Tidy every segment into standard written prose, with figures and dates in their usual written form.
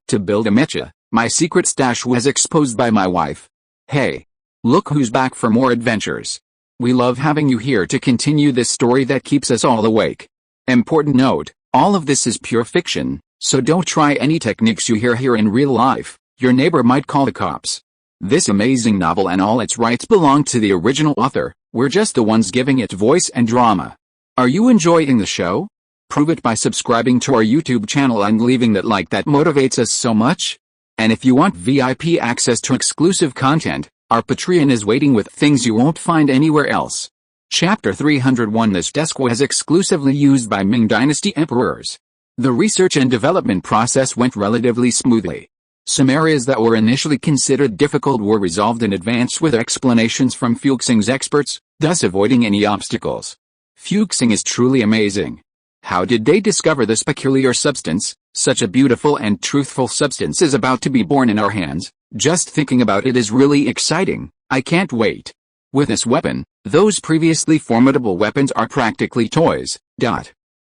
To build a mecha, my secret stash was exposed by my wife. Hey! Look who's back for more adventures. We love having you here to continue this story that keeps us all awake. Important note, all of this is pure fiction, so don't try any techniques you hear here in real life. Your neighbor might call the cops. This amazing novel and all its rights belong to the original author. We're just the ones giving it voice and drama. Are you enjoying the show? Prove it by subscribing to our YouTube channel and leaving that like that motivates us so much. And if you want VIP access to exclusive content, our Patreon is waiting with things you won't find anywhere else. Chapter 301. This desk was exclusively used by Ming Dynasty emperors. The research and development process went relatively smoothly. Some areas that were initially considered difficult were resolved in advance with explanations from Fuxing's experts, thus avoiding any obstacles. Fuxing is truly amazing. How did they discover this peculiar substance? Such a beautiful and truthful substance is about to be born in our hands. Just thinking about it is really exciting. I can't wait. With this weapon, those previously formidable weapons are practically toys.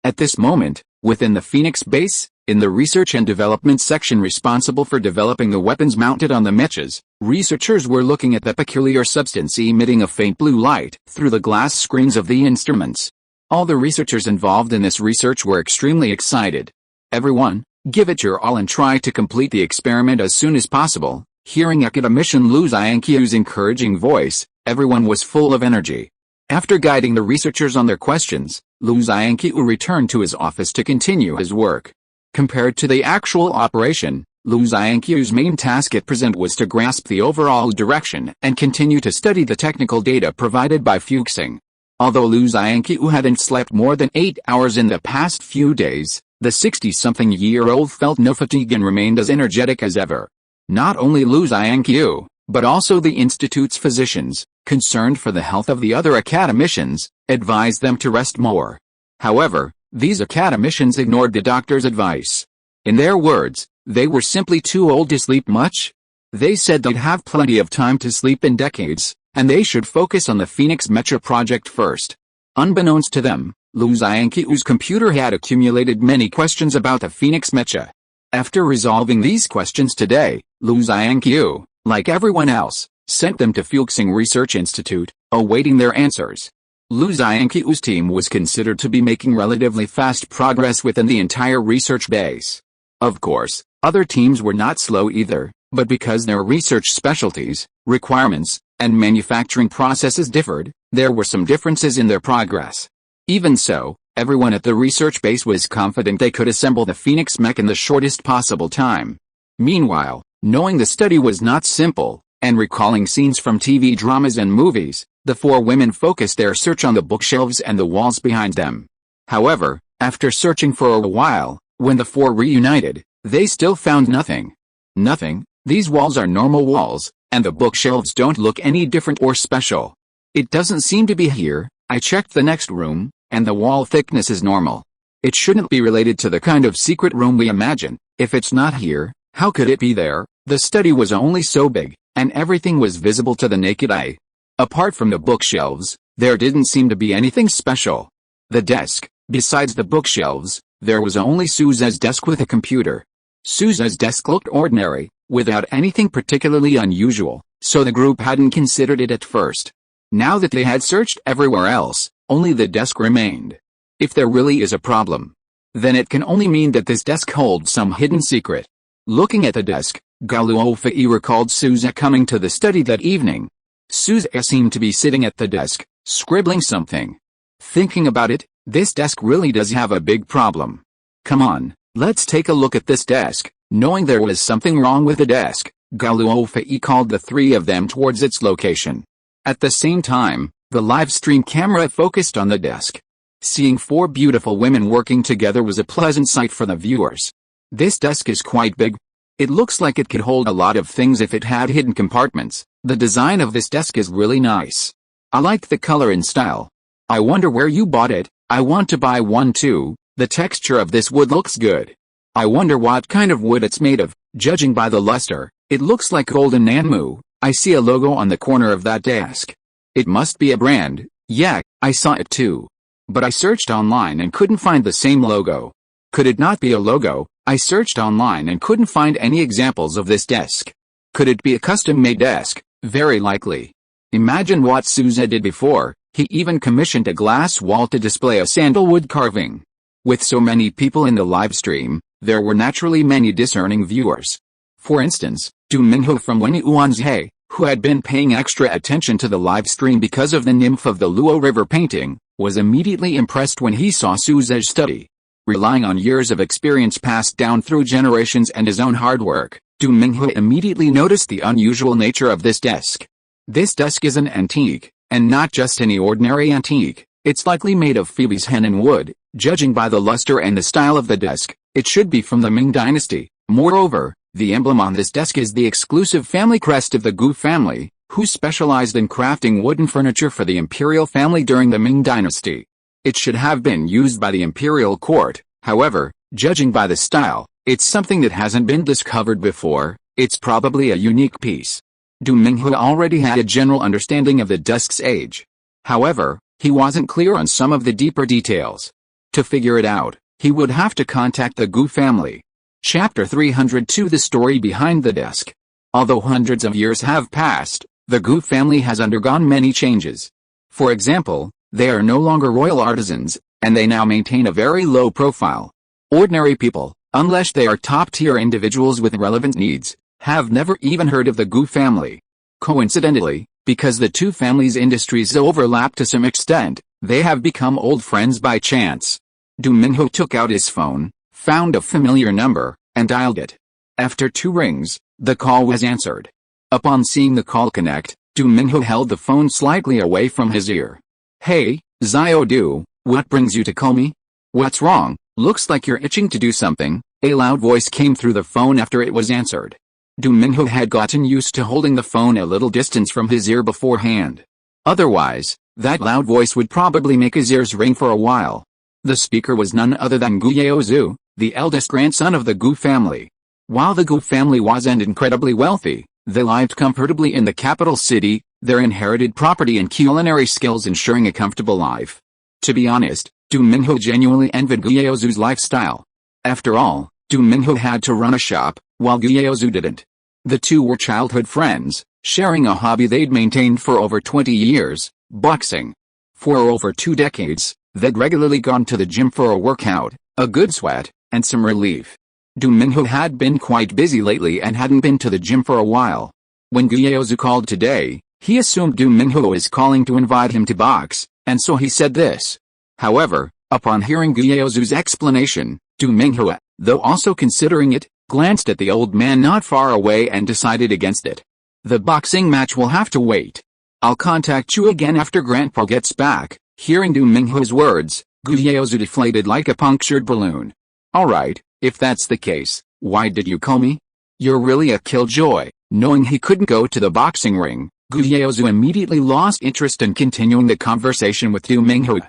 At this moment, within the Phoenix base, in the research and development section responsible for developing the weapons mounted on the mechas, researchers were looking at the peculiar substance emitting a faint blue light through the glass screens of the instruments. All the researchers involved in this research were extremely excited. Everyone, give it your all and try to complete the experiment as soon as possible. Hearing academician Lu Xiangqiu's encouraging voice, everyone was full of energy. After guiding the researchers on their questions, Lu Xiangqiu returned to his office to continue his work. Compared to the actual operation, Lu Xiangqiu's main task at present was to grasp the overall direction and continue to study the technical data provided by Fuxing. Although Lu Xiangqiu hadn't slept more than 8 hours in the past few days, the 60-something-year-old felt no fatigue and remained as energetic as ever. Not only Lu Xiangqiu, but also the institute's physicians, concerned for the health of the other academicians, advised them to rest more. However, these academicians ignored the doctor's advice. In their words, they were simply too old to sleep much. They said they'd have plenty of time to sleep in decades, and they should focus on the Phoenix Mecha project first. Unbeknownst to them, Lu Xiangqiu's computer had accumulated many questions about the Phoenix Mecha. After resolving these questions today, Lu Xiangqiu, like everyone else, sent them to Fuxing Research Institute, awaiting their answers. Lu Xiangqiu's team was considered to be making relatively fast progress within the entire research base. Of course, other teams were not slow either, but because their research specialties, requirements, and manufacturing processes differed, there were some differences in their progress. Even so, everyone at the research base was confident they could assemble the Phoenix mech in the shortest possible time. Meanwhile, knowing the study was not simple, and recalling scenes from TV dramas and movies, the four women focused their search on the bookshelves and the walls behind them. However, after searching for a while, when the four reunited, they still found nothing. Nothing? These walls are normal walls, and the bookshelves don't look any different or special. It doesn't seem to be here. I checked the next room, and the wall thickness is normal. It shouldn't be related to the kind of secret room we imagine. If it's not here, how could it be there? The study was only so big, and everything was visible to the naked eye. Apart from the bookshelves, there didn't seem to be anything special. The desk, besides the bookshelves, there was only Souza's desk with a computer. Souza's desk looked ordinary, without anything particularly unusual, so the group hadn't considered it at first. Now that they had searched everywhere else, only the desk remained. If there really is a problem, then it can only mean that this desk holds some hidden secret. Looking at the desk, Gao Luofei recalled Souza coming to the study that evening. Souza seemed to be sitting at the desk, scribbling something. Thinking about it, this desk really does have a big problem. Come on, let's take a look at this desk. Knowing there was something wrong with the desk, Gao Luofei called the three of them towards its location. At the same time, the live stream camera focused on the desk. Seeing four beautiful women working together was a pleasant sight for the viewers. This desk is quite big. It looks like it could hold a lot of things if it had hidden compartments. The design of this desk is really nice. I like the color and style. I wonder where you bought it. I want to buy one too. The texture of this wood looks good. I wonder what kind of wood it's made of. Judging by the luster, it looks like golden Nanmu. I see a logo on the corner of that desk. It must be a brand. Yeah, I saw it too. But I searched online and couldn't find the same logo. Could it not be a logo? I searched online and couldn't find any examples of this desk. Could it be a custom-made desk? Very likely. Imagine what Souza did before. He even commissioned a glass wall to display a sandalwood carving. With so many people in the live stream, there were naturally many discerning viewers. For instance, Du Minghu from Wenyuanzhe, who had been paying extra attention to the live stream because of the nymph of the Luo River painting, was immediately impressed when he saw Souza's study. Relying on years of experience passed down through generations and his own hard work, Du Minghu immediately noticed the unusual nature of this desk. This desk is an antique, and not just any ordinary antique. It's likely made of Phoebe's Henan wood. Judging by the luster and the style of the desk, it should be from the Ming dynasty. Moreover, the emblem on this desk is the exclusive family crest of the Gao family, who specialized in crafting wooden furniture for the imperial family during the Ming dynasty. It should have been used by the imperial court. However, judging by the style, it's something that hasn't been discovered before. It's probably a unique piece. Du Minghu already had a general understanding of the desk's age. However, he wasn't clear on some of the deeper details. To figure it out, he would have to contact the Gao family. Chapter 302: The story behind the desk. Although hundreds of years have passed, the Gao family has undergone many changes. For example, they are no longer royal artisans, and they now maintain a very low profile. Ordinary people, unless they are top-tier individuals with relevant needs, have never even heard of the Gao family. Coincidentally, because the two families' industries overlap to some extent, they have become old friends by chance. Du Minghu took out his phone, found a familiar number, and dialed it. After 2 rings, the call was answered. Upon seeing the call connect, Du Minghu held the phone slightly away from his ear. "Hey, Xiao Du, what brings you to call me? What's wrong? Looks like you're itching to do something." A loud voice came through the phone after it was answered. Du Minghu had gotten used to holding the phone a little distance from his ear beforehand. Otherwise, that loud voice would probably make his ears ring for a while. The speaker was none other than Gu Yaozu, the eldest grandson of the Gao family. While the Gao family wasn't incredibly wealthy, they lived comfortably in the capital city, their inherited property and culinary skills ensuring a comfortable life. To be honest, Du Minghu genuinely envied Gu Yaozu's lifestyle. After all, Du Minghu had to run a shop, while Gu Yaozu didn't. The two were childhood friends, sharing a hobby they'd maintained for over 20 years, boxing. For over 2 decades, they'd regularly gone to the gym for a workout, a good sweat, and some relief. Du Minghu had been quite busy lately and hadn't been to the gym for a while. When Gu Yaozu called today, he assumed Du Minghu was calling to invite him to box, and so he said this. However, upon hearing Gu Yaozu's explanation, Du Minghu, though also considering it, glanced at the old man not far away and decided against it. "The boxing match will have to wait. I'll contact you again after Grandpa gets back." Hearing Du Minghu's words, Gu Yaozu deflated like a punctured balloon. "Alright, if that's the case, why did you call me? You're really a killjoy." Knowing he couldn't go to the boxing ring, Gu Yaozu immediately lost interest in continuing the conversation with Du Minghu.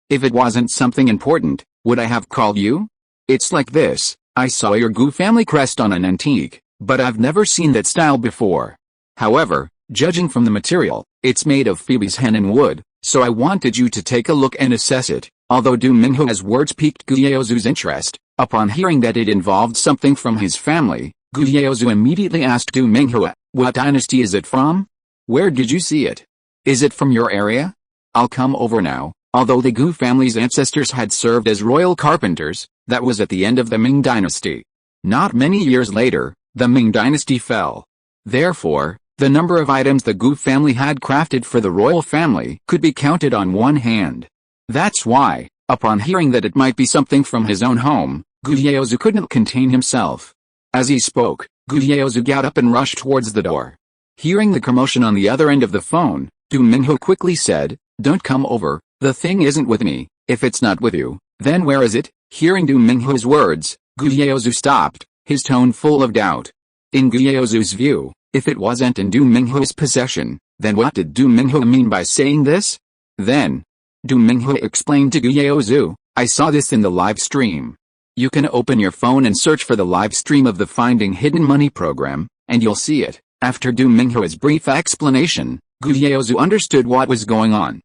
"If it wasn't something important, would I have called you? It's like this. I saw your Gao family crest on an antique, but I've never seen that style before. However, judging from the material, it's made of Phoebe's Henan wood, so I wanted you to take a look and assess it." Although Du Minghu's words piqued Gu Yaozu's interest, upon hearing that it involved something from his family, Gu Yaozu immediately asked Du Minghu, "What dynasty is it from? Where did you see it? Is it from your area? I'll come over now." Although the Gao family's ancestors had served as royal carpenters, that was at the end of the Ming dynasty. Not many years later, the Ming dynasty fell. Therefore, the number of items the Gao family had crafted for the royal family could be counted on one hand. That's why, upon hearing that it might be something from his own home, Gu Yaozu couldn't contain himself. As he spoke, Gu Yaozu got up and rushed towards the door. Hearing the commotion on the other end of the phone, Du Minghu quickly said, "Don't come over, the thing isn't with me. If it's not with you, then where is it?" Hearing Du Minghu's words, Gu Yaozu stopped, his tone full of doubt. In Gu Yaozu's view, if it wasn't in Du Minghu's possession, then what did Du Minghu mean by saying this? Then, Du Minghu explained to Gu Yaozu, "I saw this in the live stream. You can open your phone and search for the live stream of the Finding Hidden Money program, and you'll see it." After Du Minghu's brief explanation, Gu Yaozu understood what was going on.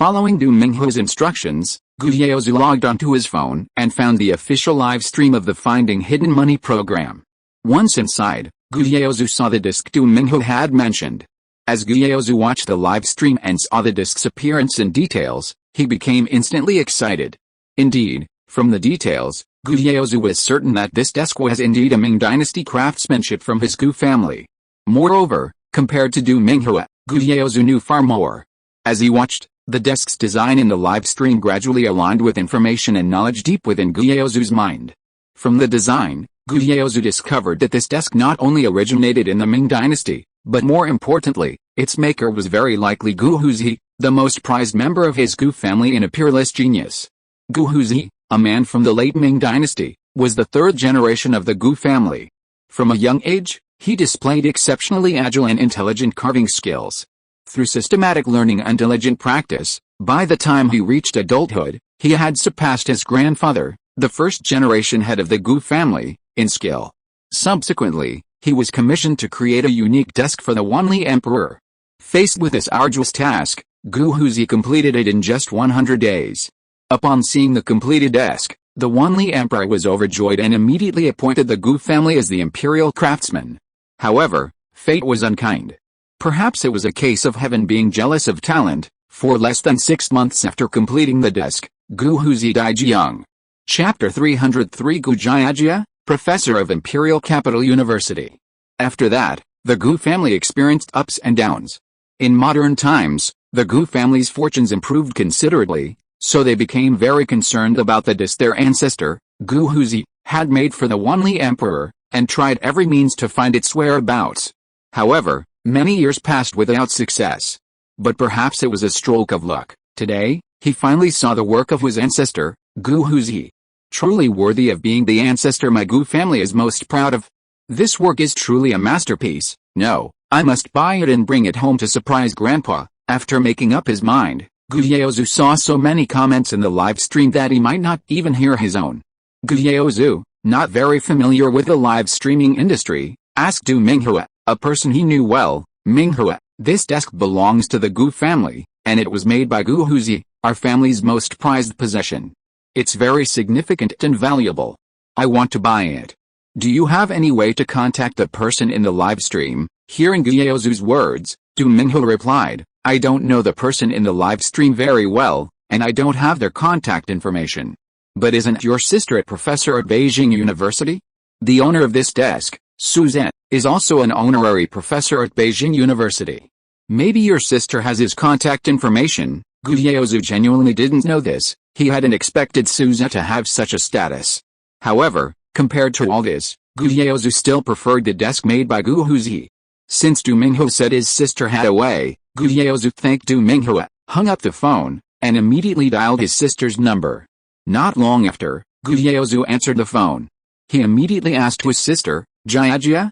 Following Du Minghu's instructions, Gu Yaozu logged onto his phone and found the official live stream of the Finding Hidden Money program. Once inside, Gu Yaozu saw the disc Du Minghu had mentioned. As Gu Yaozu watched the live stream and saw the disc's appearance and details, he became instantly excited. Indeed, from the details, Gu Yaozu was certain that this desk was indeed a Ming Dynasty craftsmanship from his Gu family. Moreover, compared to Du Minghu, Gu Yaozu knew far more. As he watched, the desk's design in the live stream gradually aligned with information and knowledge deep within Gu Yaozu's mind. From the design, Gu Yaozu discovered that this desk not only originated in the Ming Dynasty, but more importantly, its maker was very likely Gu Huzi, the most prized member of his Gu family and a peerless genius. Gu Huzi, a man from the late Ming Dynasty, was the third generation of the Gu family. From a young age, he displayed exceptionally agile and intelligent carving skills. Through systematic learning and diligent practice, by the time he reached adulthood, he had surpassed his grandfather, the first-generation head of the Gu family, in skill. Subsequently, he was commissioned to create a unique desk for the Wanli Emperor. Faced with this arduous task, Gu Huzi completed it in just 100 days. Upon seeing the completed desk, the Wanli Emperor was overjoyed and immediately appointed the Gu family as the imperial craftsman. However, fate was unkind. Perhaps it was a case of heaven being jealous of talent, for less than 6 months after completing the desk, Gu Huzi died young. Chapter 303 Gu Jiajia, Professor of Imperial Capital University. After that, the Gu family experienced ups and downs. In modern times, the Gu family's fortunes improved considerably, so they became very concerned about the disc their ancestor, Gu Huzi, had made for the Wanli Emperor, and tried every means to find its whereabouts. However, many years passed without success. But perhaps it was a stroke of luck. Today, he finally saw the work of his ancestor, Gu Huzi. Truly worthy of being the ancestor my Gu family is most proud of. This work is truly a masterpiece. No, I must buy it and bring it home to surprise Grandpa. After making up his mind, Gu Yaozu saw so many comments in the live stream that he might not even hear his own. Gu Yaozu, not very familiar with the live streaming industry, asked Du Minghu, a person he knew well, Minghu, this desk belongs to the Gu family, and it was made by Gu Huzi, our family's most prized possession. It's very significant and valuable. I want to buy it. Do you have any way to contact the person in the live stream? Hearing Gu Yaozu's words, Du Minghu replied, I don't know the person in the live stream very well, and I don't have their contact information. But isn't your sister a professor at Beijing University? The owner of this desk, Suzanne, is also an honorary professor at Beijing University. Maybe your sister has his contact information. Gu Yaozu genuinely didn't know this. He hadn't expected Suzanne to have such a status. However, compared to all this, Gu Yaozu still preferred the desk made by Gu Huzi. Since Du Minghu said his sister had a way, Gu Yaozu thanked Du Minghu, hung up the phone, and immediately dialed his sister's number. Not long after, Gu Yaozu answered the phone. He immediately asked his sister, Jiajia,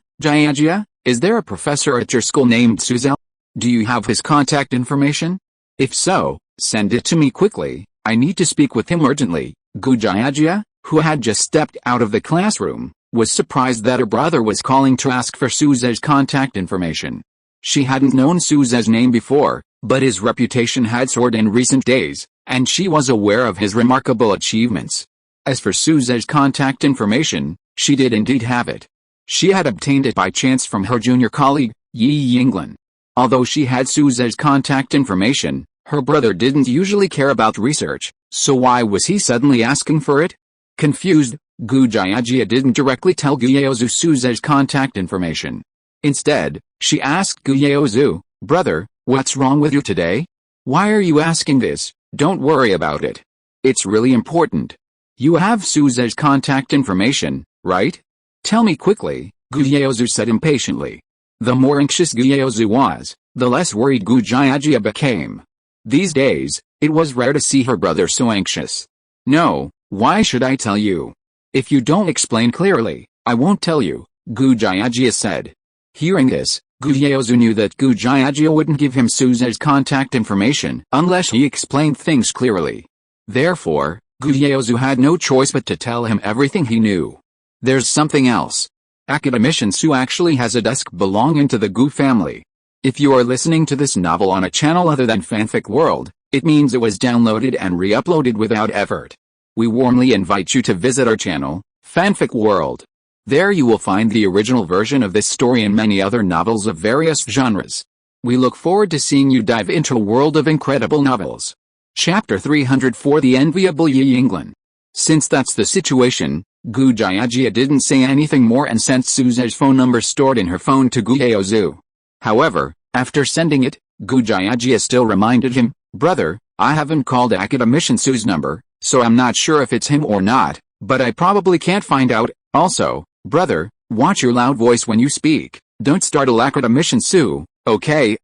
is there a professor at your school named Suzelle? Do you have his contact information? If so, send it to me quickly, I need to speak with him urgently. Gu Jiajia, who had just stepped out of the classroom, was surprised that her brother was calling to ask for Suzelle's contact information. She hadn't known Suzelle's name before, but his reputation had soared in recent days, and she was aware of his remarkable achievements. As for Suzelle's contact information, she did indeed have it. She had obtained it by chance from her junior colleague, Yi Yinglan. Although she had Suzelle's contact information, her brother didn't usually care about research, so why was he suddenly asking for it? Confused, Gu Jiajia didn't directly tell Gu Yaozu Suzelle's contact information. Instead, she asked Gu Yaozu, brother, what's wrong with you today? Why are you asking this? Don't worry about it. It's really important. You have Suzelle's contact information, right? Tell me quickly, Gu Yaozu said impatiently. The more anxious Gu Yaozu was, the less worried Gu Jiajia became. These days, it was rare to see her brother so anxious. No, why should I tell you? If you don't explain clearly, I won't tell you, Gu Jiajia said. Hearing this, Gu Yaozu knew that Gu Jiajia wouldn't give him Suzelle's contact information unless he explained things clearly. Therefore, Gu Yaozu had no choice but to tell him everything he knew. There's something else. Academician Su actually has a desk belonging to the Gu family. If you are listening to this novel on a channel other than Fanfic World, It means it was downloaded and re-uploaded without effort. We warmly invite you to visit our channel, Fanfic World. There you will find the original version of this story and many other novels of various genres. We look forward to seeing you dive into a world of incredible novels. Chapter 304 The Enviable Yi Yinglan. Since that's the situation, Gu Jiajia didn't say anything more and sent Suze's phone number stored in her phone to Gu Yaozu. However, after sending it, Gu Jiajia still reminded him, "Brother, I haven't called Academician Su's number, so I'm not sure if it's him or not, but I probably can't find out. Also, brother, watch your loud voice when you speak. Don't startle Academician Su." Okay,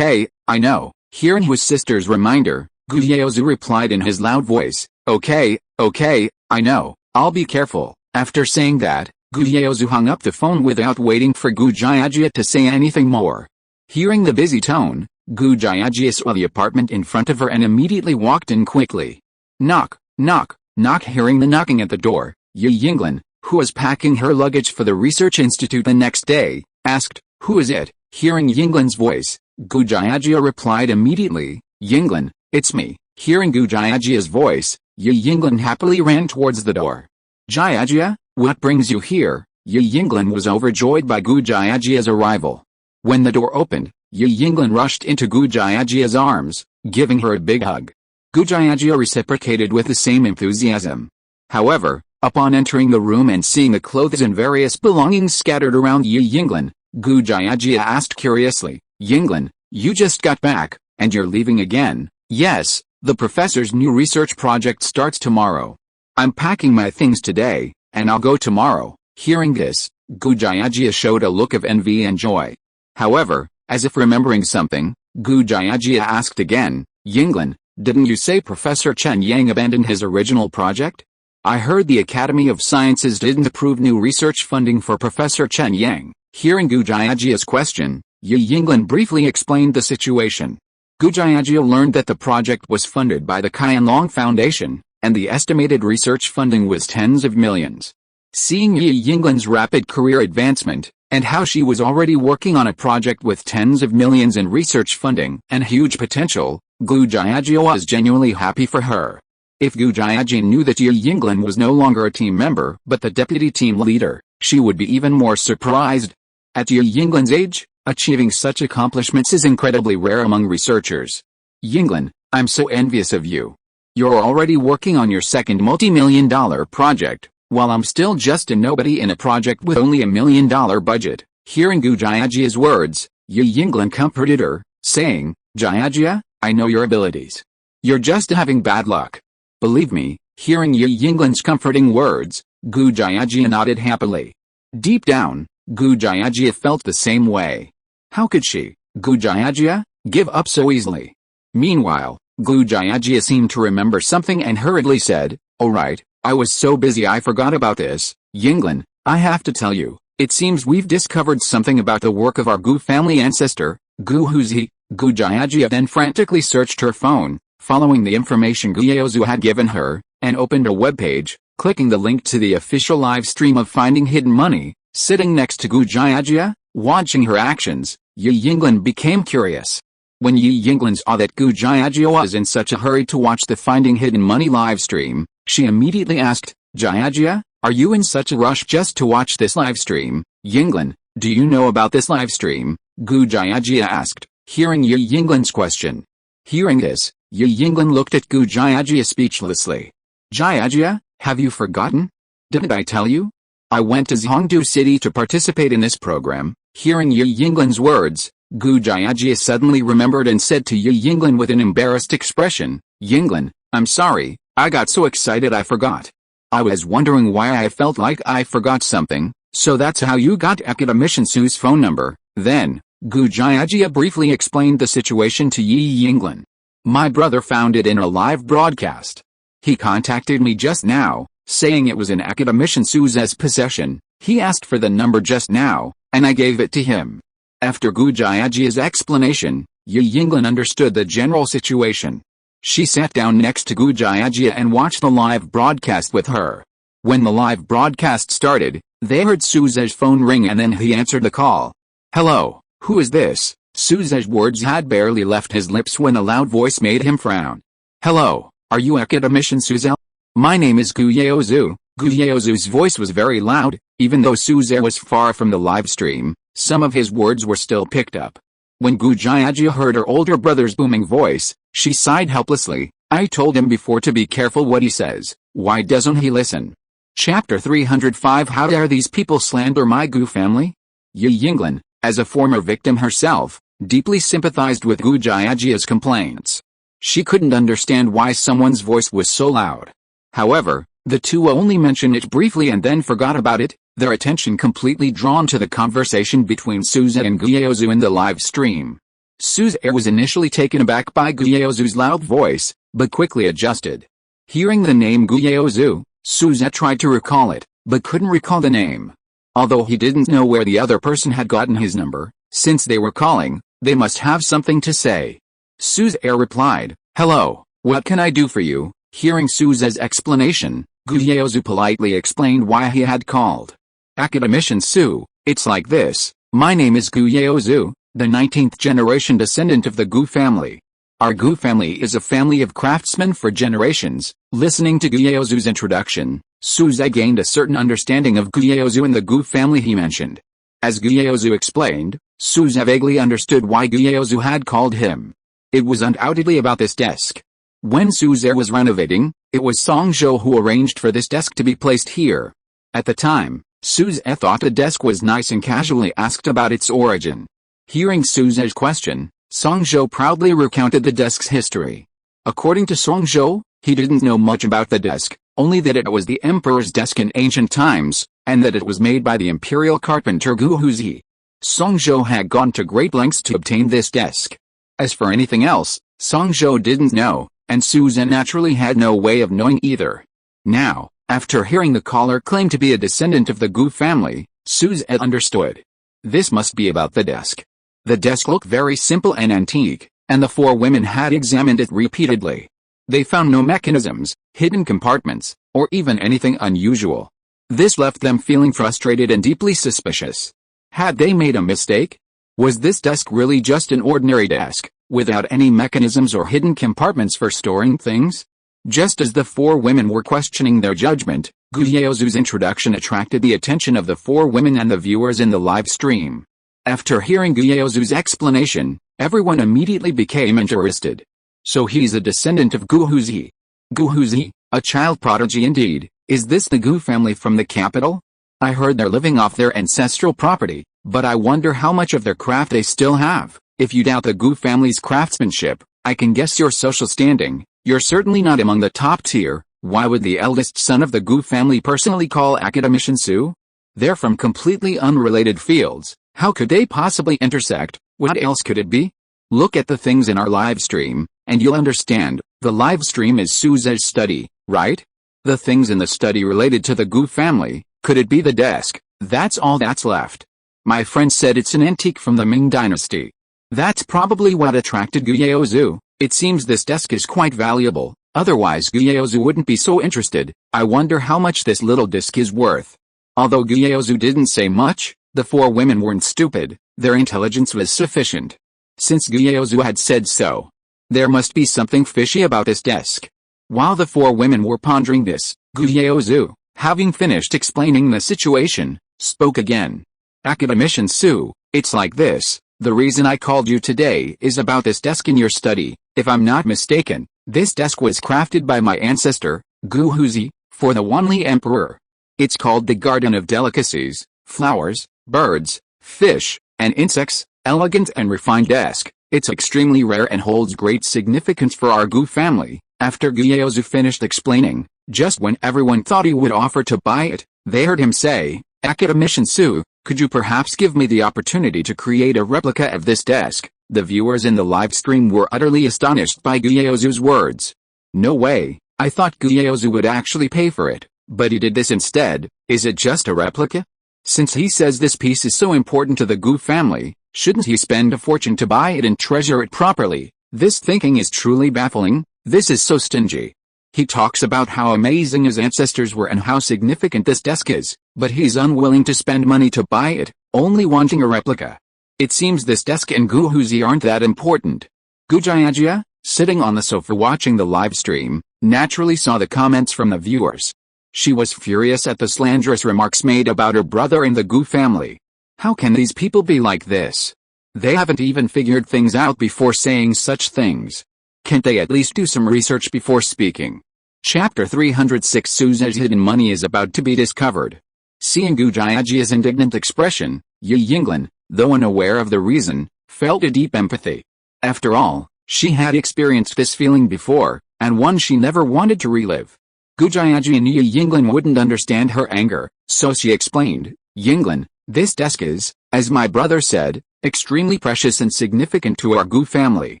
I know." Hearing his sister's reminder, Gu Yaozu replied in his loud voice, Okay, I know, I'll be careful." After saying that, Gu Yaozu hung up the phone without waiting for Gu Jiajia to say anything more. Hearing the busy tone, Gu Jiajia saw the apartment in front of her and immediately walked in quickly. Knock, knock, knock. Hearing the knocking at the door, Yi Yinglan, who was packing her luggage for the research institute the next day, asked, "Who is it?" Hearing Yinglan's voice, Gu Jiajia replied immediately, "Yinglan, it's me." Hearing Gu Jiajia's voice, Yi Yinglan happily ran towards the door. "Jiajia, what brings you here?" Yi Yinglan was overjoyed by Gu Jiajia's arrival. When the door opened, Yi Yinglan rushed into Gu Jiajia's arms, giving her a big hug. Gu Jiajia reciprocated with the same enthusiasm. However, upon entering the room and seeing the clothes and various belongings scattered around Yi Yinglan, Gu Jiajia asked curiously, "Yinglan, you just got back, and you're leaving again?" "Yes, the professor's new research project starts tomorrow. I'm packing my things today, and I'll go tomorrow." Hearing this, Gu Jiajia showed a look of envy and joy. However, as if remembering something, Gu Jiajia asked again, "Yinglan, didn't you say Professor Chen Yang abandoned his original project? I heard the Academy of Sciences didn't approve new research funding for Professor Chen Yang." Hearing Gu Jiajia's question, Yi Yinglan briefly explained the situation. Gu Jiajia learned that the project was funded by the Qianlong Foundation, and the estimated research funding was tens of millions. Seeing Yi Yinglan's rapid career advancement, and how she was already working on a project with tens of millions in research funding and huge potential, Gu Jiajia was genuinely happy for her. If Gu Jiajia knew that Yi Yinglan was no longer a team member but the deputy team leader, she would be even more surprised. At Yi Yinglan's age, achieving such accomplishments is incredibly rare among researchers. "Yinglan, I'm so envious of you. You're already working on your second multi-million-dollar project, while I'm still just a nobody in a project with only $1 million budget." Hearing Gu Jiajia's words, Yi Yinglan comforted her, saying, "Jiajia, I know your abilities. You're just having bad luck. Believe me." Hearing Yi Yinglan's comforting words, Gu Jiajia nodded happily. Deep down, Gu Jiajia felt the same way. How could she, Gu Jiajia, give up so easily? Meanwhile, Gu Jiajia seemed to remember something and hurriedly said, "Oh right, I was so busy I forgot about this. Yinglan, I have to tell you, it seems we've discovered something about the work of our Gu family ancestor, Gu Huzi." Gu Jiajia then frantically searched her phone, following the information Gu Yaozu had given her, and opened a webpage, clicking the link to the official live stream of Finding Hidden Money. Sitting next to Gu Jiajia, watching her actions, Yi Yinglan became curious. When Yi Yinglan saw that Gu Jiajia was in such a hurry to watch the Finding Hidden Money live stream, she immediately asked, "Jiajia, are you in such a rush just to watch this live stream?" "Yinglan, do you know about this live stream?" Gu Jiajia asked, hearing Yi Yinglan's question. Hearing this, Yi Yinglan looked at Gu Jiajia speechlessly. "Jiajia, have you forgotten? Didn't I tell you? I went to Zhongdu City to participate in this program." Hearing Yi Yinglan's words, Gu Jiajia suddenly remembered and said to Yi Yinglan with an embarrassed expression, "Yinglan, I'm sorry, I got so excited I forgot. I was wondering why I felt like I forgot something." "So that's how you got Academician Su's phone number, then?" Gu Jiajia briefly explained the situation to Yi Yinglan. "My brother found it in a live broadcast. He contacted me just now, saying it was in Academician Su's possession. He asked for the number just now, and I gave it to him." After Gu Jiajia's explanation, Yi Yinglan understood the general situation. She sat down next to Gu Jiajia and watched the live broadcast with her. When the live broadcast started, they heard Suze's phone ring and then he answered the call. "Hello, who is this?" Suze's words had barely left his lips when a loud voice made him frown. "Hello, are you academician Suze? My name is Guyeozu." Guyeozu's voice was very loud, even though Suze was far from the live stream, some of his words were still picked up. When Gu Jiajia heard her older brother's booming voice, she sighed helplessly. "I told him before to be careful what he says, why doesn't he listen?" Chapter 305 How dare these people slander my Gu family? Yi Yinglan, as a former victim herself, deeply sympathized with Gu Jiajia's complaints. She couldn't understand why someone's voice was so loud. However, the two only mentioned it briefly and then forgot about it, their attention completely drawn to the conversation between Suze and Guyeozu in the live stream. Suze was initially taken aback by Guyeozu's loud voice, but quickly adjusted. Hearing the name Guyeozu, Suze tried to recall it, but couldn't recall the name. Although he didn't know where the other person had gotten his number, since they were calling, they must have something to say. Suze replied, "Hello, what can I do for you?" Hearing Suze's explanation, Guyeozu politely explained why he had called. "Academician Su, it's like this. My name is Guyeozu, the 19th generation descendant of the Gu family. Our Gu family is a family of craftsmen for generations." Listening to Guyeozu's introduction, Suze gained a certain understanding of Guyeozu and the Gu family he mentioned. As Guyeozu explained, Suze vaguely understood why Guyeozu had called him. It was undoubtedly about this desk. When Suze was renovating, it was Songzhou who arranged for this desk to be placed here. At the time, Suze thought the desk was nice and casually asked about its origin. Hearing Suze's question, Songzhou proudly recounted the desk's history. According to Songzhou, he didn't know much about the desk, only that it was the emperor's desk in ancient times, and that it was made by the imperial carpenter Gu Huzi. Songzhou had gone to great lengths to obtain this desk. As for anything else, Songzhou didn't know, and Suze naturally had no way of knowing either. Now, after hearing the caller claim to be a descendant of the Gu family, Suze understood. This must be about the desk. The desk looked very simple and antique, and the four women had examined it repeatedly. They found no mechanisms, hidden compartments, or even anything unusual. This left them feeling frustrated and deeply suspicious. Had they made a mistake? Was this desk really just an ordinary desk, without any mechanisms or hidden compartments for storing things? Just as the four women were questioning their judgment, Guyeozu's introduction attracted the attention of the four women and the viewers in the live stream. After hearing Guyeozu's explanation, everyone immediately became interested. So he's a descendant of Gu Huzi. Gu Huzi, a child prodigy indeed. Is this the Gu family from the capital? I heard they're living off their ancestral property, but I wonder how much of their craft they still have. If you doubt the Gu family's craftsmanship, I can guess your social standing. You're certainly not among the top tier. Why would the eldest son of the Gu family personally call academician Su? They're from completely unrelated fields. How could they possibly intersect? What else could it be? Look at the things in our live stream, and you'll understand. The live stream is Suze's study, right? The things in the study related to the Gu family. Could it be the desk? That's all that's left. My friend said it's an antique from the Ming dynasty. That's probably what attracted Guyeozu. It seems this desk is quite valuable, otherwise Guyeozu wouldn't be so interested. I wonder how much this little disc is worth. Although Guyeozu didn't say much, the four women weren't stupid. Their intelligence was sufficient. Since Guyeozu had said so, there must be something fishy about this desk. While the four women were pondering this, Guyeozu, having finished explaining the situation, spoke again. Academician Su, it's like this. The reason I called you today is about this desk in your study. If I'm not mistaken, this desk was crafted by my ancestor, Gu Huzi, for the Wanli Emperor. It's called the Garden of Delicacies, flowers, birds, fish, and insects, elegant and refined desk. It's extremely rare and holds great significance for our Gu family. After Guyeozu finished explaining, just when everyone thought he would offer to buy it, they heard him say, Academician Su, could you perhaps give me the opportunity to create a replica of this desk? The viewers in the live stream were utterly astonished by Guyeozu's words. No way, I thought Guyeozu would actually pay for it, but he did this instead. Is it just a replica? Since he says this piece is so important to the Gu family, shouldn't he spend a fortune to buy it and treasure it properly? This thinking is truly baffling. This is so stingy. He talks about how amazing his ancestors were and how significant this desk is, but he's unwilling to spend money to buy it, only wanting a replica. It seems this desk and Gu Huzi aren't that important. Gu Jiajia, sitting on the sofa watching the live stream, naturally saw the comments from the viewers. She was furious at the slanderous remarks made about her brother and the Gu family. How can these people be like this? They haven't even figured things out before saying such things. Can't they at least do some research before speaking? Chapter 306 Suza's hidden money is about to be discovered. Seeing Gu Jiajia's indignant expression, Yi Yinglan, though unaware of the reason, felt a deep empathy. After all, she had experienced this feeling before, and one she never wanted to relive. Gu Jiajia and Yi Yinglan wouldn't understand her anger, so she explained, Yinglan, this desk is, as my brother said, extremely precious and significant to our Gu family.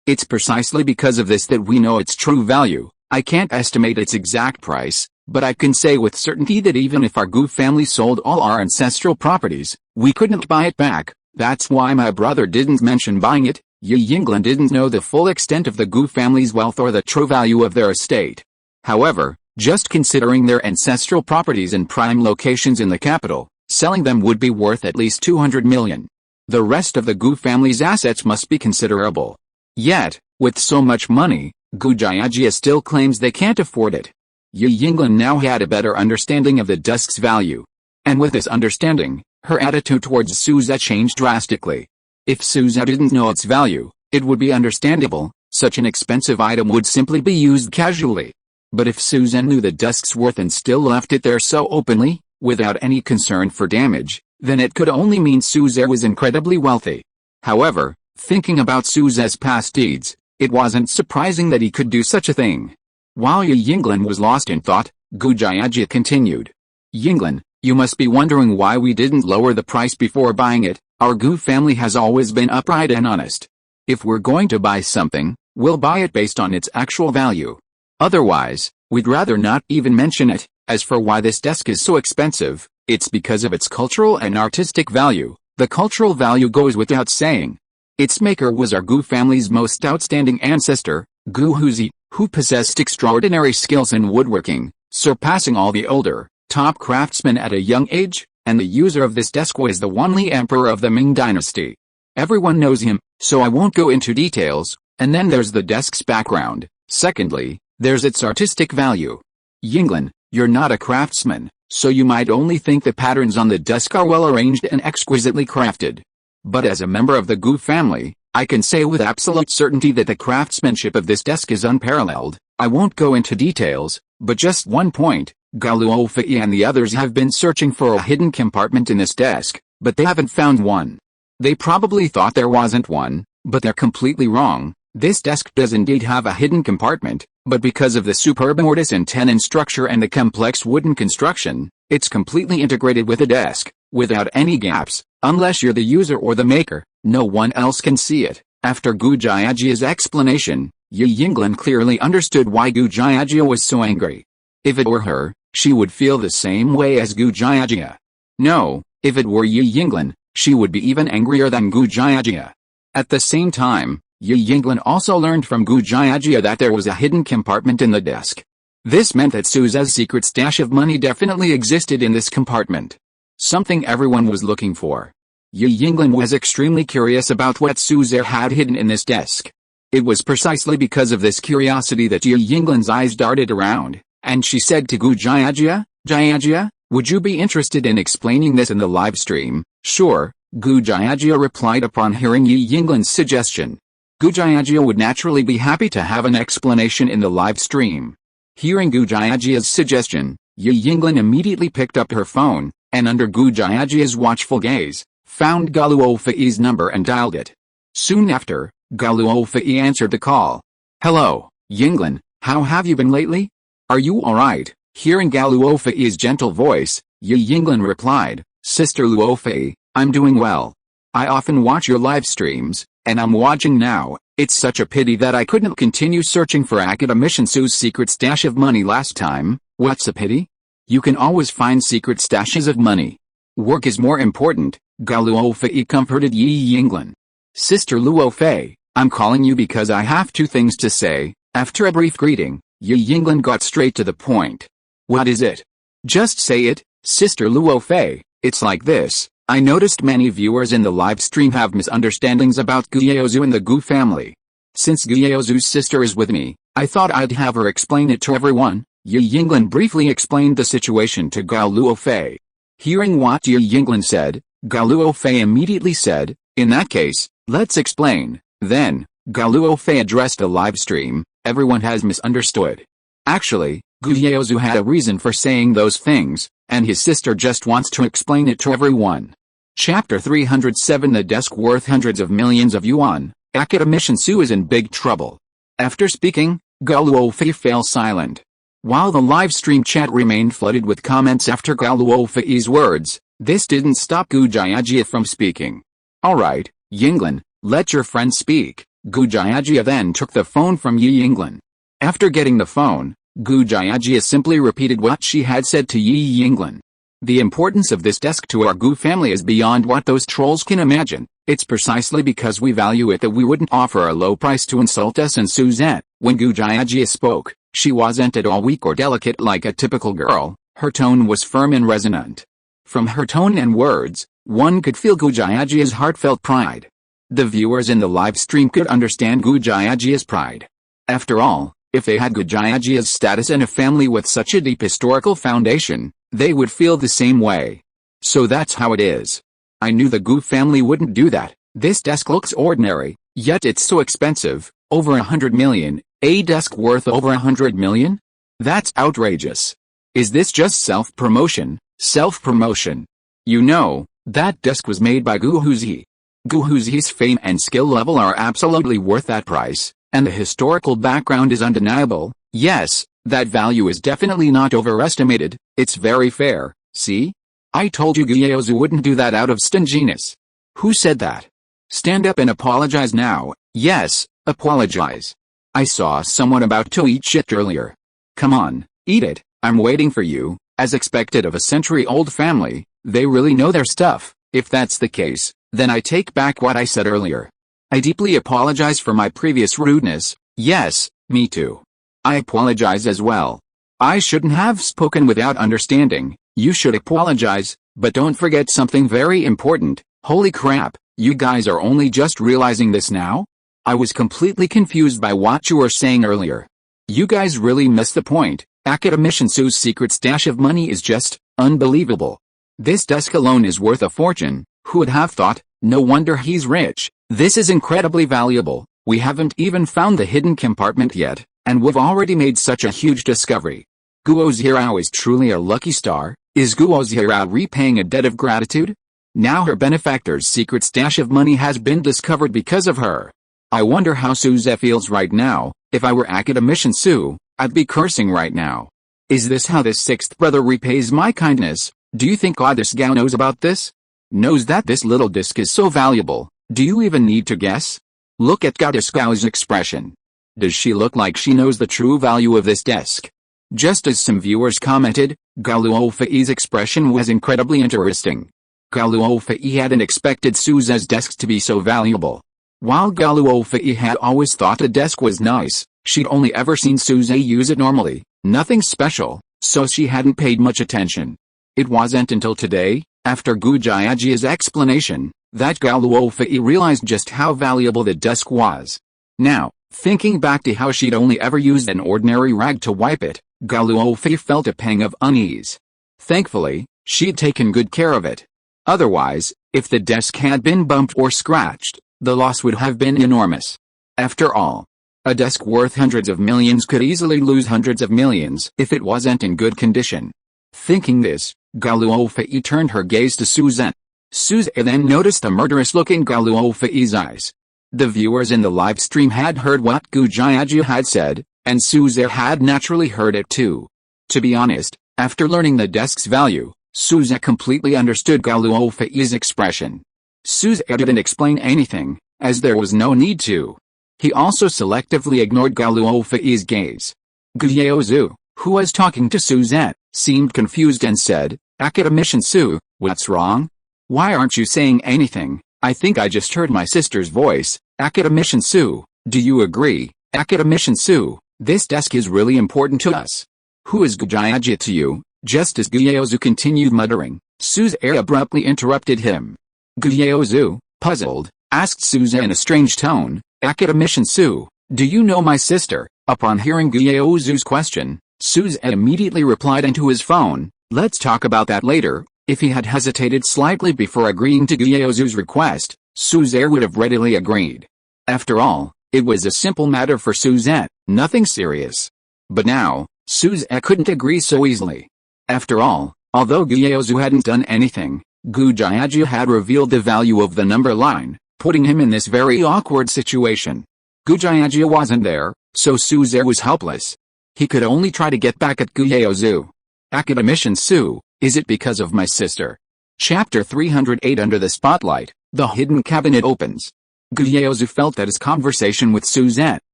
It's precisely because of this that we know its true value. I can't estimate its exact price, but I can say with certainty that even if our Gu family sold all our ancestral properties, we couldn't buy it back. That's why my brother didn't mention buying it. Yi Yinglan didn't know the full extent of the Gu family's wealth or the true value of their estate. However, just considering their ancestral properties in prime locations in the capital, selling them would be worth at least 200 million. The rest of the Gu family's assets must be considerable. Yet, with so much money, Gu Jiajia still claims they can't afford it. Yi Yinglan now had a better understanding of the desk's value. And with this understanding, her attitude towards Suza changed drastically. If Suza didn't know its value, it would be understandable, such an expensive item would simply be used casually. But if Suza knew the desk's worth and still left it there so openly, without any concern for damage, then it could only mean Suza was incredibly wealthy. However, thinking about Suza's past deeds, it wasn't surprising that he could do such a thing. While Yi Yinglan was lost in thought, Gu Jiajia continued. Yinglan, you must be wondering why we didn't lower the price before buying it. Our Gu family has always been upright and honest. If we're going to buy something, we'll buy it based on its actual value. Otherwise, we'd rather not even mention it. As for why this desk is so expensive, it's because of its cultural and artistic value. The cultural value goes without saying. Its maker was our Gu family's most outstanding ancestor, Gu Huzi, who possessed extraordinary skills in woodworking, surpassing all the older, top craftsmen at a young age, and the user of this desk was the Wanli Emperor of the Ming Dynasty. Everyone knows him, so I won't go into details, and then there's the desk's background. Secondly, there's its artistic value. Yinglan, you're not a craftsman, so you might only think the patterns on the desk are well arranged and exquisitely crafted. But as a member of the Gu family, I can say with absolute certainty that the craftsmanship of this desk is unparalleled. I won't go into details, but just one point, Gao Luofei and the others have been searching for a hidden compartment in this desk, but they haven't found one. They probably thought there wasn't one, but they're completely wrong. This desk does indeed have a hidden compartment, but because of the superb mortise and tenon structure and the complex wooden construction, it's completely integrated with the desk, without any gaps. Unless you're the user or the maker, no one else can see it. After Gu Jiajia's explanation, Yi Yinglan clearly understood why Gu Jiajia was so angry. If it were her, she would feel the same way as Gu Jiajia. No, if it were Yi Yinglan, she would be even angrier than Gu Jiajia. At the same time, Yi Yinglan also learned from Gu Jiajia that there was a hidden compartment in the desk. This meant that Suza's secret stash of money definitely existed in this compartment. Something everyone was looking for. Yi Yinglan was extremely curious about what Suza had hidden in this desk. It was precisely because of this curiosity that Yi Yinglan's eyes darted around, and she said to Gu Jiajia, Jiajia, would you be interested in explaining this in the live stream? Sure, Gu Jiajia replied upon hearing Yi Yinglan's suggestion. Gu Jiajia would naturally be happy to have an explanation in the live stream. Hearing Gu Jiajia's suggestion, Yi Yinglan immediately picked up her phone, and under Gu Jiajia's watchful gaze, found Gao Luofei's number and dialed it. Soon after, Gao Luofei answered the call. Hello, Yinglan, how have you been lately? Are you alright? Hearing Gao Luofei's gentle voice, Yi Yinglan replied, Sister Luofei, I'm doing well. I often watch your live streams, and I'm watching now. It's such a pity that I couldn't continue searching for Academician Su's secret stash of money last time. What's a pity? You can always find secret stashes of money. Work is more important, Gao Luofei comforted Yi Yinglan. Sister Luofei, I'm calling you because I have two things to say. After a brief greeting, Yi Yinglan got straight to the point. What is it? Just say it, Sister Luofei. It's like this. I noticed many viewers in the live stream have misunderstandings about Gyaozu and the Gu family. Since Gyaozu's sister is with me, I thought I'd have her explain it to everyone. Yi Yinglan briefly explained the situation to Gao Luofei. Hearing what Yi Yinglan said, Gao Luofei immediately said, "In that case, let's explain." Then, Gao Luofei addressed the live stream. Everyone has misunderstood. Actually, Gyaozu had a reason for saying those things, and his sister just wants to explain it to everyone. Chapter 307 The desk worth hundreds of millions of yuan. Academician Su is in big trouble. After speaking, Gao Luofei fell silent. While the live stream chat remained flooded with comments after Gao Luofei's words, this didn't stop Gu Jiajia from speaking. "Alright, Yinglan, let your friend speak." Gu Jiajia then took the phone from Yi Yinglan. After getting the phone, Gu Jiajia simply repeated what she had said to Yi Yinglan. "The importance of this desk to our Gu family is beyond what those trolls can imagine. It's precisely because we value it that we wouldn't offer a low price to insult us and Suzette." When Gu Jiajia spoke, she wasn't at all weak or delicate like a typical girl. Her tone was firm and resonant. From her tone and words, one could feel Gu Jiajia's heartfelt pride. The viewers in the live stream could understand Gu Jiajia's pride. After all, if they had Gu Jiajia's status and a family with such a deep historical foundation, they would feel the same way. So that's how it is. I knew the Gu family wouldn't do that. This desk looks ordinary, yet it's so expensive, over 100 million, a desk worth over 100 million? That's outrageous. Is this just self-promotion? Self-promotion. You know, that desk was made by Gu Huzi. Gu Huzi's fame and skill level are absolutely worth that price, and the historical background is undeniable. Yes, that value is definitely not overestimated. It's very fair. See? I told you Gyaozu wouldn't do that out of stinginess. Who said that? Stand up and apologize now. Yes, apologize. I saw someone about to eat shit earlier. Come on, eat it. I'm waiting for you. As expected of a century-old family, they really know their stuff. If that's the case, then I take back what I said earlier. I deeply apologize for my previous rudeness. Yes, me too. I apologize as well. I shouldn't have spoken without understanding. You should apologize, but don't forget something very important. Holy crap, you guys are only just realizing this now? I was completely confused by what you were saying earlier. You guys really missed the point. Academician Su's secret stash of money is just unbelievable. This desk alone is worth a fortune. Who would have thought? No wonder he's rich. This is incredibly valuable. We haven't even found the hidden compartment yet, and we've already made such a huge discovery. Guo Zhirao is truly a lucky star. Is Guo Zhirao repaying a debt of gratitude? Now her benefactor's secret stash of money has been discovered because of her. I wonder how Suze feels right now. If I were Academician Su, I'd be cursing right now. Is this how this sixth brother repays my kindness? Do you think Goddess Gao knows about this? Knows that this little disc is so valuable? Do you even need to guess? Look at Goddess Gao's expression. Does she look like she knows the true value of this desk? Just as some viewers commented, Gao Luofei's expression was incredibly interesting. Gao Luofei hadn't expected Suze's desk to be so valuable. While Gao Luofei had always thought a desk was nice, she'd only ever seen Suze use it normally, nothing special, so she hadn't paid much attention. It wasn't until today, after Gu Jiajia's explanation, that Gao Luofei realized just how valuable the desk was. Now, thinking back to how she'd only ever used an ordinary rag to wipe it, Gao Luofei felt a pang of unease. Thankfully, she'd taken good care of it. Otherwise, if the desk had been bumped or scratched, the loss would have been enormous. After all, a desk worth hundreds of millions could easily lose hundreds of millions if it wasn't in good condition. Thinking this, Gao Luofei turned her gaze to Suzette. Suze then noticed the murderous look in Gao Luofei's eyes. The viewers in the live stream had heard what Gu Jiajia had said, and Suze had naturally heard it too. To be honest, after learning the desk's value, Suze completely understood Gao Luofei's expression. Suze didn't explain anything, as there was no need to. He also selectively ignored Gao Luofei's gaze. Gyaozu, who was talking to Suzette, seemed confused and said, "Academician Su, what's wrong? Why aren't you saying anything? I think I just heard my sister's voice." "Academician Su, do you agree? Academician Su, this desk is really important to us. Who is Gu Jiajia to you?" Just as Gyaozu continued muttering, Suzerain abruptly interrupted him. Gyaozu, puzzled, asked Suzerain in a strange tone, "Academician Su, do you know my sister?" Upon hearing Gyaozu's question, Suzerain immediately replied into his phone, "Let's talk about that later." If he had hesitated slightly before agreeing to Gyaozu's request, Suzerain would have readily agreed. After all, it was a simple matter for Suzerain, nothing serious. But now, Suzerain couldn't agree so easily. After all, although Gyaozu hadn't done anything, Gu Jiajia had revealed the value of the number line, putting him in this very awkward situation. Gu Jiajia wasn't there, so Suzerain was helpless. He could only try to get back at Gyaozu. "Academician Su, is it because of my sister?" Chapter 308 Under the Spotlight, the hidden cabinet opens. Gyaozu felt that his conversation with Suzerain,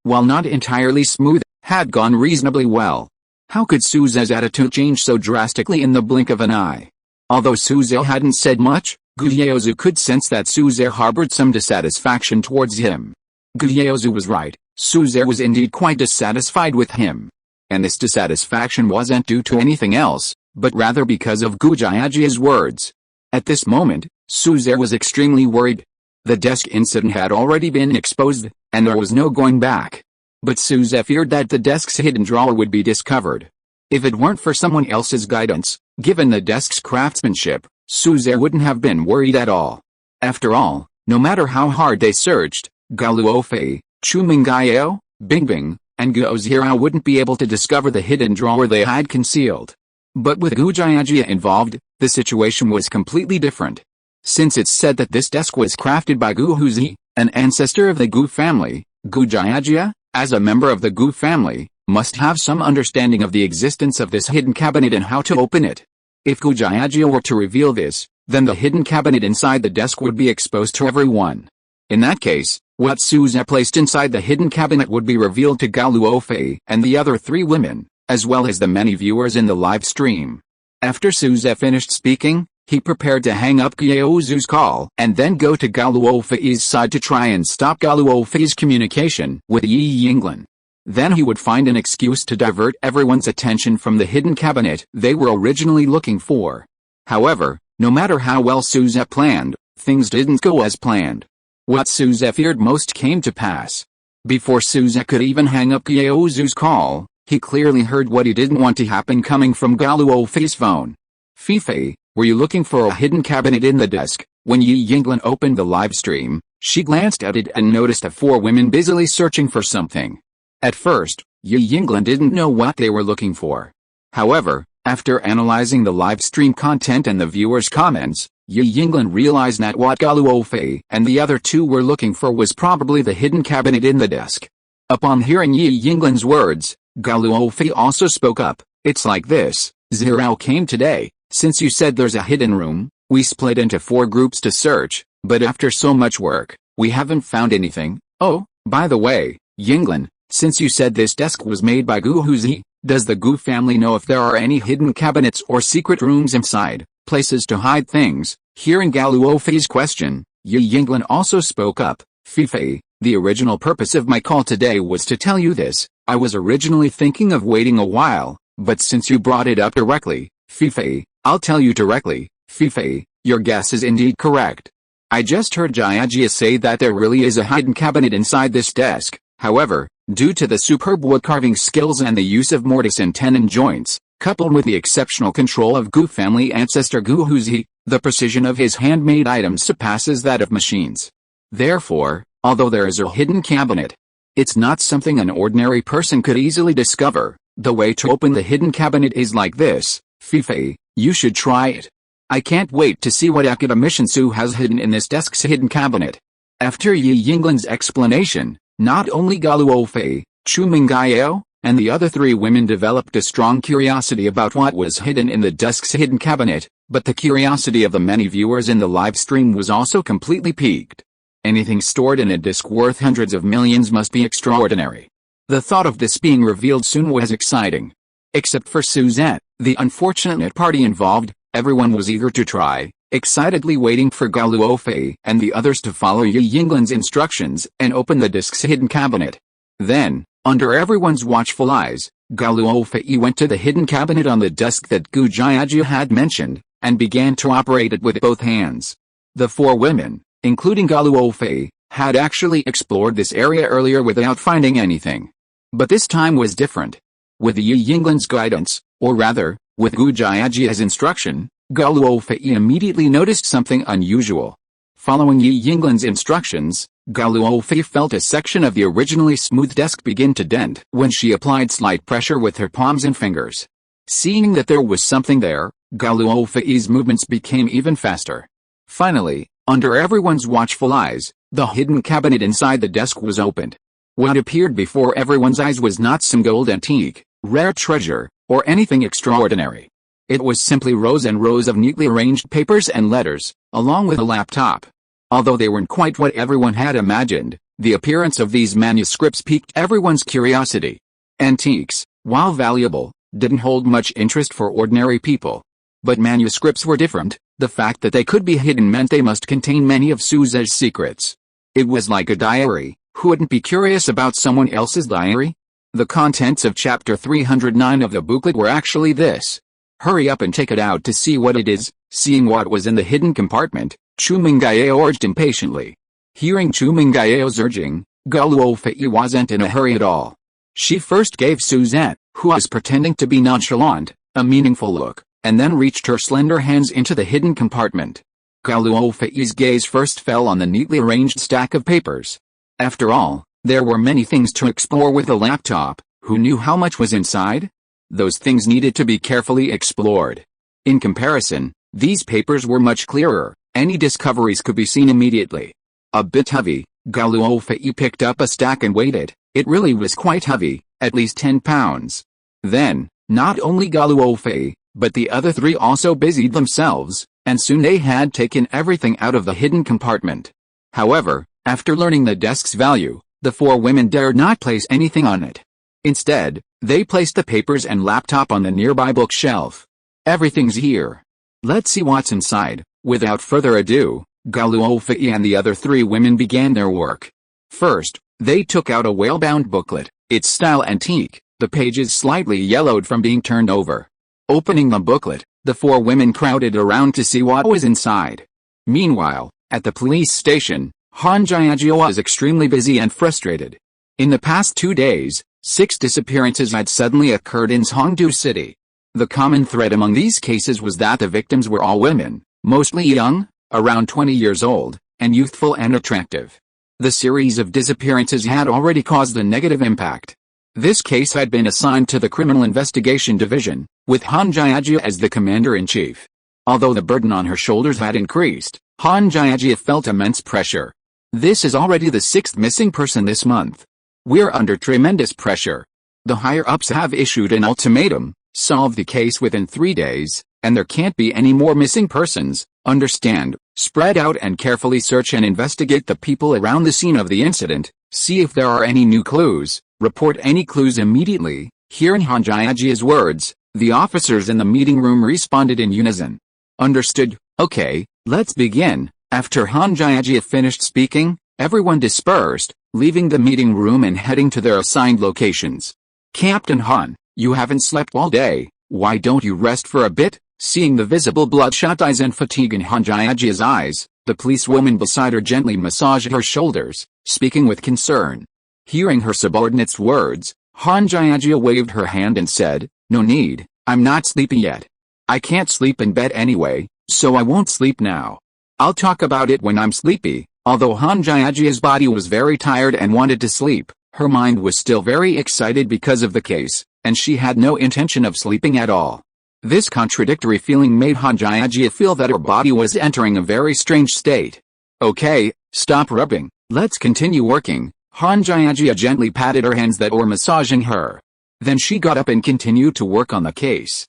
while not entirely smooth, had gone reasonably well. How could Suzerain's attitude change so drastically in the blink of an eye? Although Suzerain hadn't said much, Gyaozu could sense that Suzerain harbored some dissatisfaction towards him. Gyaozu was right, Suzerain was indeed quite dissatisfied with him. And this dissatisfaction wasn't due to anything else, but rather because of Gu Jiajia's words. At this moment, Suzerain was extremely worried. The desk incident had already been exposed, and there was no going back. But Suzerain feared that the desk's hidden drawer would be discovered. If it weren't for someone else's guidance, given the desk's craftsmanship, Suzerain wouldn't have been worried at all. After all, no matter how hard they searched, Gao Luofei, Chu Mingyao, Bingbing, and Gao Zhirao wouldn't be able to discover the hidden drawer they had concealed. But with Gu Jiajia involved, the situation was completely different. Since it's said that this desk was crafted by Gu Huzi, an ancestor of the Gu family, Gu Jiajia, as a member of the Gu family, must have some understanding of the existence of this hidden cabinet and how to open it. If Gu Jiajia were to reveal this, then the hidden cabinet inside the desk would be exposed to everyone. In that case, what Suzerain placed inside the hidden cabinet would be revealed to Gao Luofei and the other three women, as well as the many viewers in the live stream. After Suzerain finished speaking, he prepared to hang up Gyaozu's call and then go to Gao Luofei's side to try and stop Gao Luofei's communication with Yi Yinglan. Then he would find an excuse to divert everyone's attention from the hidden cabinet they were originally looking for. However, no matter how well Suzerain planned, things didn't go as planned. What Suzerain feared most came to pass. Before Suzerain could even hang up Gyaozu's call, he clearly heard what he didn't want to happen coming from Gao Luofei's phone. "Fifei, were you looking for a hidden cabinet in the desk?" When Yi Yinglan opened the live stream, she glanced at it and noticed the four women busily searching for something. At first, Yi Yinglan didn't know what they were looking for. However, after analyzing the live stream content and the viewers' comments, Yi Yinglan realized that what Gao Luofei and the other two were looking for was probably the hidden cabinet in the desk. Upon hearing Yi Yinglan's words, Gao Luofei also spoke up. "It's like this, Zhirao came today. Since you said there's a hidden room, we split into 4 groups to search, but after so much work, we haven't found anything. Oh, by the way, Yinglan, since you said this desk was made by Gu Huzi, does the Gu family know if there are any hidden cabinets or secret rooms inside, places to hide things?" Hearing Gao Luofei's question, Yi Yinglan also spoke up. "Fifei, the original purpose of my call today was to tell you this. I was originally thinking of waiting a while, but since you brought it up directly, Fifei, I'll tell you directly. Fifei, your guess is indeed correct. I just heard Jiajia say that there really is a hidden cabinet inside this desk. However, due to the superb woodcarving skills and the use of mortise and tenon joints, coupled with the exceptional control of Gu family ancestor Gu Huzi, the precision of his handmade items surpasses that of machines. Therefore, although there is a hidden cabinet, it's not something an ordinary person could easily discover. The way to open the hidden cabinet is like this. Fifei, you should try it. I can't wait to see what Academician Su has hidden in this desk's hidden cabinet." After Yi Yinglan's explanation, not only Gao Luofei, Chu Mingyao, and the other 3 women developed a strong curiosity about what was hidden in the desk's hidden cabinet, but the curiosity of the many viewers in the live stream was also completely piqued. Anything stored in a disk worth hundreds of millions must be extraordinary. The thought of this being revealed soon was exciting. Except for Suzerain, the unfortunate party involved, everyone was eager to try, excitedly waiting for Gao Luofei and the others to follow Yi Yinglan's instructions and open the disk's hidden cabinet. Then, under everyone's watchful eyes, Gao Luofei went to the hidden cabinet on the desk that Gu Jiajia had mentioned, and began to operate it with both hands. The four women, including Gao Luofei, had actually explored this area earlier without finding anything. But this time was different. With Yi Yinglin's guidance, or rather, with Gu Jiajia's instruction, Gao Luofei immediately noticed something unusual. Following Yi Yinglin's instructions, Gao Luofei felt a section of the originally smooth desk begin to dent when she applied slight pressure with her palms and fingers. Seeing that there was something there, Gao Luofei's movements became even faster. Finally, under everyone's watchful eyes, the hidden cabinet inside the desk was opened. What appeared before everyone's eyes was not some gold antique, rare treasure, or anything extraordinary. It was simply rows and rows of neatly arranged papers and letters, along with a laptop. Although they weren't quite what everyone had imagined, the appearance of these manuscripts piqued everyone's curiosity. Antiques, while valuable, didn't hold much interest for ordinary people. But manuscripts were different. The fact that they could be hidden meant they must contain many of Suze's secrets. It was like a diary. Who wouldn't be curious about someone else's diary? The contents of chapter 309 of the booklet were actually this. Hurry up and take it out to see what it is. Seeing what was in the hidden compartment, Chu Mingyao urged impatiently. Hearing Chu Mingyao's urging, Gao Luofei wasn't in a hurry at all. She first gave Suzette, who was pretending to be nonchalant, a meaningful look, and then reached her slender hands into the hidden compartment. Gao Luofei's gaze first fell on the neatly arranged stack of papers. After all, there were many things to explore with a laptop. Who knew how much was inside? Those things needed to be carefully explored. In comparison, these papers were much clearer. Any discoveries could be seen immediately. A bit heavy, Gao Luofei picked up a stack and weighed it. It really was quite heavy, at least 10 pounds. Then, not only Gao Luofei, but the other three also busied themselves, and soon they had taken everything out of the hidden compartment. However, after learning the desk's value, the four women dared not place anything on it. Instead, they placed the papers and laptop on the nearby bookshelf. Everything's here. Let's see what's inside. Without further ado, Gao Luofei and the other three women began their work. First, they took out a whale-bound booklet, its style antique, the pages slightly yellowed from being turned over. Opening the booklet, the four women crowded around to see what was inside. Meanwhile, at the police station, Han Jiajia was extremely busy and frustrated. In the past 2 days, 6 disappearances had suddenly occurred in Hongdu City. The common thread among these cases was that the victims were all women, mostly young, around 20 years old, and youthful and attractive. The series of disappearances had already caused a negative impact. This case had been assigned to the Criminal Investigation Division, with Han Jiajia as the commander-in-chief. Although the burden on her shoulders had increased, Han Jiajia felt immense pressure. This is already the 6th missing person this month. We're under tremendous pressure. The higher-ups have issued an ultimatum: solve the case within 3 days, and there can't be any more missing persons. Understand, spread out and carefully search and investigate the people around the scene of the incident, see if there are any new clues, report any clues immediately. Hearing Han Jiajia's words, the officers in the meeting room responded in unison. Understood. Okay, let's begin. After Han Jiajia finished speaking, everyone dispersed, leaving the meeting room and heading to their assigned locations. Captain Han, you haven't slept all day. Why don't you rest for a bit? Seeing the visible bloodshot eyes and fatigue in Han Jiajia's eyes, the policewoman beside her gently massaged her shoulders, speaking with concern. Hearing her subordinate's words, Han Jiajia waved her hand and said, "No need, I'm not sleepy yet. I can't sleep in bed anyway, so I won't sleep now. I'll talk about it when I'm sleepy." Although Han Jiajia's body was very tired and wanted to sleep, her mind was still very excited because of the case, and she had no intention of sleeping at all. This contradictory feeling made Han Jiajia feel that her body was entering a very strange state. Okay, stop rubbing, let's continue working. Han Jiajia gently patted her hands that were massaging her. Then she got up and continued to work on the case.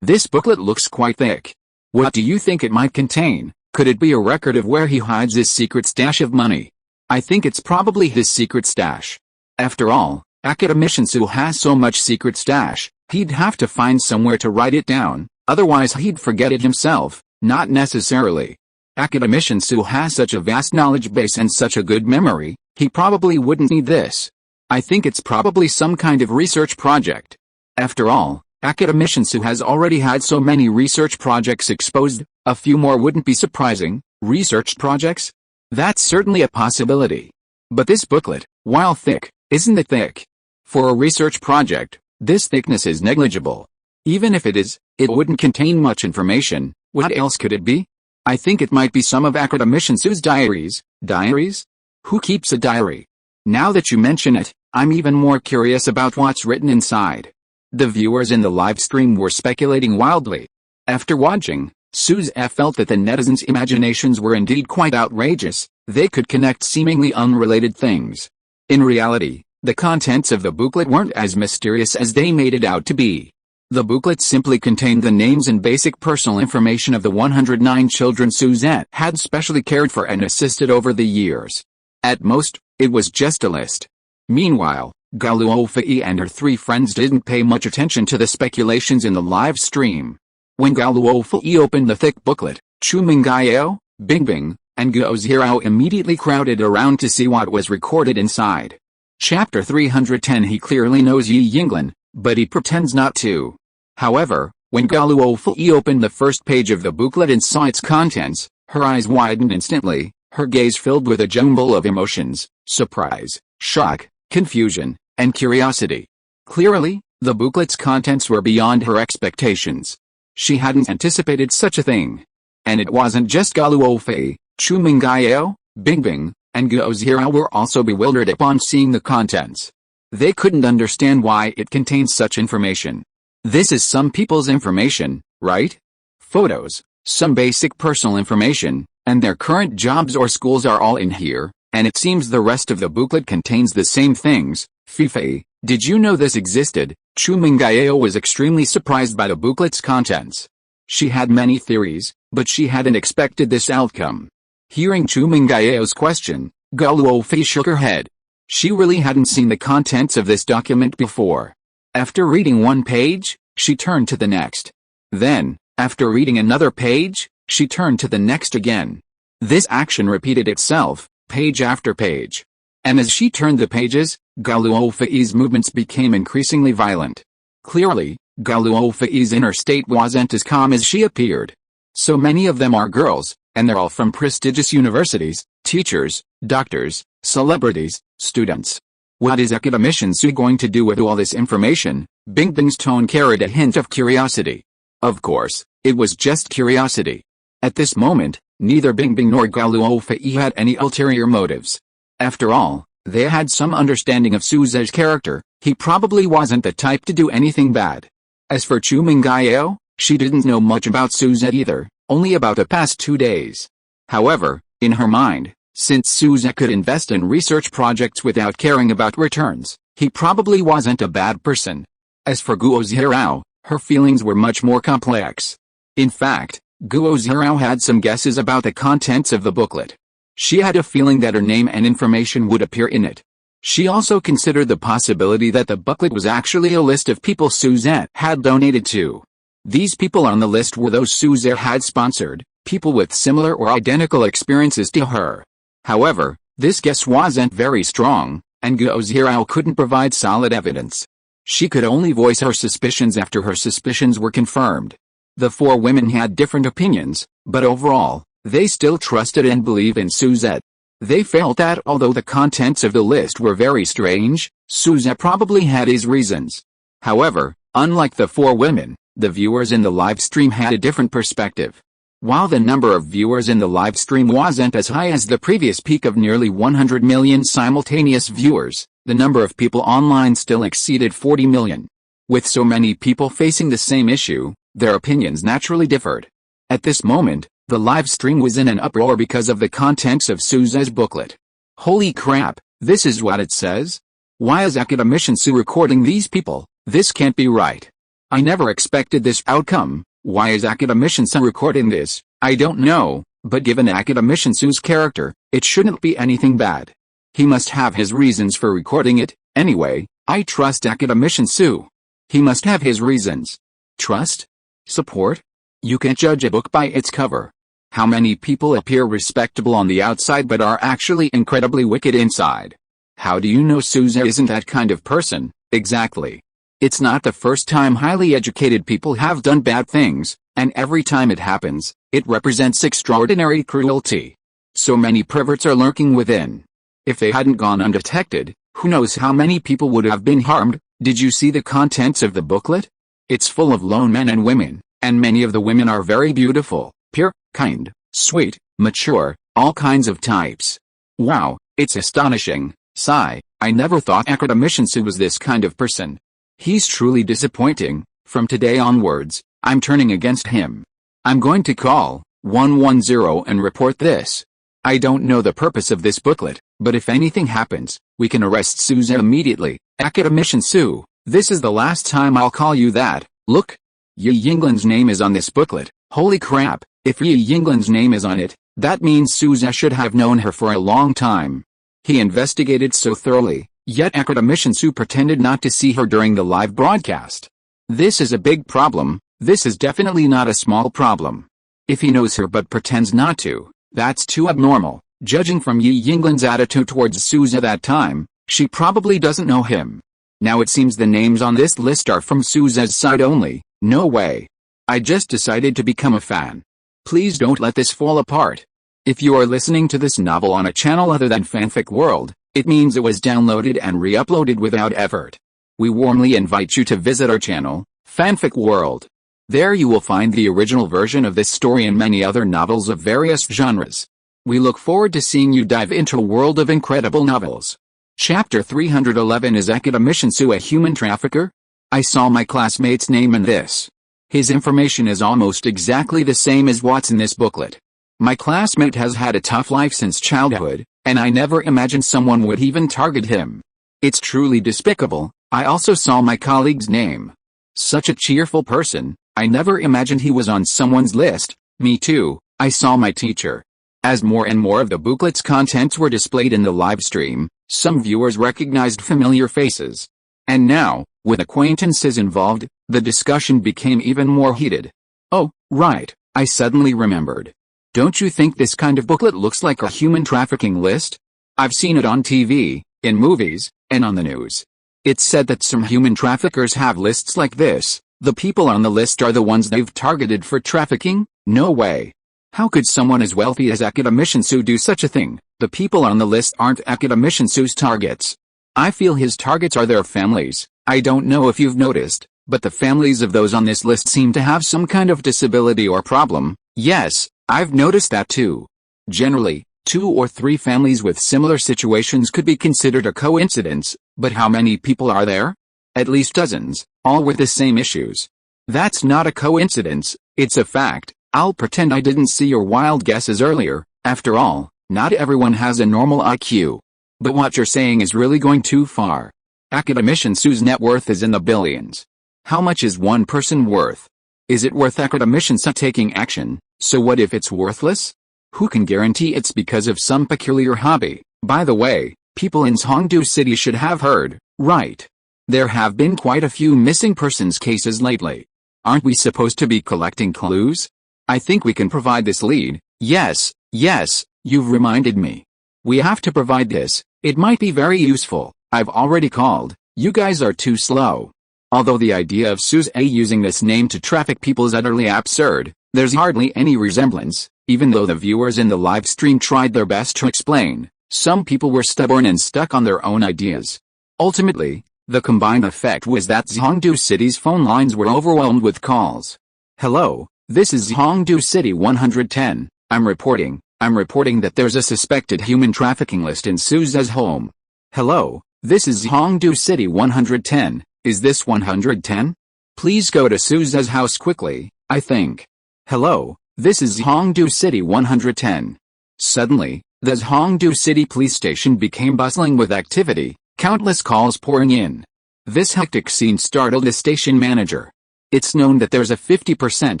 This booklet looks quite thick. What do you think it might contain? Could it be a record of where he hides his secret stash of money? I think it's probably his secret stash. After all, Academician Su has so much secret stash, he'd have to find somewhere to write it down, otherwise he'd forget it himself. Not necessarily. Academician Su has such a vast knowledge base and such a good memory, he probably wouldn't need this. I think it's probably some kind of research project. After all, Academician Sue has already had so many research projects exposed, a few more wouldn't be surprising. Research projects? That's certainly a possibility. But this booklet, while thick, isn't that thick? For a research project, this thickness is negligible. Even if it is, it wouldn't contain much information. What else could it be? I think it might be some of Academician Sue's diaries. Diaries? Who keeps a diary? Now that you mention it, I'm even more curious about what's written inside. The viewers in the live stream were speculating wildly. After watching, Suze felt that the netizens' imaginations were indeed quite outrageous. They could connect seemingly unrelated things. In reality, the contents of the booklet weren't as mysterious as they made it out to be. The booklet simply contained the names and basic personal information of the 109 children Suzette had specially cared for and assisted over the years. At most, it was just a list. Meanwhile, Gao Luofei and her 3 friends didn't pay much attention to the speculations in the live stream. When Gao Luofei opened the thick booklet, Chu Mingyao, Bingbing, and Guo Zhirao immediately crowded around to see what was recorded inside. Chapter 310. He clearly knows Yi Yinglan, but he pretends not to. However, when Gao Luofei opened the first page of the booklet and saw its contents, her eyes widened instantly, her gaze filled with a jumble of emotions: surprise, shock, confusion, and curiosity. Clearly, the booklet's contents were beyond her expectations. She hadn't anticipated such a thing. And it wasn't just Gao Luofei. Chu Mingyao, Bingbing, and Guo Zhirao were also bewildered upon seeing the contents. They couldn't understand why it contained such information. This is some people's information, right? Photos, some basic personal information, and their current jobs or schools are all in here, and it seems the rest of the booklet contains the same things. Fifei, did you know this existed? Chu Mingyao was extremely surprised by the booklet's contents. She had many theories, but she hadn't expected this outcome. Hearing Chu Mingyao's question, Gao Luofei shook her head. She really hadn't seen the contents of this document before. After reading one page, she turned to the next. Then, after reading another page, she turned to the next again. This action repeated itself, page after page. And as she turned the pages, Gao Luofei's movements became increasingly violent. Clearly, Gao Luofei's inner state wasn't as calm as she appeared. So many of them are girls, and they're all from prestigious universities, teachers, doctors, celebrities, students. What is Academician Sue going to do with all this information? Bingbing's tone carried a hint of curiosity. Of course, it was just curiosity. At this moment, neither Bingbing nor Gao Luofei had any ulterior motives. After all, they had some understanding of Suze's character. He probably wasn't the type to do anything bad. As for Chu Mingyao, she didn't know much about Suzette either, only about the past 2 days. However, in her mind, since Suzette could invest in research projects without caring about returns, he probably wasn't a bad person. As for Guo Zhirao, her feelings were much more complex. In fact, Guo Zhirao had some guesses about the contents of the booklet. She had a feeling that her name and information would appear in it. She also considered the possibility that the booklet was actually a list of people Suzette had donated to. These people on the list were those Suzette had sponsored, people with similar or identical experiences to her. However, this guess wasn't very strong, and Guo Zhirao couldn't provide solid evidence. She could only voice her suspicions after her suspicions were confirmed. The 4 women had different opinions, but overall, they still trusted and believed in Suzette. They felt that although the contents of the list were very strange, Suzette probably had his reasons. However, unlike the 4 women, the viewers in the live stream had a different perspective. While the number of viewers in the live stream wasn't as high as the previous peak of nearly 100 million simultaneous viewers, the number of people online still exceeded 40 million. With so many people facing the same issue, their opinions naturally differed. At this moment, the live stream was in an uproar because of the contents of Suze's booklet. Holy crap, this is what it says? Why is Academician Sue recording these people? This can't be right. I never expected this outcome. Why is Academician Sue recording this? I don't know, but given Academician Sue's character, it shouldn't be anything bad. He must have his reasons for recording it. Anyway, I trust Academician Sue. He must have his reasons. Trust? Support? You can't judge a book by its cover. How many people appear respectable on the outside but are actually incredibly wicked inside? How do you know Suze isn't that kind of person? Exactly. It's not the first time highly educated people have done bad things, and every time it happens, it represents extraordinary cruelty. So many perverts are lurking within. If they hadn't gone undetected, who knows how many people would have been harmed. Did you see the contents of the booklet? It's full of lone men and women, and many of the women are very beautiful, pure, kind, sweet, mature, all kinds of types. Wow, it's astonishing. Sigh, I never thought Academiciansu was this kind of person. He's truly disappointing. From today onwards, I'm turning against him. I'm going to call 110 and report this. I don't know the purpose of this booklet, but if anything happens, we can arrest Suza immediately. Academiciansu, this is the last time I'll call you that. Look, Yi Yinglin's name is on this booklet. Holy crap, if Yi Yinglin's name is on it, that means Suza should have known her for a long time. He investigated so thoroughly, yet Academiciansu pretended not to see her during the live broadcast. This is a big problem. This is definitely not a small problem. If he knows her but pretends not to, that's too abnormal. Judging from Yi Yinglin's attitude towards Suza that time, she probably doesn't know him. Now it seems the names on this list are from Suza's side only. No way. I just decided to become a fan. Please don't let this fall apart. If you are listening to this novel on a channel other than Fanfic World, it means it was downloaded and re-uploaded without effort. We warmly invite you to visit our channel, Fanfic World. There you will find the original version of this story and many other novels of various genres. We look forward to seeing you dive into a world of incredible novels. Chapter 311 Is Academiciansu a human trafficker? I saw my classmate's name in this. His information is almost exactly the same as what's in this booklet. My classmate has had a tough life since childhood, and I never imagined someone would even target him. It's truly despicable. I also saw my colleague's name. Such a cheerful person, I never imagined he was on someone's list. Me too. I saw my teacher. As more and more of the booklet's contents were displayed in the live stream, some viewers recognized familiar faces. And now, with acquaintances involved, the discussion became even more heated. Oh, right, I suddenly remembered. Don't you think this kind of booklet looks like a human trafficking list? I've seen it on TV, in movies, and on the news. It's said that some human traffickers have lists like this. The people on the list are the ones they've targeted for trafficking? No way. How could someone as wealthy as Academiciansu do such a thing? The people on the list aren't Academiciansu's targets. I feel his targets are their families. I don't know if you've noticed, but the families of those on this list seem to have some kind of disability or problem. Yes, I've noticed that too. Generally, 2 or 3 families with similar situations could be considered a coincidence, but how many people are there? At least dozens, all with the same issues. That's not a coincidence, it's a fact. I'll pretend I didn't see your wild guesses earlier. After all, not everyone has a normal IQ. But what you're saying is really going too far. Academiciansu's net worth is in the billions. How much is one person worth? Is it worth Academiciansu taking action? So what if it's worthless? Who can guarantee it's because of some peculiar hobby? By the way, people in Hongdu City should have heard, right? There have been quite a few missing persons cases lately. Aren't we supposed to be collecting clues? I think we can provide this lead. Yes, you've reminded me. We have to provide this. It might be very useful. I've already called. You guys are too slow. Although the idea of Suze using this name to traffic people is utterly absurd, there's hardly any resemblance. Even though the viewers in the live stream tried their best to explain, some people were stubborn and stuck on their own ideas. Ultimately, the combined effect was that Hongdu City's phone lines were overwhelmed with calls. Hello, this is Hongdu City 110. I'm reporting that there's a suspected human trafficking list in Suze's home. Hello, this is Hongdu City 110. Is this 110? Please go to Suze's house quickly, I think. Hello, this is Hongdu City 110. Suddenly, the Hongdu City police station became bustling with activity, countless calls pouring in. This hectic scene startled the station manager. It's known that there's a 50%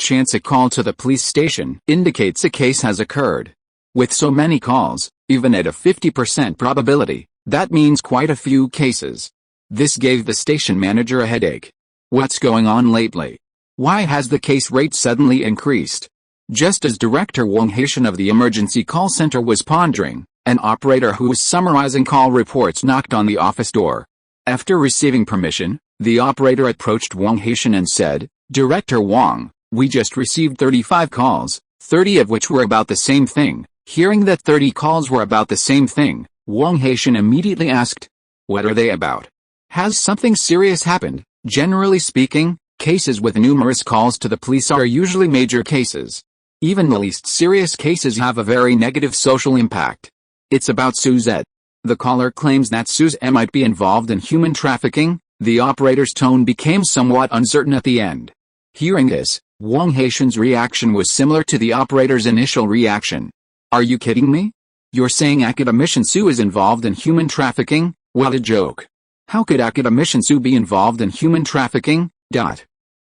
chance a call to the police station indicates a case has occurred. With so many calls, even at a 50% probability, that means quite a few cases. This gave the station manager a headache. What's going on lately? Why has the case rate suddenly increased? Just as Director Wong Haitian of the emergency call center was pondering, an operator who was summarizing call reports knocked on the office door. After receiving permission, the operator approached Wang Haitian and said, "Director Wang, we just received 35 calls, 30 of which were about the same thing." Hearing that 30 calls were about the same thing, Wang Haitian immediately asked, "What are they about? Has something serious happened?" Generally speaking, cases with numerous calls to the police are usually major cases. Even the least serious cases have a very negative social impact. It's about Suzette. The caller claims that Suzette might be involved in human trafficking. The operator's tone became somewhat uncertain at the end. Hearing this, Wang Haitian's reaction was similar to the operator's initial reaction. "Are you kidding me? You're saying Academician Sue is involved in human trafficking? What a joke. How could Academician Sue be involved in human trafficking?"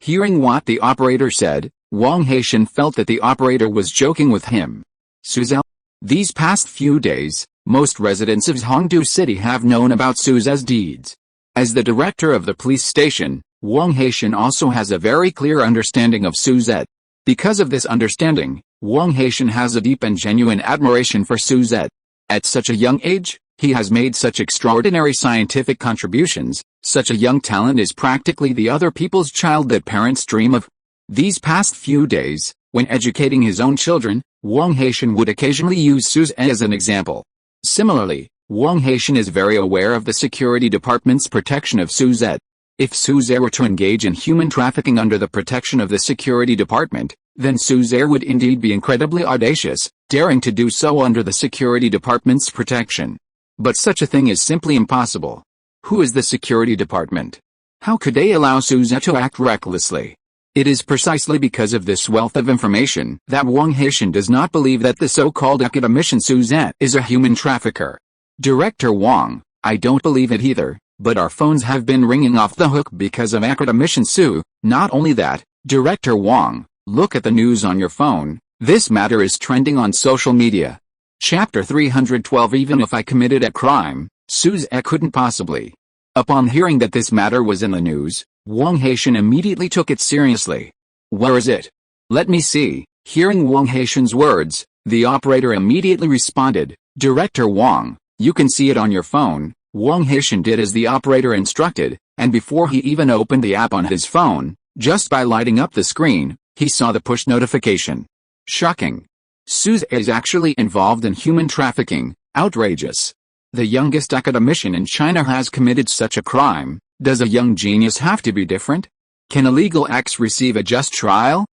Hearing what the operator said, Wang Haitian felt that the operator was joking with him. Suzette. These past few days, most residents of Hongdu City have known about Suzette's deeds. As the director of the police station, Wang Haitian also has a very clear understanding of Suzette. Because of this understanding, Wang Haitian has a deep and genuine admiration for Suzette. At such a young age, he has made such extraordinary scientific contributions. Such a young talent is practically the other people's child that parents dream of. These past few days, when educating his own children, Wang Haitian would occasionally use Suzette as an example. Similarly, Wang Haitian is very aware of the security department's protection of Suzette. If Suzette were to engage in human trafficking under the protection of the security department, then Suzette would indeed be incredibly audacious, daring to do so under the security department's protection. But such a thing is simply impossible. Who is the security department? How could they allow Suzette to act recklessly? It is precisely because of this wealth of information that Wang Haitian does not believe that the so-called academician Suzette is a human trafficker. Director Wang, I don't believe it either, but our phones have been ringing off the hook because of academician Sue. Not only that, Director Wang, look at the news on your phone. This matter is trending on social media. Chapter 312. Even if I committed a crime, Suzette couldn't possibly. Upon hearing that this matter was in the news, Wang Haitian immediately took it seriously. Where is it? Let me see. Hearing Wang Haitian's words, the operator immediately responded, Director Wang, you can see it on your phone. Wang Haitian did as the operator instructed, and before he even opened the app on his phone, just by lighting up the screen, he saw the push notification. Shocking. Suzette is actually involved in human trafficking. Outrageous. The youngest academician in China has committed such a crime. Does a young genius have to be different? Can illegal acts receive a just trial?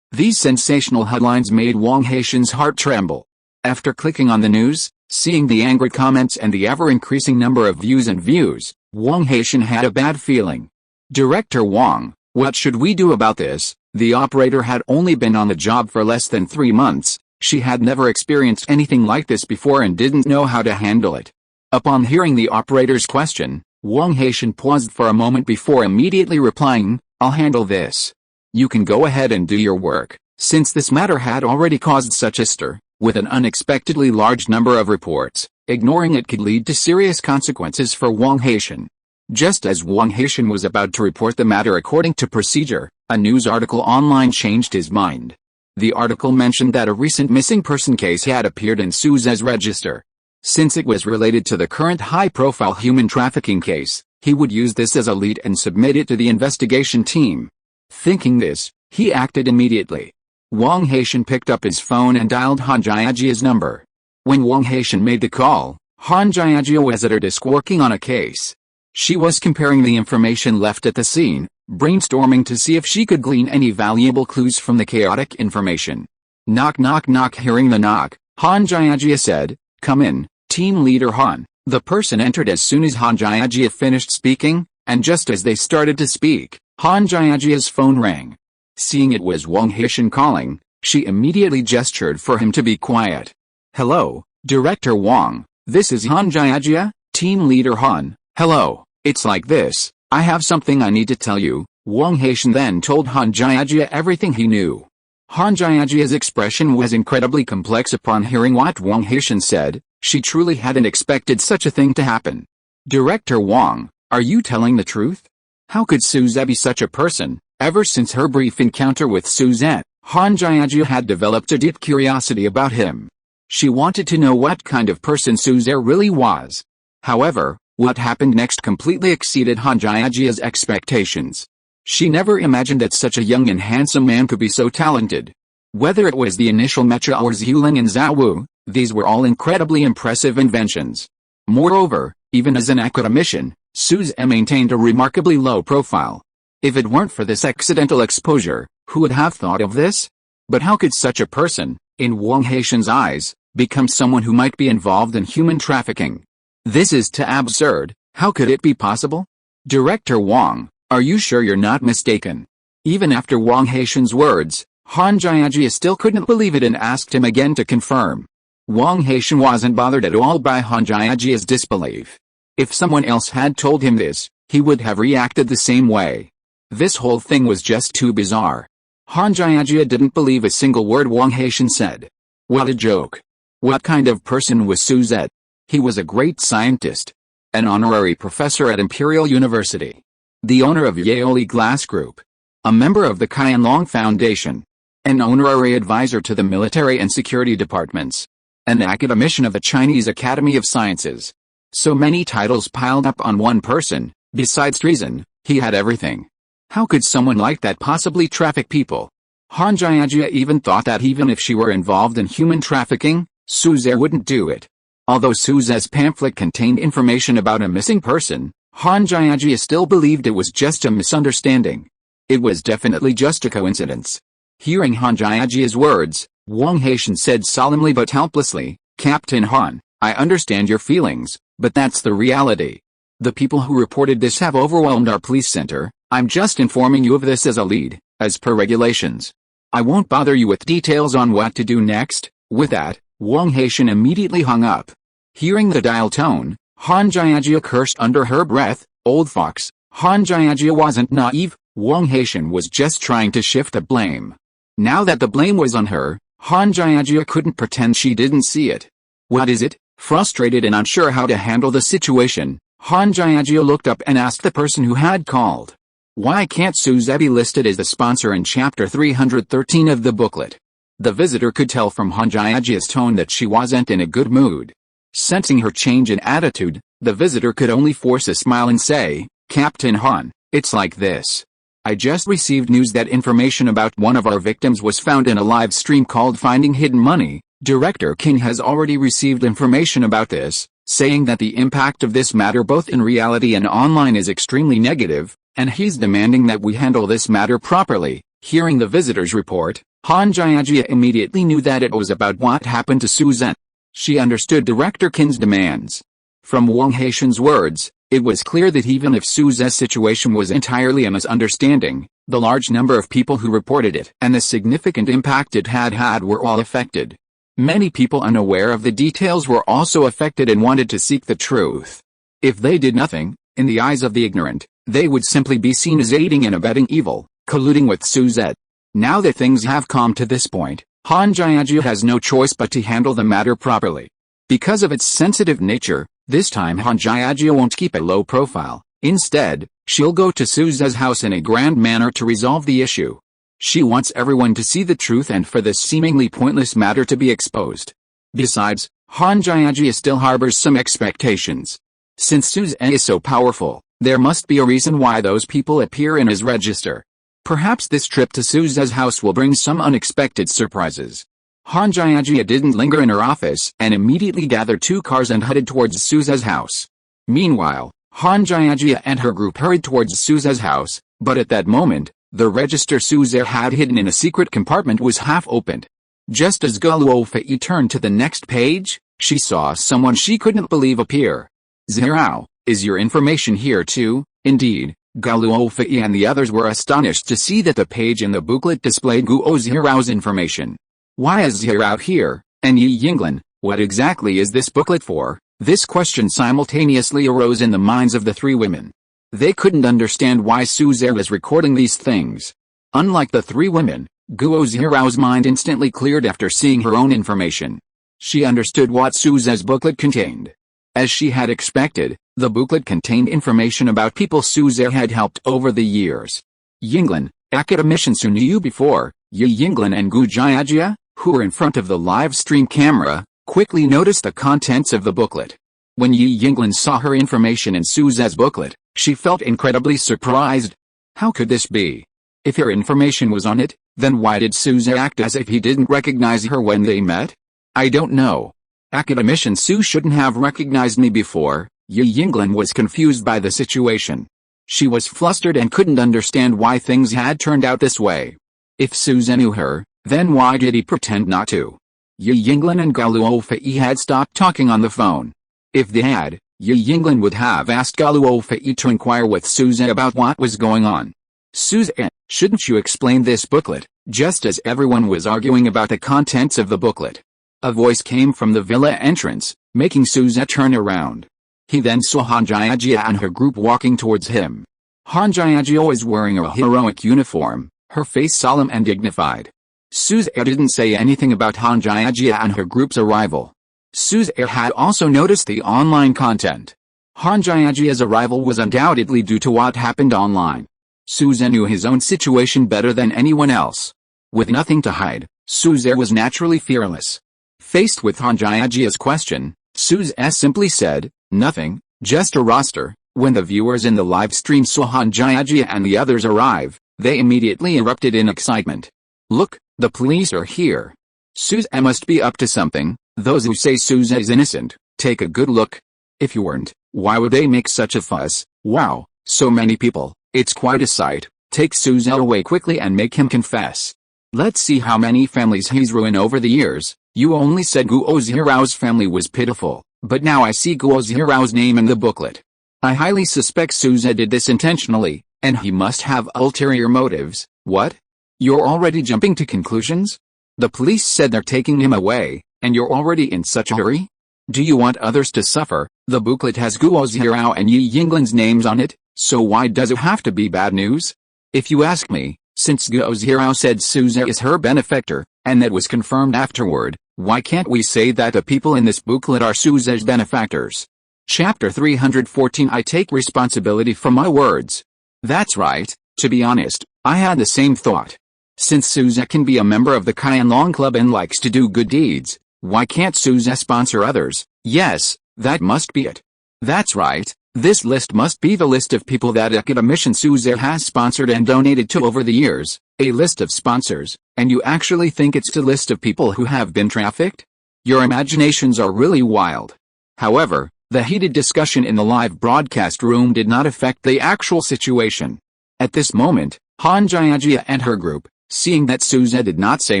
These sensational headlines made Wang Haitian's heart tremble. After clicking on the news, seeing the angry comments and the ever-increasing number of views, Wang Haitian had a bad feeling. Director Wang, what should we do about this? The operator had only been on the job for less than 3 months. She had never experienced anything like this before and didn't know how to handle it. Upon hearing the operator's question, Wang Haitian paused for a moment before immediately replying, I'll handle this. You can go ahead and do your work. Since this matter had already caused such a stir, with an unexpectedly large number of reports, ignoring it could lead to serious consequences for Wang Haitian. Just as Wang Haitian was about to report the matter according to procedure, a news article online changed his mind. The article mentioned that a recent missing person case had appeared in Suzette's register. Since it was related to the current high-profile human trafficking case, he would use this as a lead and submit it to the investigation team. Thinking this, he acted immediately. Wang Haitian picked up his phone and dialed Han Jiajia's number. When Wang Haitian made the call, Han Jiajia was at her desk working on a case. She was comparing the information left at the scene, brainstorming to see if she could glean any valuable clues from the chaotic information. Knock knock knock. Hearing the knock, Han Jiajia said, Come in, team leader Han. The person entered as soon as Han Jiajia finished speaking, and just as they started to speak, Han Jiajia's phone rang. Seeing it was Wang Haitian calling, she immediately gestured for him to be quiet. Hello, Director Wang, this is Han Jiajia, team leader Han. Hello, it's like this, I have something I need to tell you. Wang Haitian then told Han Jiajia everything he knew. Han Jiajia's expression was incredibly complex upon hearing what Wang Haitian said. She truly hadn't expected such a thing to happen. Director Wang, are you telling the truth? How could Suzette be such a person? Ever since her brief encounter with Suzette, Han Jiajia had developed a deep curiosity about him. She wanted to know what kind of person Suzette really was. However, What happened next completely exceeded Han Jiajia's expectations. She never imagined that such a young and handsome man could be so talented. Whether it was the initial Mecha or Zhuling and Zhaowu, these were all incredibly impressive inventions. Moreover, even as an academician, Su Zhe maintained a remarkably low profile. If it weren't for this accidental exposure, who would have thought of this? But how could such a person, in Wang Haitian's eyes, become someone who might be involved in human trafficking? This is too absurd. How could it be possible? Director Wang, are you sure you're not mistaken? Even after Wang Haitian's words, Han Jiajia still couldn't believe it and asked him again to confirm. Wang Haitian wasn't bothered at all by Han Jiajia's disbelief. If someone else had told him this, he would have reacted the same way. This whole thing was just too bizarre. Han Jiajia didn't believe a single word Wang Haitian said. What a joke. What kind of person was Su Zhe? He was a great scientist. An honorary professor at Imperial University. The owner of Yaoli Glass Group. A member of the Qianlong Foundation. An honorary advisor to the military and security departments. An academician of the Chinese Academy of Sciences. So many titles piled up on one person. Besides treason, he had everything. How could someone like that possibly traffic people? Han Jiajia even thought that even if she were involved in human trafficking, Su Zhe wouldn't do it. Although Su Zhe's pamphlet contained information about a missing person, Han Jiajia still believed it was just a misunderstanding. It was definitely just a coincidence. Hearing Han Jiajia's words, Wang Haitian said solemnly but helplessly, Captain Han, I understand your feelings, but that's the reality. The people who reported this have overwhelmed our police center. I'm just informing you of this as a lead, as per regulations. I won't bother you with details on what to do next. With that, Wang Haitian immediately hung up. Hearing the dial tone, Han Jiajia cursed under her breath, old fox. Han Jiajia wasn't naive, Wang Haitian was just trying to shift the blame. Now that the blame was on her, Han Jiajia couldn't pretend she didn't see it. What is it? Frustrated and unsure how to handle the situation, Han Jiajia looked up and asked the person who had called. Why can't Su Zhe be listed as the sponsor in chapter 313 of the booklet? The visitor could tell from Han Jiajia's tone that she wasn't in a good mood. Sensing her change in attitude, the visitor could only force a smile and say, Captain Han, it's like this. I just received news that information about one of our victims was found in a live stream called Finding Hidden Money. Director King has already received information about this, saying that the impact of this matter both in reality and online is extremely negative, and he's demanding that we handle this matter properly. Hearing the visitor's report, Han Jiajia immediately knew that it was about what happened to Su Zhe. She understood Director Kin's demands. From Wang Haitian's words, it was clear that even if Su Zhe's situation was entirely a misunderstanding, the large number of people who reported it and the significant impact it had were all affected. Many people unaware of the details were also affected and wanted to seek the truth. If they did nothing, in the eyes of the ignorant, they would simply be seen as aiding and abetting evil, colluding with Su Zhe. Now that things have come to this point, Han Jiajia has no choice but to handle the matter properly. Because of its sensitive nature, this time Han Jiajia won't keep a low profile. Instead, she'll go to Su Zhe's house in a grand manner to resolve the issue. She wants everyone to see the truth and for this seemingly pointless matter to be exposed. Besides, Han Jiajia still harbors some expectations. Since Su Zhe is so powerful, there must be a reason why those people appear in his register. Perhaps this trip to Su Zhe's house will bring some unexpected surprises. Han Jiajia didn't linger in her office and immediately gathered 2 cars and headed towards Su Zhe's house. Meanwhile, Han Jiajia and her group hurried towards Su Zhe's house, but at that moment, the register Su Zhe had hidden in a secret compartment was half opened. Just as Gao Luofei turned to the next page, she saw someone she couldn't believe appear. Zhao, is your information here too? Indeed, Gao Luofei and the others were astonished to see that the page in the booklet displayed Guo Zhao's information. Why is Zhao here, and Yi Yinglan, what exactly is this booklet for? This question simultaneously arose in the minds of the 3 women. They couldn't understand why Su Zhe was recording these things. Unlike the 3 women, Guo Zhao's mind instantly cleared after seeing her own information. She understood what Su Zhe's booklet contained. As she had expected, the booklet contained information about people Su Zhe had helped over the years. Yinglan, academicians who knew you before, Yi Yinglan and Gu Jiajia, who were in front of the live stream camera, quickly noticed the contents of the booklet. When Yi Yinglan saw her information in Suzet's booklet, she felt incredibly surprised. How could this be? If her information was on it, then why did Suzette act as if he didn't recognize her when they met? I don't know. Academician Sue shouldn't have recognized me before. Yi Yinglan was confused by the situation. She was flustered and couldn't understand why things had turned out this way. If Suzette knew her, then why did he pretend not to? Yi Yinglan and Gao Luofei had stopped talking on the phone. If they had, Yi Yinglan would have asked Gao Luofei to inquire with Suzette about what was going on. Suzette, shouldn't you explain this booklet? Just as everyone was arguing about the contents of the booklet, a voice came from the villa entrance, making Suzette turn around. He then saw Han Jiajia and her group walking towards him. Han Jiajia was wearing a heroic uniform, her face solemn and dignified. Suzette didn't say anything about Han Jiajia and her group's arrival. Suzette had also noticed the online content. Han Jiajia's arrival was undoubtedly due to what happened online. Suzette knew his own situation better than anyone else. With nothing to hide, Suzette was naturally fearless. Faced with Han Jiajia's question, Suzette simply said, "Nothing, just a roster." When the viewers in the live stream saw Han Jiajia and the others arrive, they immediately erupted in excitement. "Look, the police are here. Suzette must be up to something. Those who say Suzette is innocent, take a good look. If you weren't, why would they make such a fuss? Wow, so many people, it's quite a sight. Take Suzette away quickly and make him confess. Let's see how many families he's ruined over the years. You only said Guo Zirao's family was pitiful, but now I see Guo Zirao's name in the booklet. I highly suspect Suzette did this intentionally, and he must have ulterior motives." "What? You're already jumping to conclusions? The police said they're taking him away, and you're already in such a hurry? Do you want others to suffer? The booklet has Guo Zirao and Yi Yinglan's names on it, so why does it have to be bad news? If you ask me, since Guo Zirao said Suzette is her benefactor, and that was confirmed afterward, why can't we say that the people in this booklet are Suzette's benefactors?" Chapter 314 I take responsibility for my words. That's right, to be honest, I had the same thought. Since Suzette can be a member of the Qianlong Club and likes to do good deeds, why can't Suzette sponsor others? Yes, that must be it. That's right, this list must be the list of people that Academician Suzette has sponsored and donated to over the years, a list of sponsors, and you actually think it's a list of people who have been trafficked? Your imaginations are really wild. However, the heated discussion in the live broadcast room did not affect the actual situation. At this moment, Han Jiajia and her group, seeing that Suzette did not say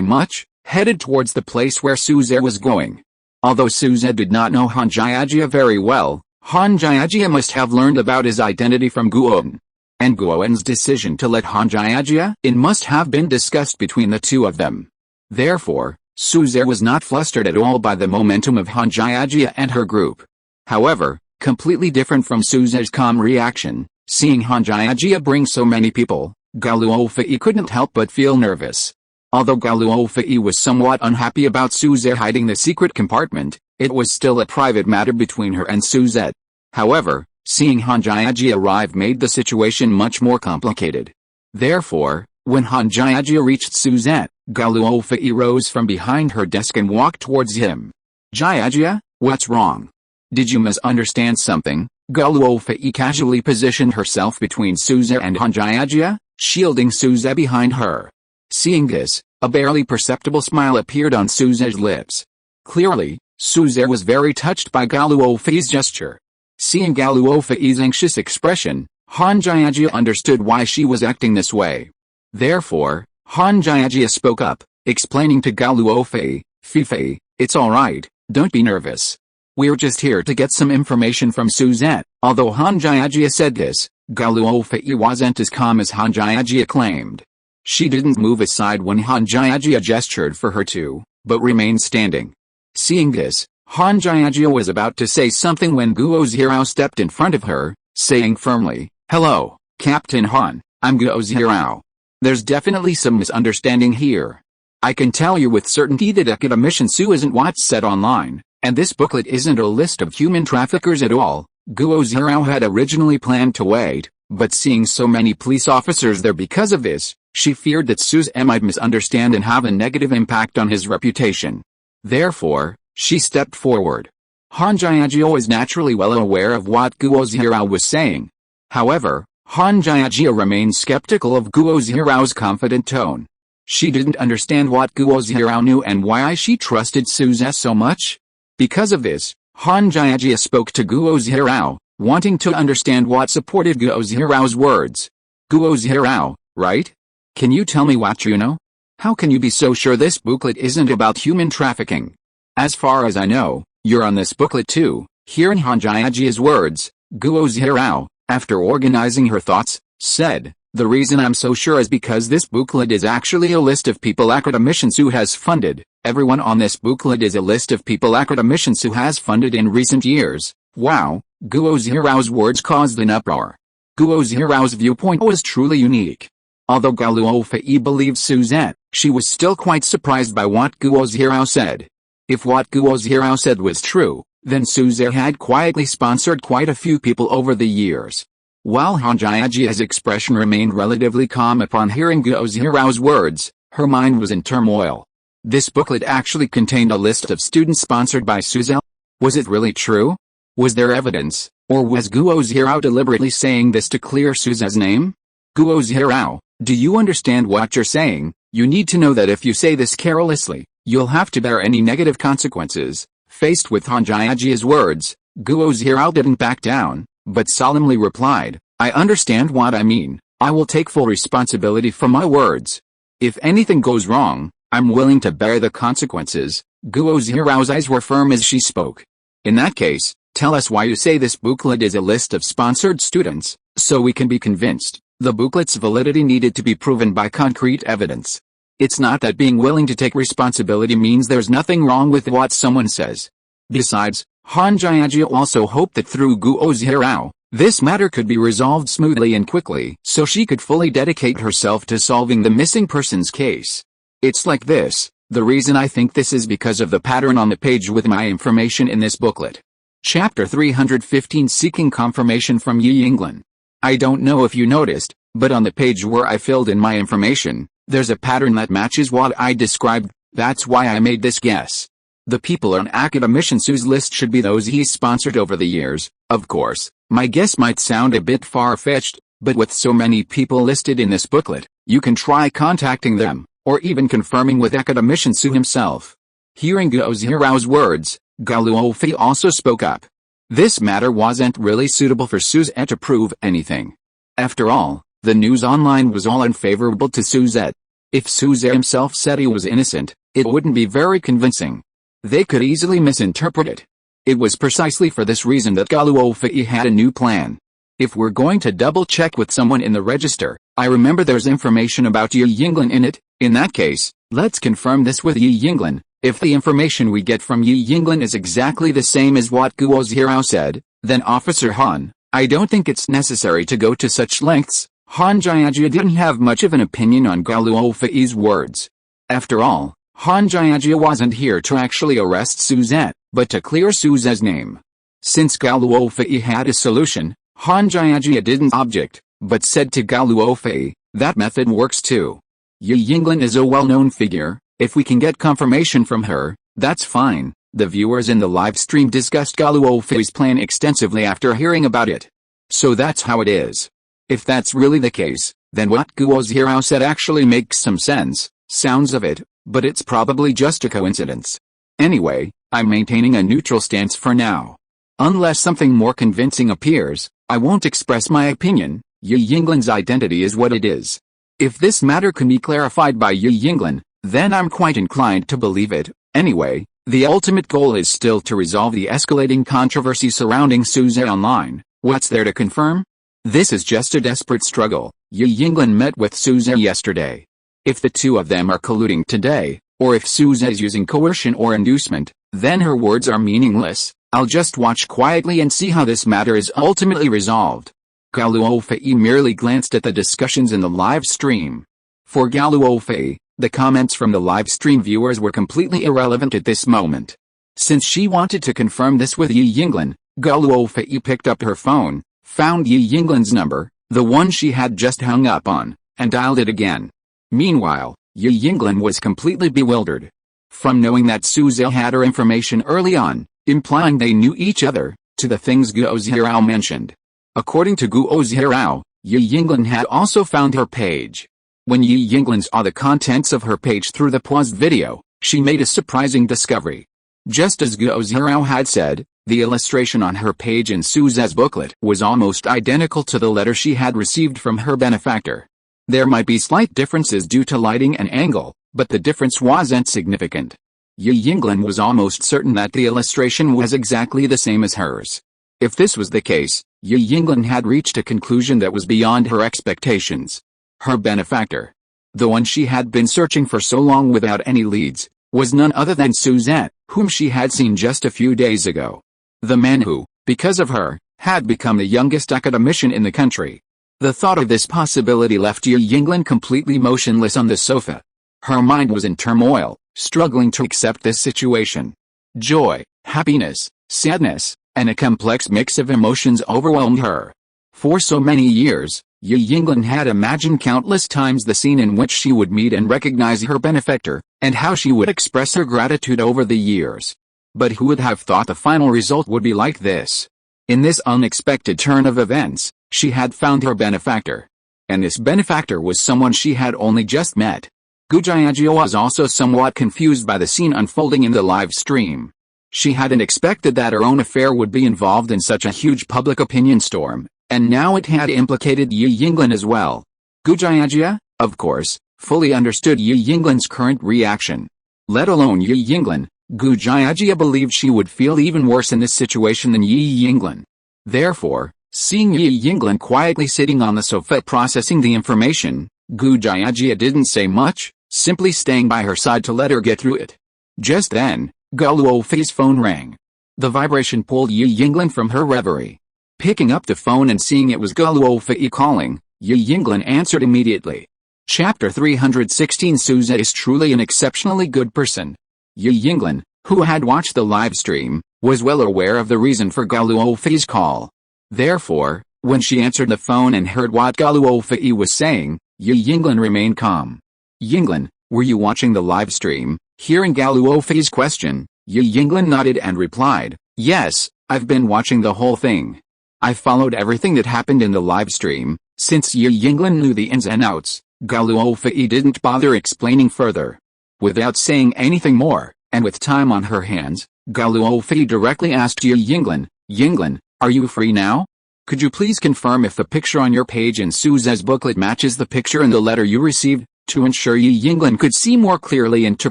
much, headed towards the place where Suzette was going. Although Suzette did not know Han Jiajia very well, Han Jiajia must have learned about his identity from Guoen. And Guoen's decision to let Han Jiajia in must have been discussed between the two of them. Therefore, Suzette was not flustered at all by the momentum of Han Jiajia and her group. However, completely different from Suzette's calm reaction, seeing Han Jiajia bring so many people, Gao Luofei couldn't help but feel nervous. Although Gao Luofei was somewhat unhappy about Suzette hiding the secret compartment, it was still a private matter between her and Suzette. However, seeing Han Jiajia arrive made the situation much more complicated. Therefore, when Han Jiajia reached Suzette, Gao Luofei rose from behind her desk and walked towards him. "Jiajia, what's wrong? Did you misunderstand something?" Gao Luofei casually positioned herself between Suzette and Han Jiajia, shielding Suzette behind her. Seeing this, a barely perceptible smile appeared on Suzette's lips. Clearly, Suzette was very touched by Gao Luofei's gesture. Seeing Gao Luofei's anxious expression, Han Jiajia understood why she was acting this way. Therefore, Han Jiajia spoke up, explaining to Gao Luofei, "Fifei, it's alright, don't be nervous. We're just here to get some information from Suzette." Although Han Jiajia said this, Gao Luofei wasn't as calm as Han Jiajia claimed. She didn't move aside when Han Jiajia gestured for her to, but remained standing. Seeing this, Han Jiajia was about to say something when Guo Zirao stepped in front of her, saying firmly, "Hello, Captain Han, I'm Guo Zirao. There's definitely some misunderstanding here. I can tell you with certainty that Academician Su isn't what's said online, and this booklet isn't a list of human traffickers at all." Guo Zirao had originally planned to wait, but seeing so many police officers there because of this, she feared that Suzette might misunderstand and have a negative impact on his reputation. Therefore, she stepped forward. Han Jiajia was naturally well aware of what Guo Zhirao was saying. However, Han Jiajia remained skeptical of Guo Zhirao's confident tone. She didn't understand what Guo Zhirao knew and why she trusted SSS so much. Because of this, Han Jiajia spoke to Guo Zhirao, wanting to understand what supported Guo Zhirao's words. Guo Zhirao, right? Can you tell me what you know? How can you be so sure this booklet isn't about human trafficking? As far as I know, you're on this booklet too. Hearing Han Jiajia's words, Guo Zhirao, after organizing her thoughts, said, the reason I'm so sure is because this booklet is actually a list of people academicians who has funded. Everyone on this booklet is a list of people academicians who has funded in recent years. Wow, Guo Zhirao's words caused an uproar. Guo Zhirao's viewpoint was truly unique. Although Gao Luofei believed Suzette, she was still quite surprised by what Guo Zhirao said. If what Guo Zhirao said was true, then Suzette had quietly sponsored quite a few people over the years. While Han Jiajia's expression remained relatively calm upon hearing Guo Zhirao's words, her mind was in turmoil. This booklet actually contained a list of students sponsored by Suzette. Was it really true? Was there evidence, or was Guo Zhirao deliberately saying this to clear Suzette's name? Guo Zhirao, do you understand what you're saying? You need to know that if you say this carelessly, you'll have to bear any negative consequences. Faced with Han Jiajia's words, Guo Zhirao didn't back down, but solemnly replied, I understand what I mean. I will take full responsibility for my words. If anything goes wrong, I'm willing to bear the consequences. Guo Zhirao's eyes were firm as she spoke. In that case, tell us why you say this booklet is a list of sponsored students, so we can be convinced. The booklet's validity needed to be proven by concrete evidence. It's not that being willing to take responsibility means there's nothing wrong with what someone says. Besides, Han Jiajia also hoped that through Guo Zhirao, this matter could be resolved smoothly and quickly so she could fully dedicate herself to solving the missing persons case. It's like this. The reason I think this is because of the pattern on the page with my information in this booklet. Chapter 315 Seeking Confirmation from Yi Yinglan. I don't know if you noticed, but on the page where I filled in my information, there's a pattern that matches what I described. That's why I made this guess. The people on academicians whose list should be those he's sponsored over the years. Of course, my guess might sound a bit far-fetched, but with so many people listed in this booklet, you can try contacting them, or even confirming with academicians himself. Hearing Guo Zhirao's words, Gao Luofei also spoke up. This matter wasn't really suitable for Suzette to prove anything. After all, the news online was all unfavorable to Suzette. If Suzette himself said he was innocent, it wouldn't be very convincing. They could easily misinterpret it. It was precisely for this reason that Gao Luofei had a new plan. If we're going to double-check with someone in the register, I remember there's information about Yi Yinglan in it. In that case, let's confirm this with Yi Yinglan. If the information we get from Yi Yinglan is exactly the same as what Guo Zhirao said, then Officer Han, I don't think it's necessary to go to such lengths. Han Jiajia didn't have much of an opinion on Gao Luofei's words. After all, Han Jiajia wasn't here to actually arrest Suzette, but to clear Suzette's name. Since Gao Luofei had a solution, Han Jiajia didn't object, but said to Gao Luofei, that method works too. Yi Yinglan is a well-known figure. If we can get confirmation from her, that's fine. The viewers in the live stream discussed Gao Luofei's plan extensively after hearing about it. So that's how it is. If that's really the case, then what Guo Zhirao said actually makes some sense, sounds of it, but it's probably just a coincidence. Anyway, I'm maintaining a neutral stance for now. Unless something more convincing appears, I won't express my opinion. Yi Yinglan's identity is what it is. If this matter can be clarified by Yi Yinglan, then I'm quite inclined to believe it. Anyway, the ultimate goal is still to resolve the escalating controversy surrounding Suzette online. What's there to confirm? This is just a desperate struggle. Yi Yinglan met with Suzette yesterday. If the two of them are colluding today, or if Suzette is using coercion or inducement, then her words are meaningless. I'll just watch quietly and see how this matter is ultimately resolved. Gao Luofei merely glanced at the discussions in the live stream. For Gao Luofei, the comments from the live stream viewers were completely irrelevant at this moment. Since she wanted to confirm this with Yi Yinglan, Gao Luofei picked up her phone, found Yi Yinglan's number, the one she had just hung up on, and dialed it again. Meanwhile, Yi Yinglan was completely bewildered. From knowing that Suzette had her information early on, implying they knew each other, to the things Gao Zhirao mentioned. According to Gao Zhirao, Yi Yinglan had also found her page. When Yi Yinglan saw the contents of her page through the paused video, she made a surprising discovery. Just as Gao Zhirao had said, the illustration on her page in Suze's booklet was almost identical to the letter she had received from her benefactor. There might be slight differences due to lighting and angle, but the difference wasn't significant. Yi Yinglan was almost certain that the illustration was exactly the same as hers. If this was the case, Yi Yinglan had reached a conclusion that was beyond her expectations. Her benefactor, the one she had been searching for so long without any leads, was none other than Suzette, whom she had seen just a few days ago. The man who, because of her, had become the youngest academician in the country. The thought of this possibility left Yi Yinglan completely motionless on the sofa. Her mind was in turmoil, struggling to accept this situation. Joy, happiness, sadness, and a complex mix of emotions overwhelmed her. For so many years, Yi Yinglan had imagined countless times the scene in which she would meet and recognize her benefactor, and how she would express her gratitude over the years. But who would have thought the final result would be like this? In this unexpected turn of events, she had found her benefactor. And this benefactor was someone she had only just met. Gu Jiajia was also somewhat confused by the scene unfolding in the live stream. She hadn't expected that her own affair would be involved in such a huge public opinion storm, and now it had implicated Yi Yinglan as well. Gu Jiajia, of course, fully understood Yi Yinglan's current reaction. Let alone Yi Yinglan, Gu Jiajia believed she would feel even worse in this situation than Yi Yinglan. Therefore, seeing Yi Yinglan quietly sitting on the sofa processing the information, Gu Jiajia didn't say much, simply staying by her side to let her get through it. Just then, Gao Luofei's phone rang. The vibration pulled Yi Yinglan from her reverie. Picking up the phone and seeing it was Gao Luofei calling, Yi Yinglan answered immediately. Chapter 316 Suzette is truly an exceptionally good person. Yi Yinglan, who had watched the live stream, was well aware of the reason for Gao Luofei's call. Therefore, when she answered the phone and heard what Gao Luofei was saying, Yi Yinglan remained calm. Yinglan, were you watching the live stream? Hearing Gao Luofei's question, Yi Yinglan nodded and replied, yes, I've been watching the whole thing. I followed everything that happened in the live stream. Since Yi Yinglan knew the ins and outs, Gao Luofei didn't bother explaining further. Without saying anything more, and with time on her hands, Gao Luofei directly asked Yi Yinglan, Yinglan, are you free now? Could you please confirm if the picture on your page in Suze's booklet matches the picture in the letter you received? To ensure Yi Yinglan could see more clearly and to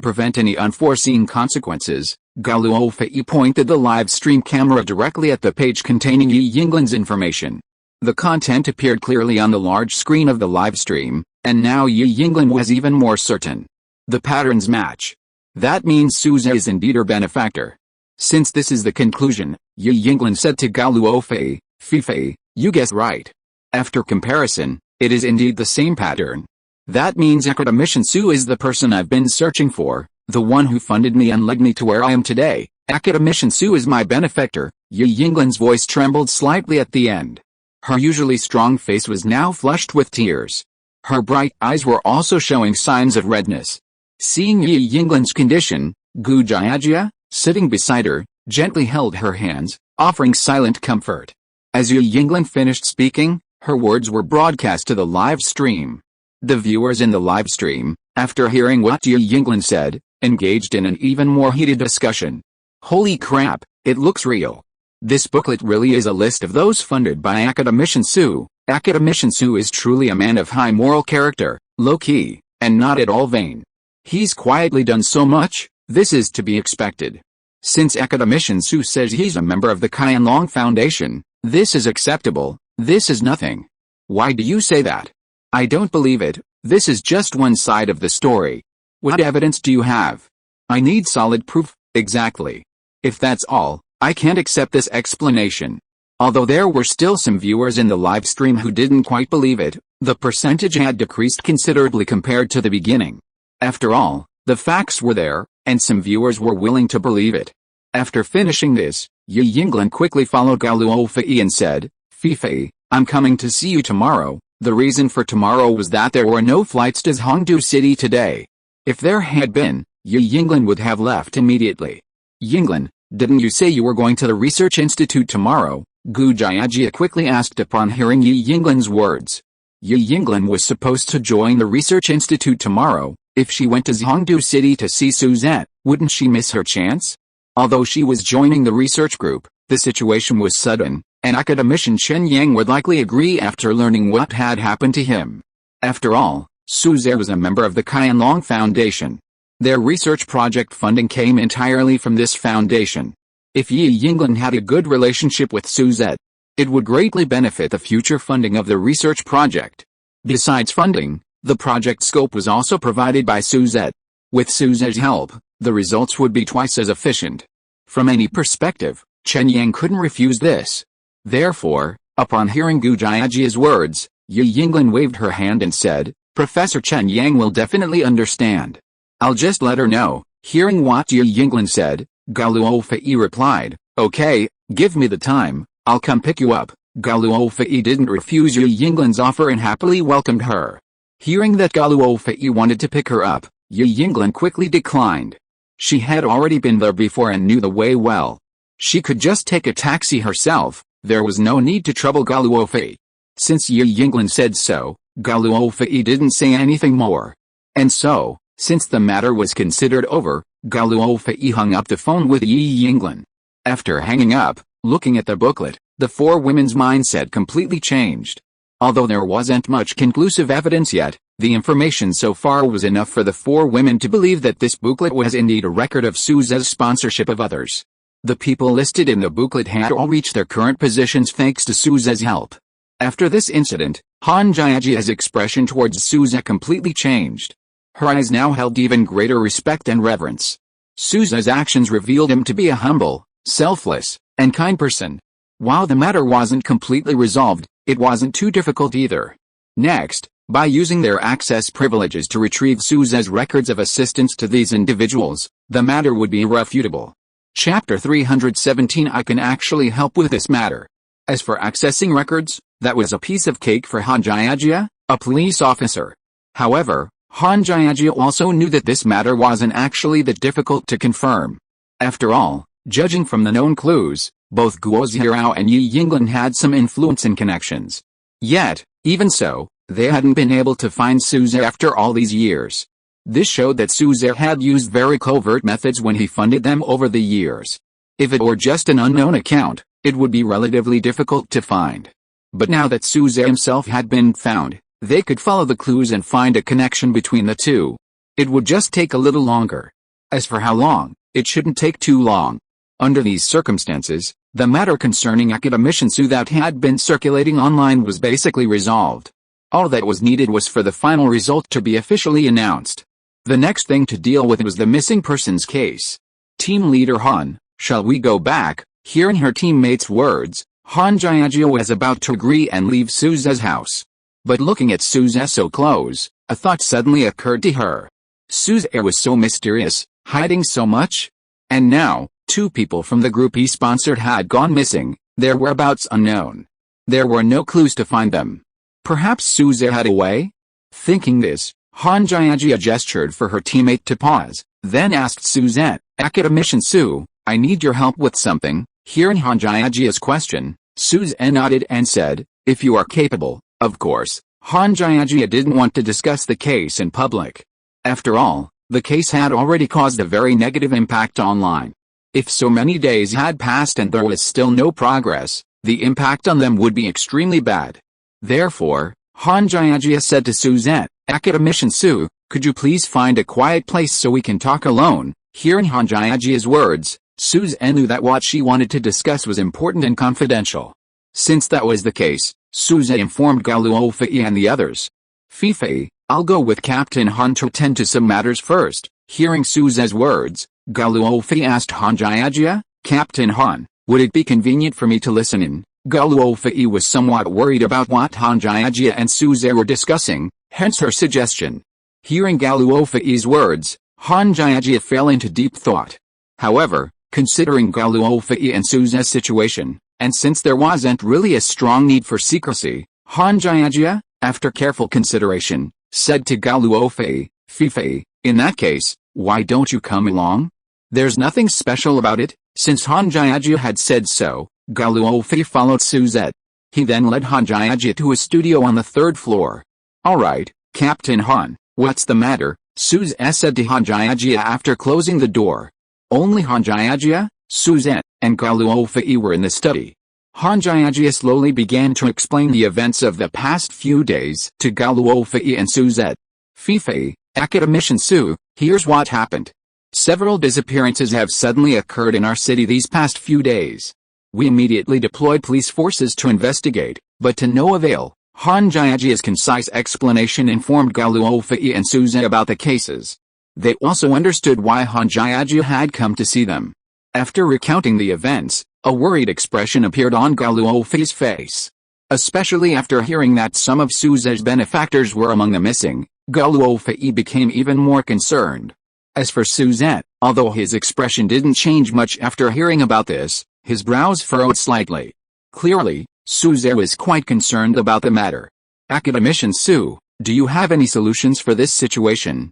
prevent any unforeseen consequences, Gao Luofei pointed the live stream camera directly at the page containing Yi Yinglan's information. The content appeared clearly on the large screen of the live stream, and now Yi Yinglan was even more certain. The patterns match. That means Suze is indeed her benefactor. Since this is the conclusion, Yi Yinglan said to Gao Luofei, Fifei, you guessed right. After comparison, it is indeed the same pattern. That means Academician Su is the person I've been searching for, the one who funded me and led me to where I am today. Academician Su is my benefactor. Yi Yinglan's voice trembled slightly at the end. Her usually strong face was now flushed with tears. Her bright eyes were also showing signs of redness. Seeing Yi Yinglan's condition, Gu Jiajia, sitting beside her, gently held her hands, offering silent comfort. As Yi Yinglan finished speaking, her words were broadcast to the live stream. The viewers in the live stream, after hearing what Yi Yinglan said, engaged in an even more heated discussion. Holy crap, it looks real. This booklet really is a list of those funded by Academician Su. Academician Su is truly a man of high moral character, low-key, and not at all vain. He's quietly done so much, this is to be expected. Since Academician Su says he's a member of the Qianlong Foundation, this is acceptable, this is nothing. Why do you say that? I don't believe it, this is just one side of the story. What evidence do you have? I need solid proof, exactly. If that's all, I can't accept this explanation. Although there were still some viewers in the live stream who didn't quite believe it, the percentage had decreased considerably compared to the beginning. After all, the facts were there, and some viewers were willing to believe it. After finishing this, Yi Yinglan quickly followed Gao Luofei and said, Fifei, I'm coming to see you tomorrow. The reason for tomorrow was that there were no flights to Hongdu City today. If there had been, Yi Yinglan would have left immediately. Yinglan, Didn't you say you were going to the research institute tomorrow? Gu Jiajia quickly asked upon hearing Yi Yinglin's words. Yi Yinglin was supposed to join the research institute tomorrow. If she went to Zhongdu City to see Suzette, wouldn't she miss her chance? Although she was joining the research group, the situation was sudden, and academician Chen Yang would likely agree after learning what had happened to him. After all, Suzette was a member of the Qianlong Foundation. Their research project funding came entirely from this foundation. If Yi Yinglin had a good relationship with Suzette, it would greatly benefit the future funding of the research project. Besides funding, the project scope was also provided by Suzette. With Suzette's help, the results would be twice as efficient. From any perspective, Chen Yang couldn't refuse this. Therefore, upon hearing Gu Jiajia's words, Yi Yinglin waved her hand and said, "Professor Chen Yang will definitely understand. I'll just let her know." Hearing what Yi Yinglin said, Gao Luofei replied, "Okay, give me the time, I'll come pick you up." Gao Luofei didn't refuse Yi Yinglin's offer and happily welcomed her. Hearing that Gao Luofei wanted to pick her up, Yi Yinglin quickly declined. She had already been there before and knew the way well. She could just take a taxi herself, there was no need to trouble Gao Luofei. Since Yi Yinglin said so, Gao Luofei didn't say anything more. And so, since the matter was considered over, Gao Luofei hung up the phone with Yi Yinglin. After hanging up, looking at the booklet, the four women's mindset completely changed. Although there wasn't much conclusive evidence yet, the information so far was enough for the four women to believe that this booklet was indeed a record of Suzette's sponsorship of others. The people listed in the booklet had all reached their current positions thanks to Suzette's help. After this incident, Han Jiajia's expression towards Suzette completely changed. Her eyes now held even greater respect and reverence. Suzette's actions revealed him to be a humble, selfless, and kind person. While the matter wasn't completely resolved, it wasn't too difficult either. Next, by using their access privileges to retrieve Suzette's records of assistance to these individuals, the matter would be irrefutable. Chapter 317 I can actually help with this matter. As for accessing records, that was a piece of cake for Han Jiajia, a police officer. However, Han Jiajia also knew that this matter wasn't actually that difficult to confirm. After all, judging from the known clues, both Guo Zhiao and Yi Yinglin had some influence and connections. Yet, even so, they hadn't been able to find Suzette after all these years. This showed that Suzette had used very covert methods when he funded them over the years. If it were just an unknown account, it would be relatively difficult to find. But now that Suzette himself had been found, they could follow the clues and find a connection between the two. It would just take a little longer. As for how long, it shouldn't take too long. Under these circumstances, the matter concerning academician Su that had been circulating online was basically resolved. All that was needed was for the final result to be officially announced. The next thing to deal with was the missing persons case. Team leader Han, shall we go back? Hearing her teammates' words, Han Jiajia was about to agree and leave Suzette's house. But looking at Suzette so close, a thought suddenly occurred to her. Suzette was so mysterious, hiding so much. And now, two people from the group he sponsored had gone missing, their whereabouts unknown. There were no clues to find them. Perhaps Suzette had a way? Thinking this, Han Jiajia gestured for her teammate to pause, then asked Suzette, "Academician Su, I need your help with something." Hearing Han Jiajia's question, Suzette nodded and said, "If you are capable, of course." Han Jiajia didn't want to discuss the case in public. After all, the case had already caused a very negative impact online. If so many days had passed and there was still no progress, the impact on them would be extremely bad. Therefore, Han Jiajia said to Suzette, "Academician Su, could you please find a quiet place so we can talk alone?" Hearing Han Jiajia's words, Suzette knew that what she wanted to discuss was important and confidential. Since that was the case, Suzette informed Gao Luofei and the others. "Fifei, I'll go with Captain Han to attend to some matters first." Hearing Suzette's words, Gao Luofei asked Han Jiajia, "Captain Han, would it be convenient for me to listen in?" Gao Luofei was somewhat worried about what Han Jiajia and Suzette were discussing, hence her suggestion. Hearing Gao Luofei's words, Han Jiajia fell into deep thought. However, considering Gao Luofei and Suzette's situation, and since there wasn't really a strong need for secrecy, Han Jiajia, after careful consideration, said to Gao Luofei, "Fifei, in that case, why don't you come along? There's nothing special about it." Since Han Jiajia had said so, Gao Luofei followed Suzette. He then led Han Jiajia to a studio on the 3rd floor. "Alright, Captain Han, what's the matter?" Suzette said to Han Jiajia after closing the door. Only Han Jiajia, Suzette, and Gao Luofei were in the study. Han Jiajia slowly began to explain the events of the past few days to Gao Luofei and Suzette. "Fifei, Academician Su, here's what happened. Several disappearances have suddenly occurred in our city these past few days. We immediately deployed police forces to investigate, but to no avail." Han Jiajia's concise explanation informed Gao Luofei and Suzette about the cases. They also understood why Han Jiajia had come to see them. After recounting the events, a worried expression appeared on Gao Luofei's face. Especially after hearing that some of Suzette's benefactors were among the missing, Gao Luofei became even more concerned. As for Suzette, although his expression didn't change much after hearing about this, his brows furrowed slightly. Clearly, Suzette was quite concerned about the matter. "Academician Su, do you have any solutions for this situation?"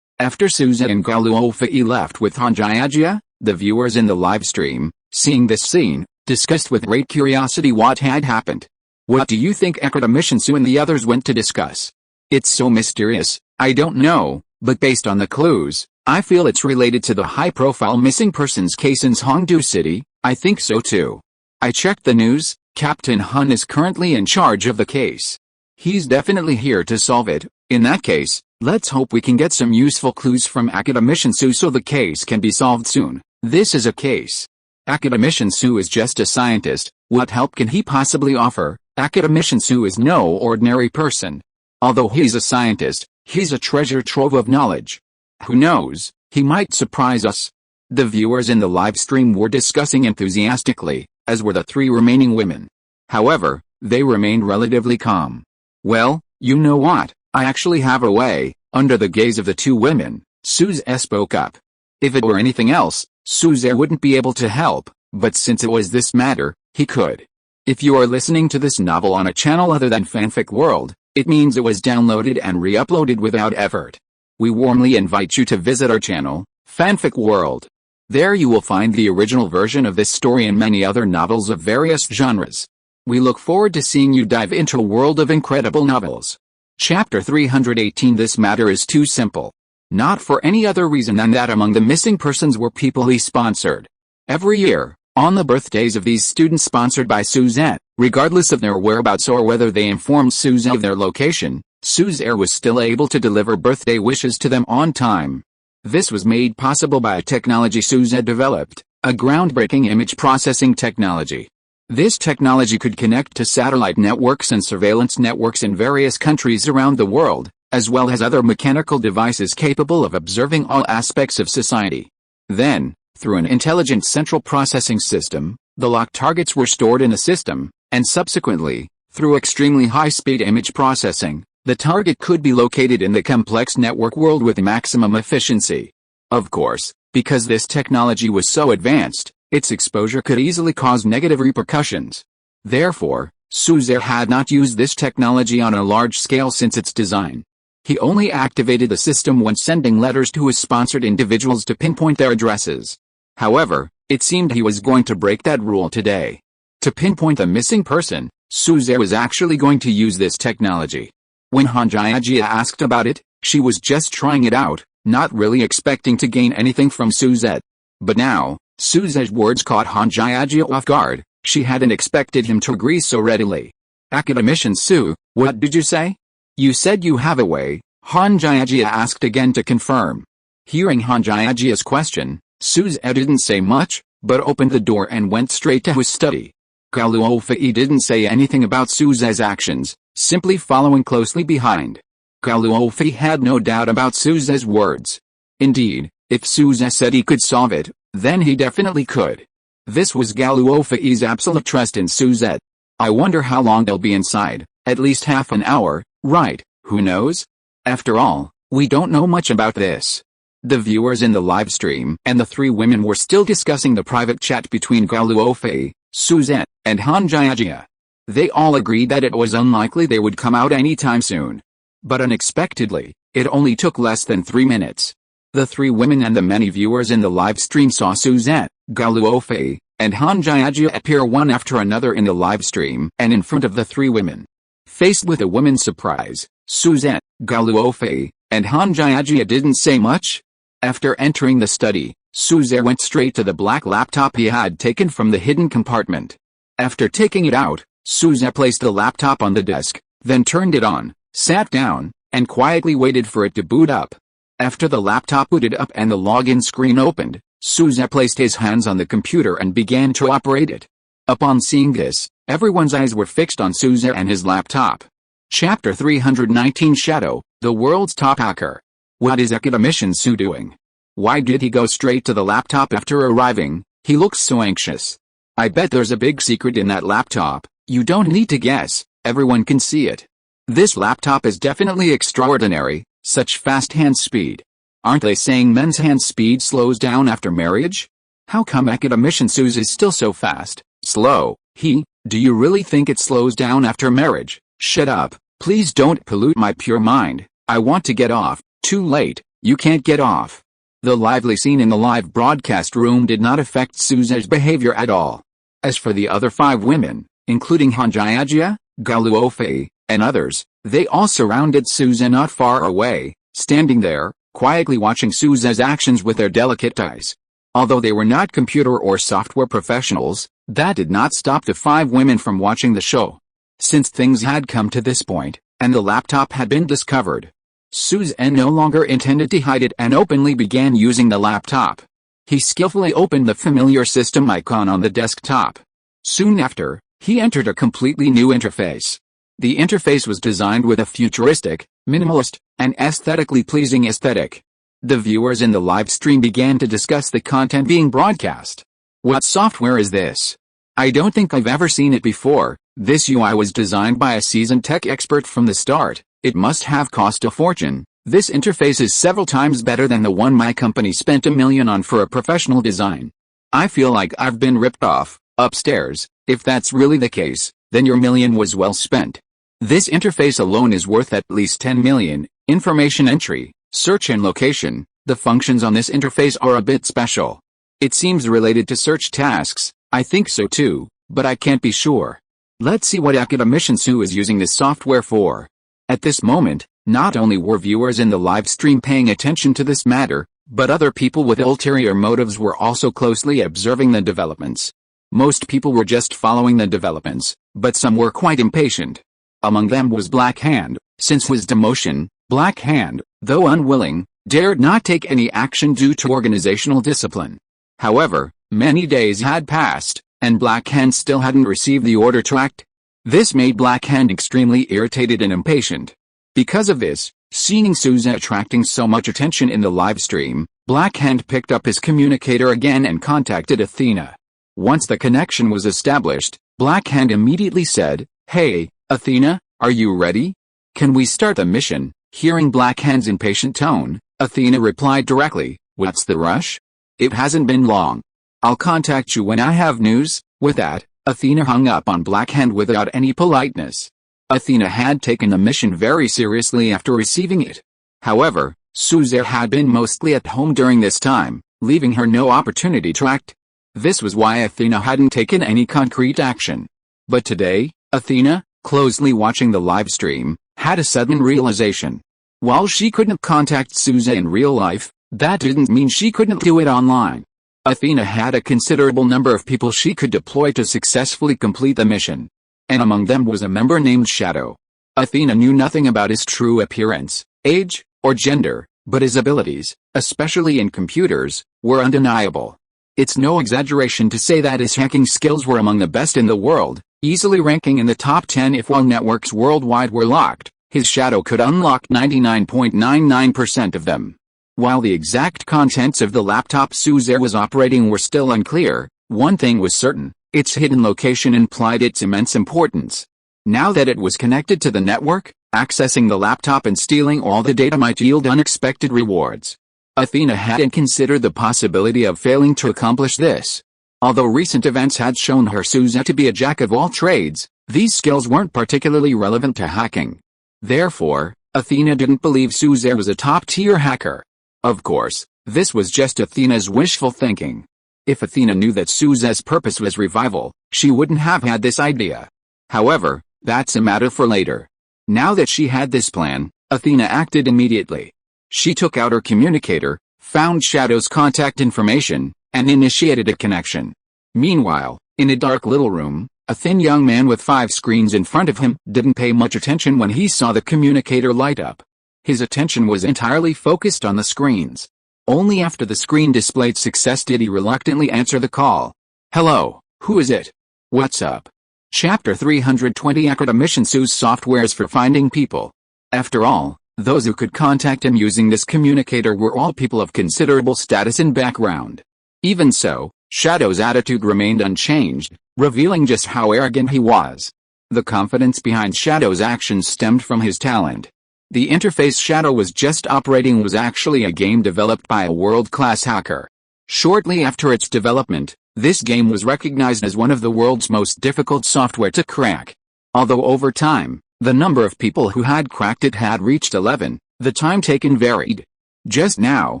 After Suzette and Gao Luofei left with Han Jiajia, the viewers in the live stream, seeing this scene, discussed with great curiosity what had happened. "What do you think Academician Su and the others went to discuss? It's so mysterious, I don't know, but based on the clues, I feel it's related to the high-profile missing persons case in Hongdu City." "I think so too. I checked the news, Captain Han is currently in charge of the case. He's definitely here to solve it. In that case, let's hope we can get some useful clues from Academician Su so the case can be solved soon. This is a case. Academician Su is just a scientist, what help can he possibly offer? Academician Su is no ordinary person. Although he's a scientist, he's a treasure trove of knowledge. Who knows, he might surprise us." The viewers in the live stream were discussing enthusiastically, as were the 3 remaining women. However, they remained relatively calm. "Well, you know what, I actually have a way." Under the gaze of the 2 women, Suzette spoke up. If it were anything else, Suzette wouldn't be able to help, but since it was this matter, he could. If you are listening to this novel on a channel other than Fanfic World, it means it was downloaded and re-uploaded without effort. We warmly invite you to visit our channel, Fanfic World. There you will find the original version of this story and many other novels of various genres. We look forward to seeing you dive into a world of incredible novels. Chapter 318. This matter is too simple. Not for any other reason than that among the missing persons were people he sponsored. Every year, on the birthdays of these students sponsored by Suzette, regardless of their whereabouts or whether they informed Suzette of their location, Suzette was still able to deliver birthday wishes to them on time. This was made possible by a technology Suzette developed, a groundbreaking image processing technology. This technology could connect to satellite networks and surveillance networks in various countries around the world, as well as other mechanical devices capable of observing all aspects of society. Then, through an intelligent central processing system, the locked targets were stored in a system, and subsequently, through extremely high-speed image processing, the target could be located in the complex network world with maximum efficiency. Of course, because this technology was so advanced, its exposure could easily cause negative repercussions. Therefore, Suzette had not used this technology on a large scale since its design. He only activated the system when sending letters to his sponsored individuals to pinpoint their addresses. However, it seemed he was going to break that rule today. To pinpoint the missing person, Suzette was actually going to use this technology. When Han Jiajia asked about it, she was just trying it out, not really expecting to gain anything from Suzette. But now, Suzette's words caught Han Jiajia off guard. She hadn't expected him to agree so readily. "Academician Su, what did you say? You said you have a way," Han Jiajia asked again to confirm. Hearing Han Jiajia's question, Suzette didn't say much, but opened the door and went straight to his study. Gao Luofei didn't say anything about Suzette's actions, simply following closely behind. Gao Luofei had no doubt about Suzette's words. Indeed, if Suzette said he could solve it, then he definitely could. This was Gao Luofei's absolute trust in Suzette. "I wonder how long they'll be inside. At least half an hour, right? Who knows? After all, we don't know much about this." The viewers in the live stream and the 3 women were still discussing the private chat between Gao Luofei, Suzette, and Han Jiajia. They all agreed that it was unlikely they would come out anytime soon. But unexpectedly, it only took less than 3 minutes. The three women and the many viewers in the live stream saw Suzette, Gao Luofei, and Han Jiajia appear one after another in the live stream and in front of the three women. Faced with a woman's surprise, Suzette, Gao Luofei, and Han Jiajia didn't say much. After entering the study, Suzette went straight to the black laptop he had taken from the hidden compartment. After taking it out, Suzette placed the laptop on the desk, then turned it on, sat down, and quietly waited for it to boot up. After the laptop booted up and the login screen opened, Suzette placed his hands on the computer and began to operate it. Upon seeing this, everyone's eyes were fixed on Suzette and his laptop. Chapter 319 Shadow, the world's top hacker. What is Academician Sue doing? Why did he go straight to the laptop after arriving? He looks so anxious. I bet there's a big secret in that laptop. You don't need to guess, everyone can see it. This laptop is definitely extraordinary, such fast hand speed. Aren't they saying men's hand speed slows down after marriage? How come Academician Sue's is still so fast? Slow, do you really think it slows down after marriage? Shut up, please don't pollute my pure mind. I want to get off. Too late, you can't get off. The lively scene in the live broadcast room did not affect Suzette's behavior at all. As for the other 5 women, including Han Jiajia, Gao Luofei, and others, they all surrounded Suzette not far away, standing there, quietly watching Suzette's actions with their delicate eyes. Although they were not computer or software professionals, that did not stop the 5 women from watching the show. Since things had come to this point, and the laptop had been discovered, Suzette no longer intended to hide it and openly began using the laptop. He skillfully opened the familiar system icon on the desktop. Soon after, he entered a completely new interface. The interface was designed with a futuristic, minimalist, and aesthetically pleasing aesthetic. The viewers in the live stream began to discuss the content being broadcast. What software is this? I don't think I've ever seen it before. This UI was designed by a seasoned tech expert from the start. It must have cost a fortune. This interface is several times better than the one my company spent $1 million on for a professional design. I feel like I've been ripped off. Upstairs, if that's really the case, then your $1 million was well spent. This interface alone is worth at least $10 million. Information entry, search and location. The functions on this interface are a bit special. It seems related to search tasks. I think so too, but I can't be sure. Let's see what Academician Sue is using this software for. At this moment, not only were viewers in the live stream paying attention to this matter, but other people with ulterior motives were also closely observing the developments. Most people were just following the developments, but some were quite impatient. Among them was Black Hand. Since his demotion, Black Hand, though unwilling, dared not take any action due to organizational discipline. However, many days had passed, and Black Hand still hadn't received the order to act. This made Black Hand extremely irritated and impatient. Because of this, seeing Suzette attracting so much attention in the live stream, Black Hand picked up his communicator again and contacted Athena. Once the connection was established, Black Hand immediately said, "Hey, Athena, are you ready? Can we start the mission?" Hearing Black Hand's impatient tone, Athena replied directly, "What's the rush? It hasn't been long. I'll contact you when I have news." With that, Athena hung up on Black Hand without any politeness. Athena had taken the mission very seriously after receiving it. However, Suzette had been mostly at home during this time, leaving her no opportunity to act. This was why Athena hadn't taken any concrete action. But today, Athena, closely watching the live stream, had a sudden realization. While she couldn't contact Suzette in real life, that didn't mean she couldn't do it online. Athena had a considerable number of people she could deploy to successfully complete the mission. And among them was a member named Shadow. Athena knew nothing about his true appearance, age, or gender, but his abilities, especially in computers, were undeniable. It's no exaggeration to say that his hacking skills were among the best in the world, easily ranking in the top 10 if all networks worldwide were locked. His Shadow could unlock 99.99% of them. While the exact contents of the laptop Suzette was operating were still unclear, one thing was certain: its hidden location implied its immense importance. Now that it was connected to the network, accessing the laptop and stealing all the data might yield unexpected rewards. Athena hadn't considered the possibility of failing to accomplish this. Although recent events had shown her Suzette to be a jack of all trades, these skills weren't particularly relevant to hacking. Therefore, Athena didn't believe Suzette was a top-tier hacker. Of course, this was just Athena's wishful thinking. If Athena knew that Suze's purpose was revival, she wouldn't have had this idea. However, that's a matter for later. Now that she had this plan, Athena acted immediately. She took out her communicator, found Shadow's contact information, and initiated a connection. Meanwhile, in a dark little room, a thin young man with 5 screens in front of him didn't pay much attention when he saw the communicator light up. His attention was entirely focused on the screens. Only after the screen displayed success did he reluctantly answer the call. Hello, who is it? What's up? Chapter 320 Academician sues softwares for finding people. After all, those who could contact him using this communicator were all people of considerable status and background. Even so, Shadow's attitude remained unchanged, revealing just how arrogant he was. The confidence behind Shadow's actions stemmed from his talent. The interface Shadow was just operating was actually a game developed by a world-class hacker. Shortly after its development, this game was recognized as one of the world's most difficult software to crack. Although over time, the number of people who had cracked it had reached 11, the time taken varied. Just now,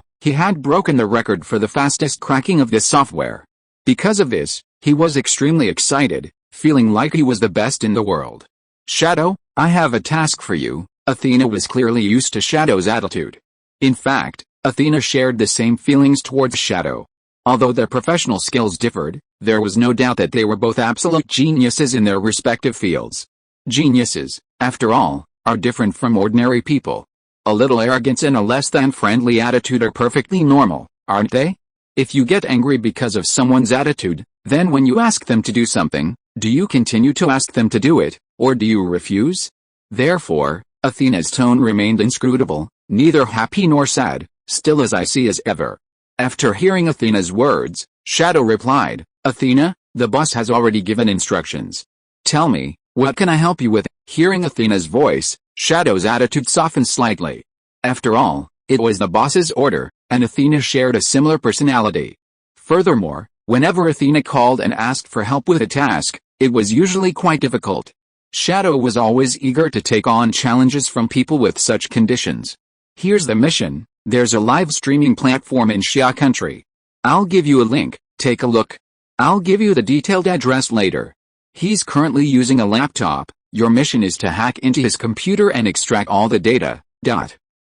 he had broken the record for the fastest cracking of this software. Because of this, he was extremely excited, feeling like he was the best in the world. Shadow, I have a task for you. Athena was clearly used to Shadow's attitude. In fact, Athena shared the same feelings towards Shadow. Although their professional skills differed, there was no doubt that they were both absolute geniuses in their respective fields. Geniuses, after all, are different from ordinary people. A little arrogance and a less-than-friendly attitude are perfectly normal, aren't they? If you get angry because of someone's attitude, then when you ask them to do something, do you continue to ask them to do it, or do you refuse? Therefore, Athena's tone remained inscrutable, neither happy nor sad, still as icy as ever. After hearing Athena's words, Shadow replied, Athena, the boss has already given instructions. Tell me, what can I help you with? Hearing Athena's voice, Shadow's attitude softened slightly. After all, it was the boss's order, and Athena shared a similar personality. Furthermore, whenever Athena called and asked for help with a task, it was usually quite difficult. Shadow was always eager to take on challenges from people with such conditions. Here's the mission. There's a live streaming platform in Xia country. I'll give you a link, take a look. I'll give you the detailed address later. He's currently using a laptop. Your mission is to hack into his computer and extract all the data.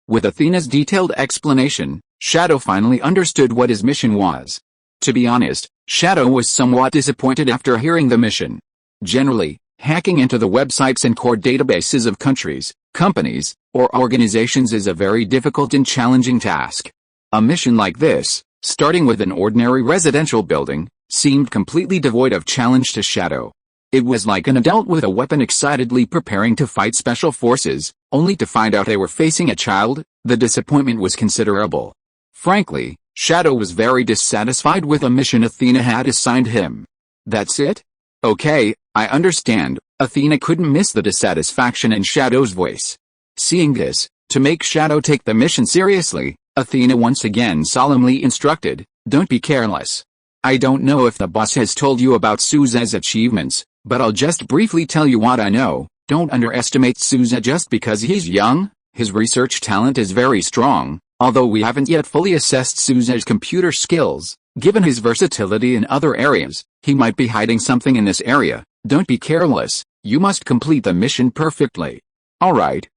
With Athena's detailed explanation, Shadow finally understood what his mission was. To be honest, Shadow was somewhat disappointed after hearing the mission. Generally, hacking into the websites and core databases of countries, companies, or organizations is a very difficult and challenging task. A mission like this, starting with an ordinary residential building, seemed completely devoid of challenge to Shadow. It was like an adult with a weapon excitedly preparing to fight special forces, only to find out they were facing a child. The disappointment was considerable. Frankly, Shadow was very dissatisfied with the mission Athena had assigned him. That's it? Okay, I understand. Athena couldn't miss the dissatisfaction in Shadow's voice. Seeing this, to make Shadow take the mission seriously, Athena once again solemnly instructed, don't be careless. I don't know if the boss has told you about Suze's achievements, but I'll just briefly tell you what I know. Don't underestimate Suze just because he's young. His research talent is very strong, although we haven't yet fully assessed Suze's computer skills. Given his versatility in other areas, he might be hiding something in this area. Don't be careless, you must complete the mission perfectly. Alright,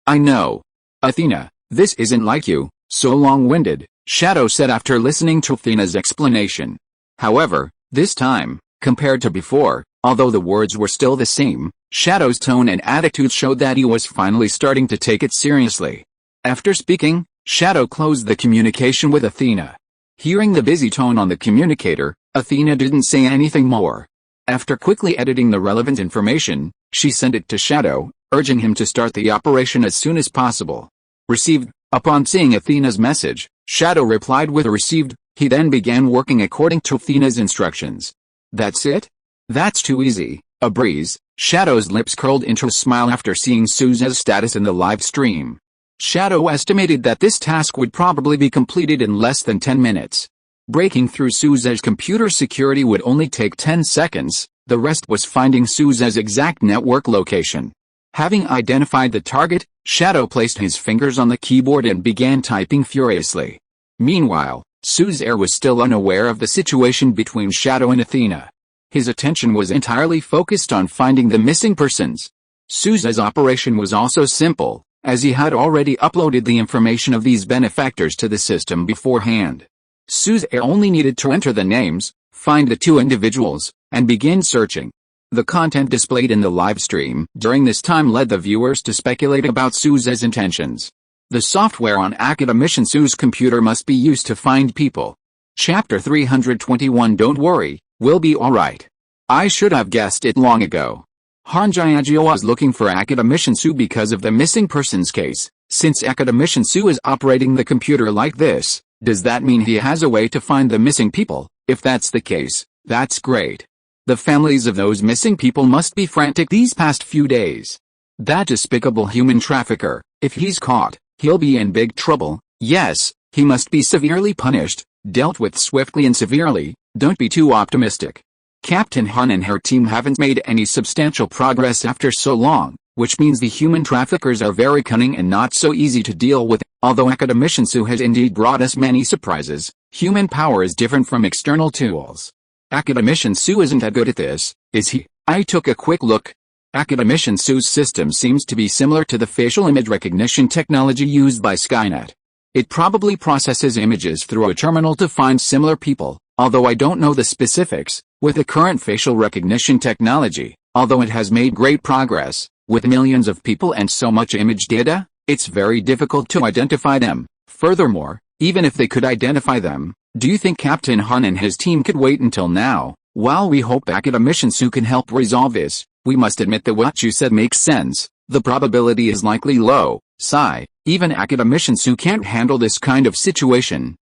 I know. Athena, this isn't like you, so long-winded, Shadow said after listening to Athena's explanation. However, this time, compared to before, although the words were still the same, Shadow's tone and attitude showed that he was finally starting to take it seriously. After speaking, Shadow closed the communication with Athena. Hearing the busy tone on the communicator, Athena didn't say anything more. After quickly editing the relevant information, she sent it to Shadow, urging him to start the operation as soon as possible. Received. Upon seeing Athena's message, Shadow replied with received. He then began working according to Athena's instructions. That's it? That's too easy. A breeze. Shadow's lips curled into a smile after seeing Suze's status in the live stream. Shadow estimated that this task would probably be completed in less than 10 minutes. Breaking through Suze's computer security would only take 10 seconds, the rest was finding Suze's exact network location. Having identified the target, Shadow placed his fingers on the keyboard and began typing furiously. Meanwhile, Suzair was still unaware of the situation between Shadow and Athena. His attention was entirely focused on finding the missing persons. Suza's operation was also simple, as he had already uploaded the information of these benefactors to the system beforehand. Suzair only needed to enter the names, find the two individuals, and begin searching. The content displayed in the live stream during this time led the viewers to speculate about Suza's intentions. The software on Academician Su's computer must be used to find people. Chapter 321. Don't worry, we'll be alright. I should have guessed it long ago. Hanjiajio was looking for Academician Su because of the missing persons case. Since Academician Su is operating the computer like this, does that mean he has a way to find the missing people? If that's the case, that's great. The families of those missing people must be frantic these past few days. That despicable human trafficker, if he's caught, he'll be in big trouble. Yes, he must be severely punished, dealt with swiftly and severely. Don't be too optimistic. Captain Han and her team haven't made any substantial progress after so long, which means the human traffickers are very cunning and not so easy to deal with. Although Academician Su has indeed brought us many surprises, human power is different from external tools. Academician Su isn't that good at this, is he? I took a quick look. Academician Su's system seems to be similar to the facial image recognition technology used by Skynet. It probably processes images through a terminal to find similar people, although I don't know the specifics. With the current facial recognition technology, although it has made great progress, with millions of people and so much image data, it's very difficult to identify them. Furthermore, even if they could identify them, do you think Captain Han and his team could wait until now? While we hope Academician Su can help resolve this, we must admit that what you said makes sense. The probability is likely low. Sigh, even Academician Su can't handle this kind of situation.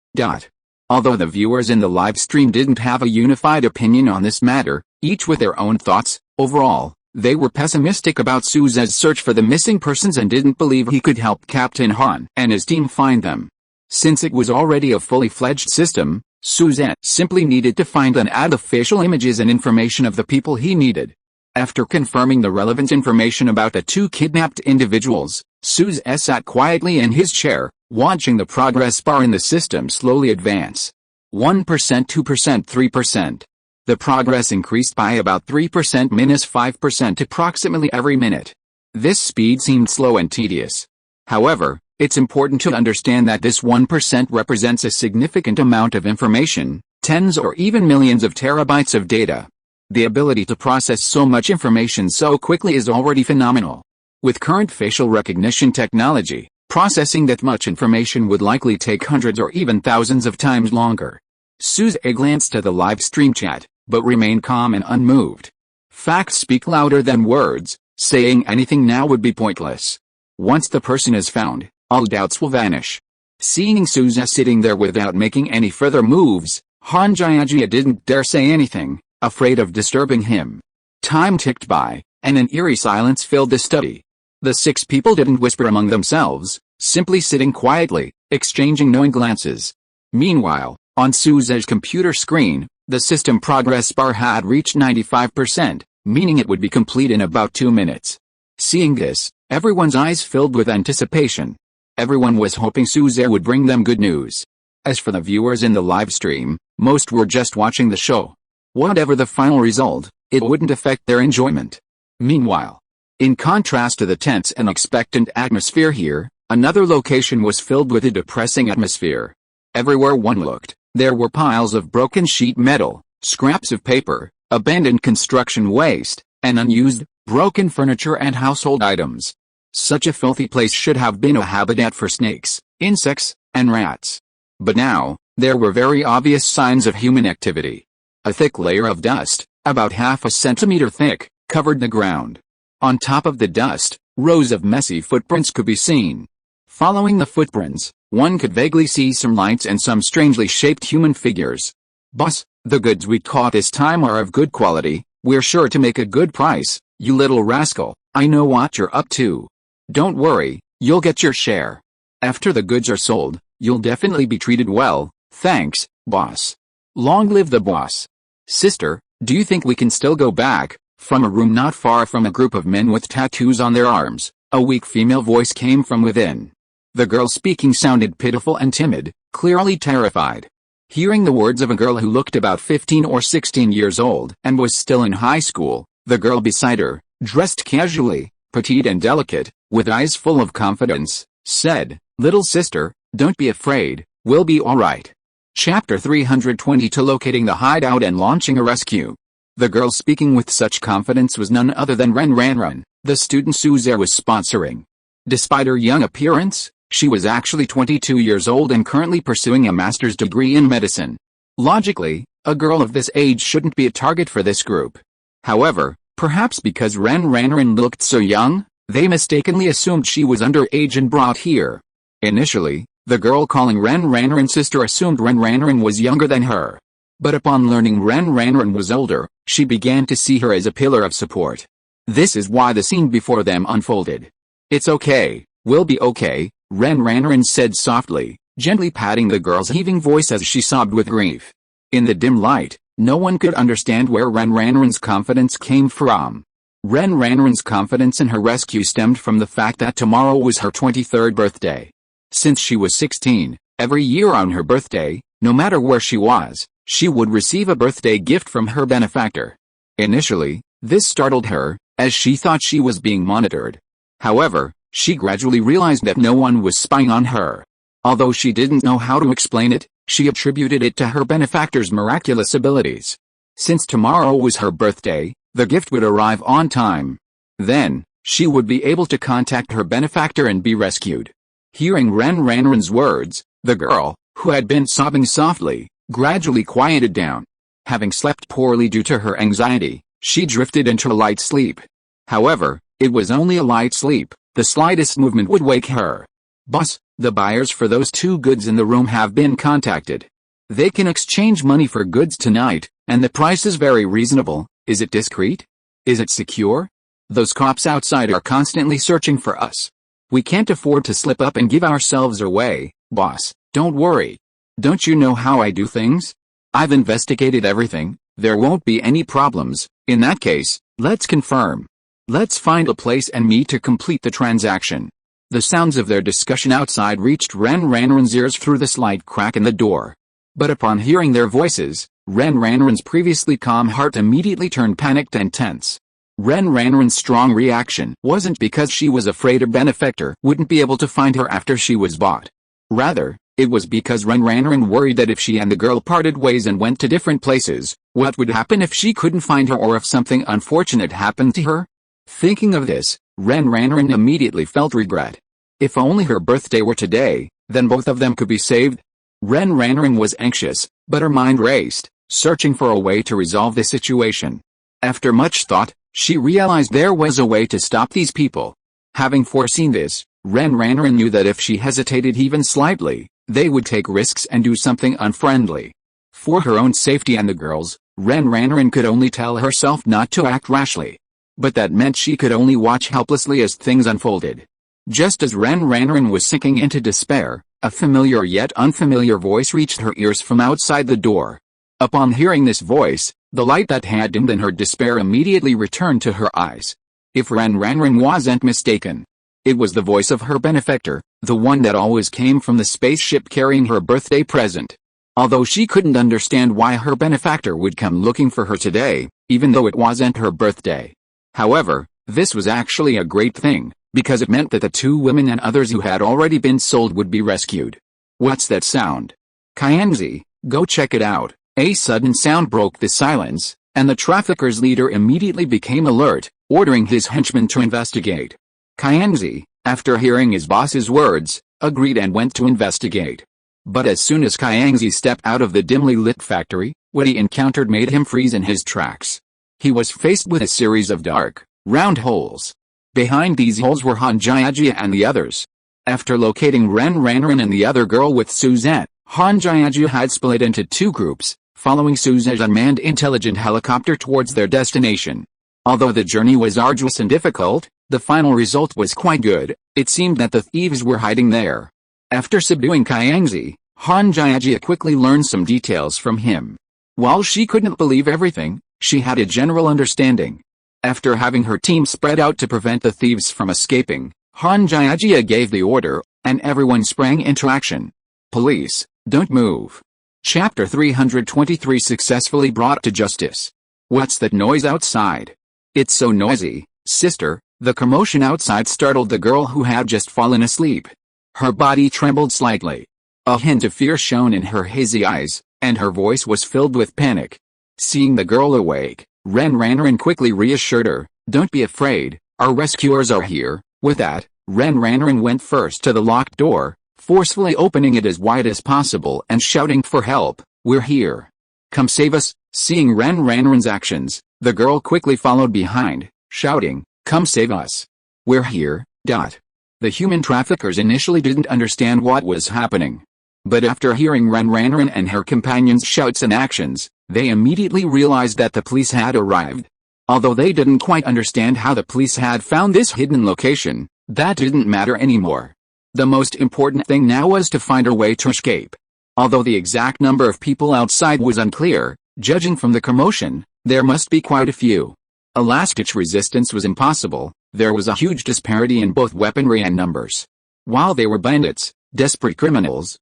Although the viewers in the live stream didn't have a unified opinion on this matter, each with their own thoughts, overall, they were pessimistic about Suza's search for the missing persons and didn't believe he could help Captain Han and his team find them. Since it was already a fully fledged system, Suza simply needed to find and add the facial images and information of the people he needed. After confirming the relevant information about the two kidnapped individuals, Suza sat quietly in his chair, watching the progress bar in the system slowly advance. 1%, 2%, 3%. The progress increased by about 3% minus 5% approximately every minute. This speed seemed slow and tedious. However, it's important to understand that this 1% represents a significant amount of information, tens or even millions of terabytes of data. The ability to process so much information so quickly is already phenomenal. With current facial recognition technology, processing that much information would likely take hundreds or even thousands of times longer. Suza glanced at the live stream chat, but remained calm and unmoved. Facts speak louder than words, saying anything now would be pointless. Once the person is found, all doubts will vanish. Seeing Suza sitting there without making any further moves, Han Jiajia didn't dare say anything, afraid of disturbing him. Time ticked by, and an eerie silence filled the study. The six people didn't whisper among themselves, simply sitting quietly, exchanging knowing glances. Meanwhile, on Suza's computer screen, the system progress bar had reached 95%, meaning it would be complete in about 2 minutes. Seeing this, everyone's eyes filled with anticipation. Everyone was hoping Suza would bring them good news. As for the viewers in the live stream, most were just watching the show. Whatever the final result, it wouldn't affect their enjoyment. Meanwhile, in contrast to the tense and expectant atmosphere here, another location was filled with a depressing atmosphere. Everywhere one looked, there were piles of broken sheet metal, scraps of paper, abandoned construction waste, and unused, broken furniture and household items. Such a filthy place should have been a habitat for snakes, insects, and rats. But now, there were very obvious signs of human activity. A thick layer of dust, about half a centimeter thick, covered the ground. On top of the dust, rows of messy footprints could be seen. Following the footprints, one could vaguely see some lights and some strangely shaped human figures. Boss, the goods we caught this time are of good quality. We're sure to make a good price, you little rascal. I know what you're up to. Don't worry, you'll get your share. After the goods are sold, you'll definitely be treated well. Thanks, boss. Long live the boss. Sister, do you think we can still go back? From a room not far from a group of men with tattoos on their arms, a weak female voice came from within. The girl speaking sounded pitiful and timid, clearly terrified. Hearing the words of a girl who looked about 15 or 16 years old and was still in high school, the girl beside her, dressed casually, petite and delicate, with eyes full of confidence, said, "Little sister, don't be afraid, we'll be alright." Chapter 322 Locating the hideout and launching a rescue. The girl speaking with such confidence was none other than Ren, the student Suze was sponsoring. Despite her young appearance, she was actually 22 years old and currently pursuing a master's degree in medicine. Logically, a girl of this age shouldn't be a target for this group. However, perhaps because Ren looked so young, they mistakenly assumed she was underage and brought here. Initially, the girl calling Ren sister assumed Ren was younger than her. But upon learning Ren was older, she began to see her as a pillar of support. This is why the scene before them unfolded. "It's okay, we'll be okay," Ren said softly, gently patting the girl's heaving voice as she sobbed with grief. In the dim light, no one could understand where Ren's confidence came from. Ren's confidence in her rescue stemmed from the fact that tomorrow was her 23rd birthday. Since she was 16, every year on her birthday, no matter where she was, she would receive a birthday gift from her benefactor. Initially, this startled her, as she thought she was being monitored. However, she gradually realized that no one was spying on her. Although she didn't know how to explain it, she attributed it to her benefactor's miraculous abilities. Since tomorrow was her birthday, the gift would arrive on time. Then, she would be able to contact her benefactor and be rescued. Hearing Ren's words, the girl, who had been sobbing softly, gradually quieted down. Having slept poorly due to her anxiety, she drifted into a light sleep. However, it was only a light sleep. The slightest movement would wake her. "Boss, the buyers for those two goods in the room have been contacted. They can exchange money for goods tonight, and the price is very reasonable. Is it discreet? Is it secure? Those cops outside are constantly searching for us. We can't afford to slip up and give ourselves away, boss. Don't worry. Don't you know how I do things? I've investigated everything, there won't be any problems. In that case, let's confirm. Let's find a place and meet to complete the transaction." The sounds of their discussion outside reached Ren's ears through the slight crack in the door. But upon hearing their voices, Ren's previously calm heart immediately turned panicked and tense. Ren's strong reaction wasn't because she was afraid her benefactor wouldn't be able to find her after she was bought. Rather, it was because Ren worried that if she and the girl parted ways and went to different places, what would happen if she couldn't find her or if something unfortunate happened to her? Thinking of this, Ren immediately felt regret. If only her birthday were today, then both of them could be saved. Ren was anxious, but her mind raced, searching for a way to resolve the situation. After much thought, she realized there was a way to stop these people. Having foreseen this, Ren knew that if she hesitated even slightly, they would take risks and do something unfriendly. For her own safety and the girls, Ren could only tell herself not to act rashly. But that meant she could only watch helplessly as things unfolded. Just as Ren was sinking into despair, a familiar yet unfamiliar voice reached her ears from outside the door. Upon hearing this voice, the light that had dimmed in her despair immediately returned to her eyes. If Ren wasn't mistaken, it was the voice of her benefactor, the one that always came from the spaceship carrying her birthday present. Although she couldn't understand why her benefactor would come looking for her today, even though it wasn't her birthday. However, this was actually a great thing, because it meant that the two women and others who had already been sold would be rescued. What's that sound? Kyanzi, go check it out. A sudden sound broke the silence, and the traffickers' leader immediately became alert, ordering his henchmen to investigate. Kyanzi, after hearing his boss's words, agreed and went to investigate. But as soon as Kyanzi stepped out of the dimly lit factory, what he encountered made him freeze in his tracks. He was faced with a series of dark, round holes. Behind these holes were Hanjiajia and the others. After locating Ren and the other girl with Suzette, Hanjiajia had split into two groups, following Suzette's unmanned intelligent helicopter towards their destination. Although the journey was arduous and difficult, the final result was quite good. It seemed that the thieves were hiding there. After subduing Kyanzi, Hanjiajia quickly learned some details from him. While she couldn't believe everything, she had a general understanding. After having her team spread out to prevent the thieves from escaping, Han Jiajia gave the order, and everyone sprang into action. Police, don't move. Chapter 323 successfully brought to justice. What's that noise outside? It's so noisy, sister. The commotion outside startled the girl who had just fallen asleep. Her body trembled slightly. A hint of fear shone in her hazy eyes, and her voice was filled with panic. Seeing the girl awake, Ren Ranran quickly reassured her, "Don't be afraid, our rescuers are here." With that, Ren Ranran went first to the locked door, forcefully opening it as wide as possible and shouting for help, "We're here. Come save us." Seeing Ren Ranran's actions, the girl quickly followed behind, shouting, "Come save us. We're here." The human traffickers initially didn't understand what was happening. But after hearing Ren Ranran and her companions' shouts and actions, they immediately realized that the police had arrived. Although they didn't quite understand how the police had found this hidden location, that didn't matter anymore. The most important thing now was to find a way to escape. Although the exact number of people outside was unclear, judging from the commotion, there must be quite a few. A last-ditch resistance was impossible. There was a huge disparity in both weaponry and numbers. While they were bandits, desperate criminals,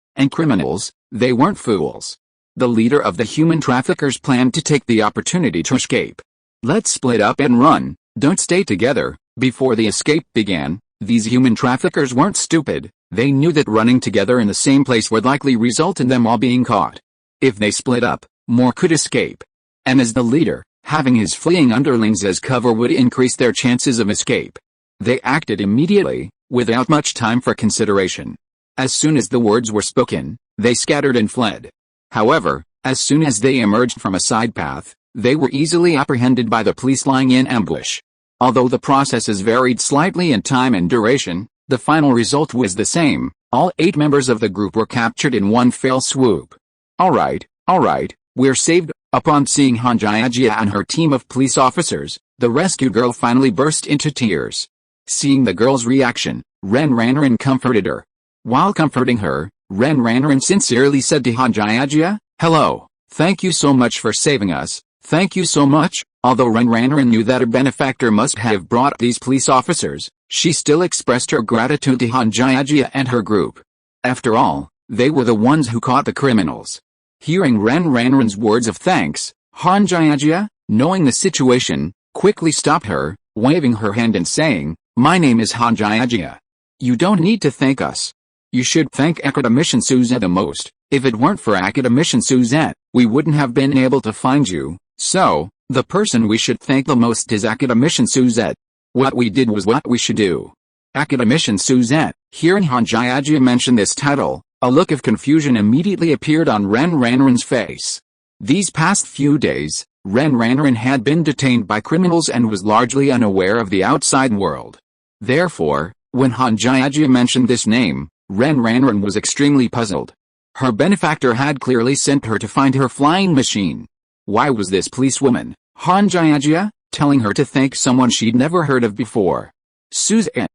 they weren't fools. The leader of the human traffickers planned to take the opportunity to escape. "Let's split up and run, don't stay together." Before the escape began, these human traffickers weren't stupid. They knew that running together in the same place would likely result in them all being caught. If they split up, more could escape. And as the leader, having his fleeing underlings as cover would increase their chances of escape. They acted immediately, without much time for consideration. As soon as the words were spoken, they scattered and fled. However, as soon as they emerged from a side path, they were easily apprehended by the police lying in ambush. Although the processes varied slightly in time and duration, the final result was the same. All 8 members of the group were captured in one fell swoop. Alright, we're saved." Upon seeing Han Jiajia and her team of police officers, the rescued girl finally burst into tears. Seeing the girl's reaction, Ren Ranran comforted her. While comforting her, Ren Ranran sincerely said to Han Jiajia, "Hello, thank you so much for saving us, thank you so much." Although Ren Ranran knew that her benefactor must have brought these police officers, she still expressed her gratitude to Han Jiajia and her group. After all, they were the ones who caught the criminals. Hearing Ren Ranran's words of thanks, Han Jiajia, knowing the situation, quickly stopped her, waving her hand and saying, "My name is Han Jiajia. You don't need to thank us. You should thank Academician Suzette the most. If it weren't for Academician Suzette, we wouldn't have been able to find you. So, the person we should thank the most is Academician Suzette. What we did was what we should do." Academician Suzette, hearing Han Jiajia mention this title, a look of confusion immediately appeared on Ren Ranran's face. These past few days, Ren Ranran had been detained by criminals and was largely unaware of the outside world. Therefore, when Han Jiajia mentioned this name, Ren Ranran was extremely puzzled. Her benefactor had clearly sent her to find her flying machine. Why was this policewoman, Han Jiajia, telling her to thank someone she'd never heard of before? Suzette.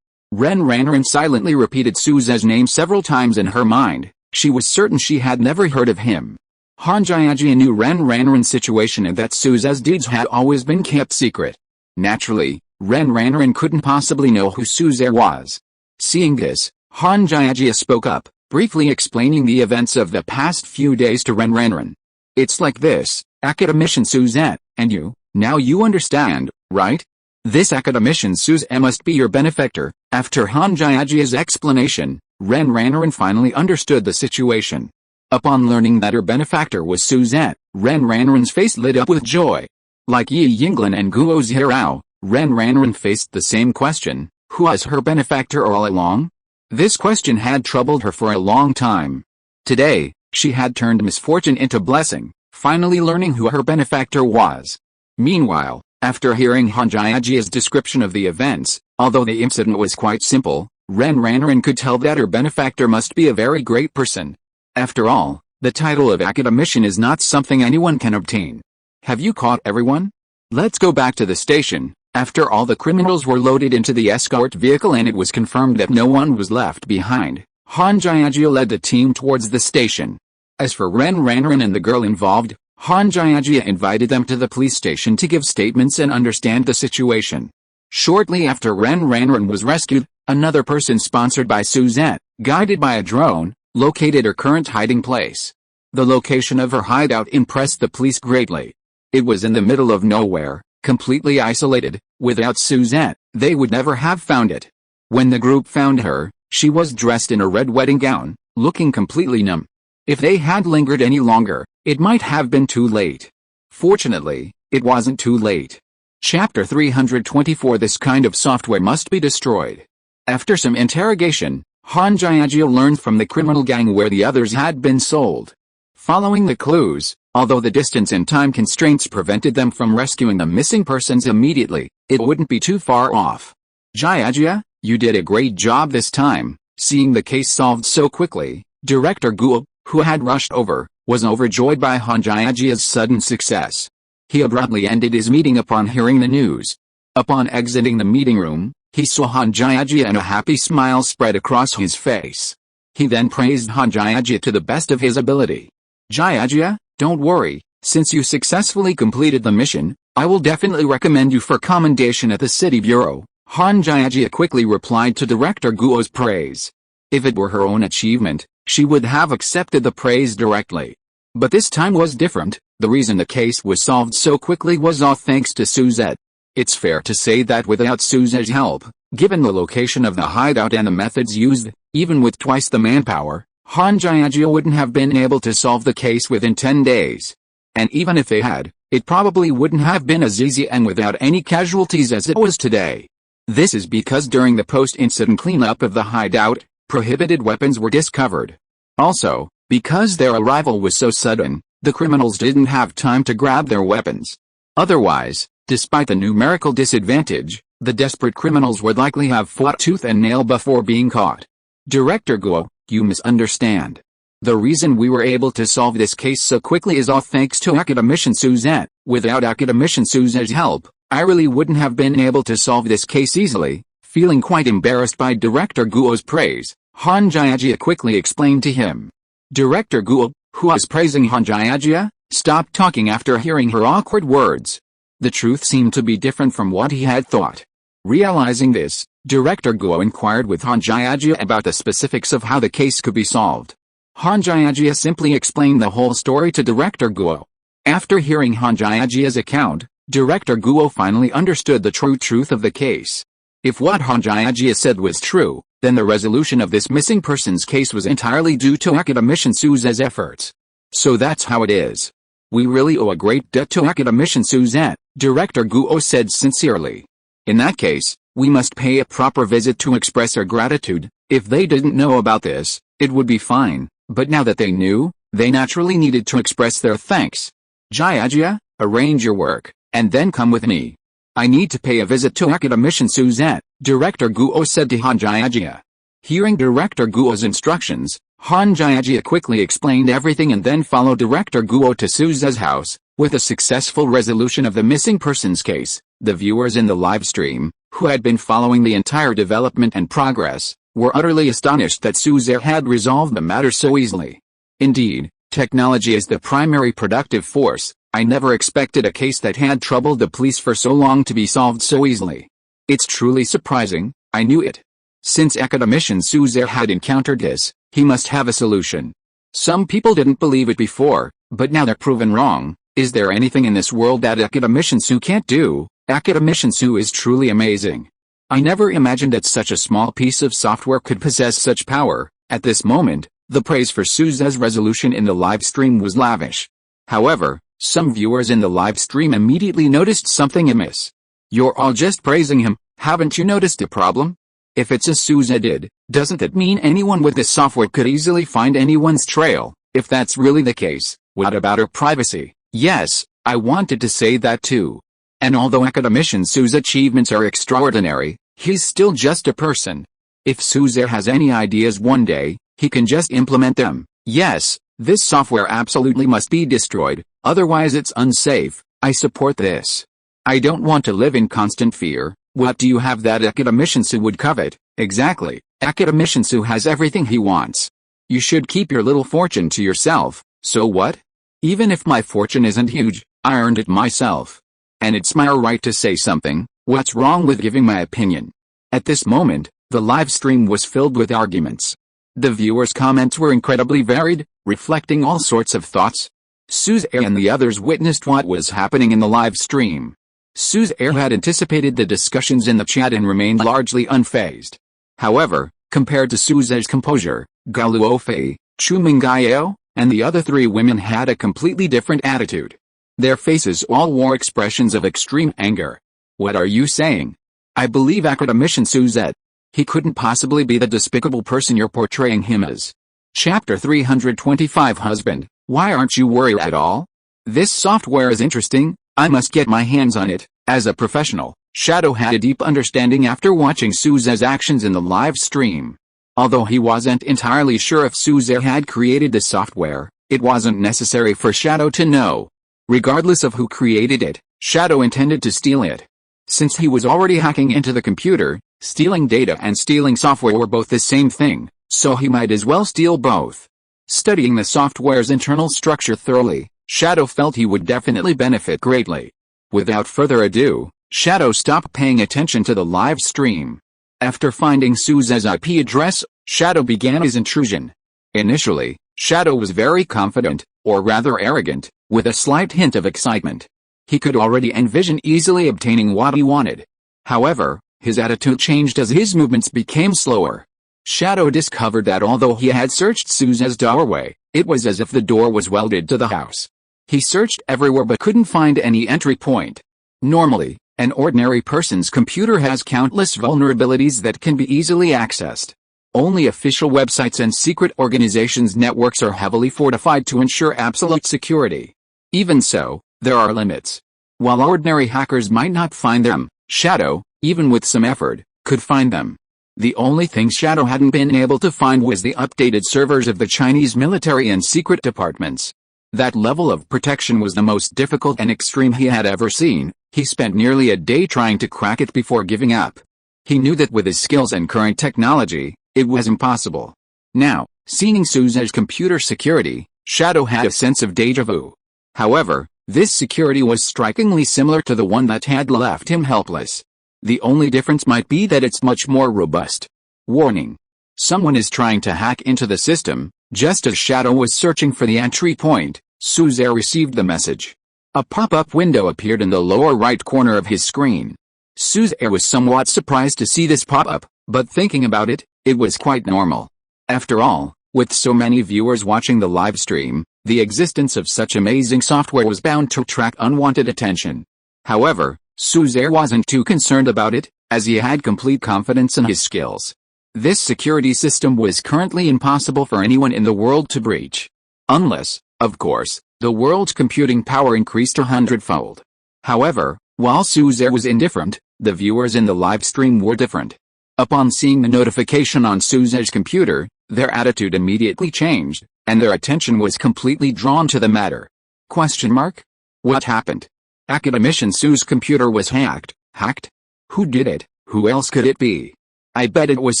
Ren Ranran silently repeated Suzette's name several times in her mind. She was certain she had never heard of him. Han Jiajia knew Ren Ranran's situation and that Suzette's deeds had always been kept secret. Naturally, Ren Ranran couldn't possibly know who Suzette was. Seeing this, Han Jiajia spoke up, briefly explaining the events of the past few days to Ren Ranran. "It's like this, Academician Suzette, and now you understand, right? This Academician Suzette must be your benefactor." After Han Jiajia's explanation, Ren Ranran finally understood the situation. Upon learning that her benefactor was Suzette, Ren Ranran's face lit up with joy. Like Yi Yinglan and Guo Zhirao, Ren Ranran faced the same question: who was her benefactor all along? This question had troubled her for a long time. Today, she had turned misfortune into blessing, finally learning who her benefactor was. Meanwhile, after hearing Han Jiajia's description of the events, although the incident was quite simple, Ren Ranran could tell that her benefactor must be a very great person. After all, the title of Academician is not something anyone can obtain. Have you caught everyone? Let's go back to the station. After all the criminals were loaded into the escort vehicle and it was confirmed that no one was left behind, Han Jiajia led the team towards the station. As for Ren Ranran and the girl involved, Han Jiajia invited them to the police station to give statements and understand the situation. Shortly after Ren Ranran was rescued, another person sponsored by Suzette, guided by a drone, located her current hiding place. The location of her hideout impressed the police greatly. It was in the middle of nowhere, completely isolated. Without Suzette, they would never have found it. When the group found her, she was dressed in a red wedding gown, looking completely numb. If they had lingered any longer, it might have been too late. Fortunately, it wasn't too late. Chapter 324 This kind of software must be destroyed. After some interrogation, Han Jiajia learned from the criminal gang where the others had been sold. Following the clues, although the distance and time constraints prevented them from rescuing the missing persons immediately, it wouldn't be too far off. Jiajia, you did a great job this time. Seeing the case solved so quickly, Director Guo, who had rushed over, was overjoyed by Han Jiajia's sudden success. He abruptly ended his meeting upon hearing the news. Upon exiting the meeting room, he saw Han Jiajia and a happy smile spread across his face. He then praised Han Jiajia to the best of his ability. Jiajia, don't worry, since you successfully completed the mission, I will definitely recommend you for commendation at the city bureau. Han Jiajia quickly replied to Director Guo's praise. If it were her own achievement, she would have accepted the praise directly. But this time was different. The reason the case was solved so quickly was all thanks to Suzette. It's fair to say that without Suzette's help, given the location of the hideout and the methods used, even with twice the manpower, Han Jiajia wouldn't have been able to solve the case within 10 days. And even if they had, it probably wouldn't have been as easy and without any casualties as it was today. This is because during the post-incident cleanup of the hideout, prohibited weapons were discovered. Also, because their arrival was so sudden, the criminals didn't have time to grab their weapons. Otherwise, despite the numerical disadvantage, the desperate criminals would likely have fought tooth and nail before being caught. Director Guo, you misunderstand. The reason we were able to solve this case so quickly is all thanks to Academician Suzette. Without Academician Suzette's help, I really wouldn't have been able to solve this case easily. Feeling quite embarrassed by Director Guo's praise, Han Jiajia quickly explained to him. Director Guo, who was praising Han Jiajia, stopped talking after hearing her awkward words. The truth seemed to be different from what he had thought. Realizing this, Director Guo inquired with Han Jiajia about the specifics of how the case could be solved. Han Jiajia simply explained the whole story to Director Guo. After hearing Han Jiajia's account, Director Guo finally understood the true truth of the case. If what Han Jiajia said was true, then the resolution of this missing persons case was entirely due to Academician Suzette's efforts. So that's how it is. We really owe a great debt to Academician Suzette, Director Guo said sincerely. In that case, we must pay a proper visit to express our gratitude. If they didn't know about this, it would be fine, but now that they knew, they naturally needed to express their thanks. Jiajia, arrange your work, and then come with me. I need to pay a visit to Academician Suzette, Director Guo said to Han Jiajia. Hearing Director Guo's instructions, Han Jiajia quickly explained everything and then followed Director Guo to Suzette's house. With a successful resolution of the missing persons case, the viewers in the live stream, who had been following the entire development and progress, were utterly astonished that Suzette had resolved the matter so easily. Indeed, technology is the primary productive force. I never expected a case that had troubled the police for so long to be solved so easily. It's truly surprising. I knew it. Since Academician Suzette had encountered this, he must have a solution. Some people didn't believe it before, but now they're proven wrong. Is there anything in this world that Academician Su can't do? Academician Su is truly amazing. I never imagined that such a small piece of software could possess such power. At this moment, the praise for Suzette's resolution in the live stream was lavish. However, some viewers in the live stream immediately noticed something amiss. You're all just praising him, haven't you noticed a problem? If it's as Suzette did, doesn't that mean anyone with this software could easily find anyone's trail? If that's really the case, what about her privacy? Yes, I wanted to say that too. And although Academician Su's achievements are extraordinary, he's still just a person. If Suzette has any ideas one day, he can just implement them. Yes, this software absolutely must be destroyed, otherwise it's unsafe. I support this. I don't want to live in constant fear. What do you have that Academician Su would covet? Exactly, Academician Su has everything he wants. You should keep your little fortune to yourself. So what? Even if my fortune isn't huge, I earned it myself. And it's my right to say something. What's wrong with giving my opinion? At this moment, the live stream was filled with arguments. The viewers' comments were incredibly varied, reflecting all sorts of thoughts. Suzair and the others witnessed what was happening in the live stream. Suzair had anticipated the discussions in the chat and remained largely unfazed. However, compared to Suzair's composure, Gao Luofei, Chu Mingayao, and the other three women had a completely different attitude. Their faces all wore expressions of extreme anger. What are you saying? I believe academician Suzette. He couldn't possibly be the despicable person you're portraying him as. Chapter 325 Husband, why aren't you worried at all? This software is interesting, I must get my hands on it. As a professional, Shadow had a deep understanding after watching Suzair's actions in the live stream. Although he wasn't entirely sure if Suzair had created the software, it wasn't necessary for Shadow to know. Regardless of who created it, Shadow intended to steal it. Since he was already hacking into the computer, stealing data and stealing software were both the same thing, so he might as well steal both. Studying the software's internal structure thoroughly, Shadow felt he would definitely benefit greatly. Without further ado, Shadow stopped paying attention to the live stream. After finding Suzair's IP address, Shadow began his intrusion. Initially, Shadow was very confident, or rather arrogant, with a slight hint of excitement. He could already envision easily obtaining what he wanted. However, his attitude changed as his movements became slower. Shadow discovered that although he had searched Suzair's doorway, it was as if the door was welded to the house. He searched everywhere but couldn't find any entry point. Normally, an ordinary person's computer has countless vulnerabilities that can be easily accessed. Only official websites and secret organizations' networks are heavily fortified to ensure absolute security. Even so, there are limits. While ordinary hackers might not find them, Shadow, even with some effort, could find them. The only thing Shadow hadn't been able to find was the updated servers of the Chinese military and secret departments. That level of protection was the most difficult and extreme he had ever seen. He spent nearly a day trying to crack it before giving up. He knew that with his skills and current technology, it was impossible. Now, seeing Suzair's computer security, Shadow had a sense of déjà vu. However, this security was strikingly similar to the one that had left him helpless. The only difference might be that it's much more robust. Warning. Someone is trying to hack into the system. Just as Shadow was searching for the entry point, Suzair received the message. A pop-up window appeared in the lower right corner of his screen. Suzair was somewhat surprised to see this pop-up, but thinking about it, it was quite normal. After all, with so many viewers watching the live stream, the existence of such amazing software was bound to attract unwanted attention. However, Suzair wasn't too concerned about it, as he had complete confidence in his skills. This security system was currently impossible for anyone in the world to breach. Unless, of course, the world's computing power increased 100-fold. However, while Suzair was indifferent, the viewers in the live stream were different. Upon seeing the notification on Suzair's computer, their attitude immediately changed, and their attention was completely drawn to the matter. Question mark? What happened? Academician Su's computer was hacked. Hacked? Who did it? Who else could it be? I bet it was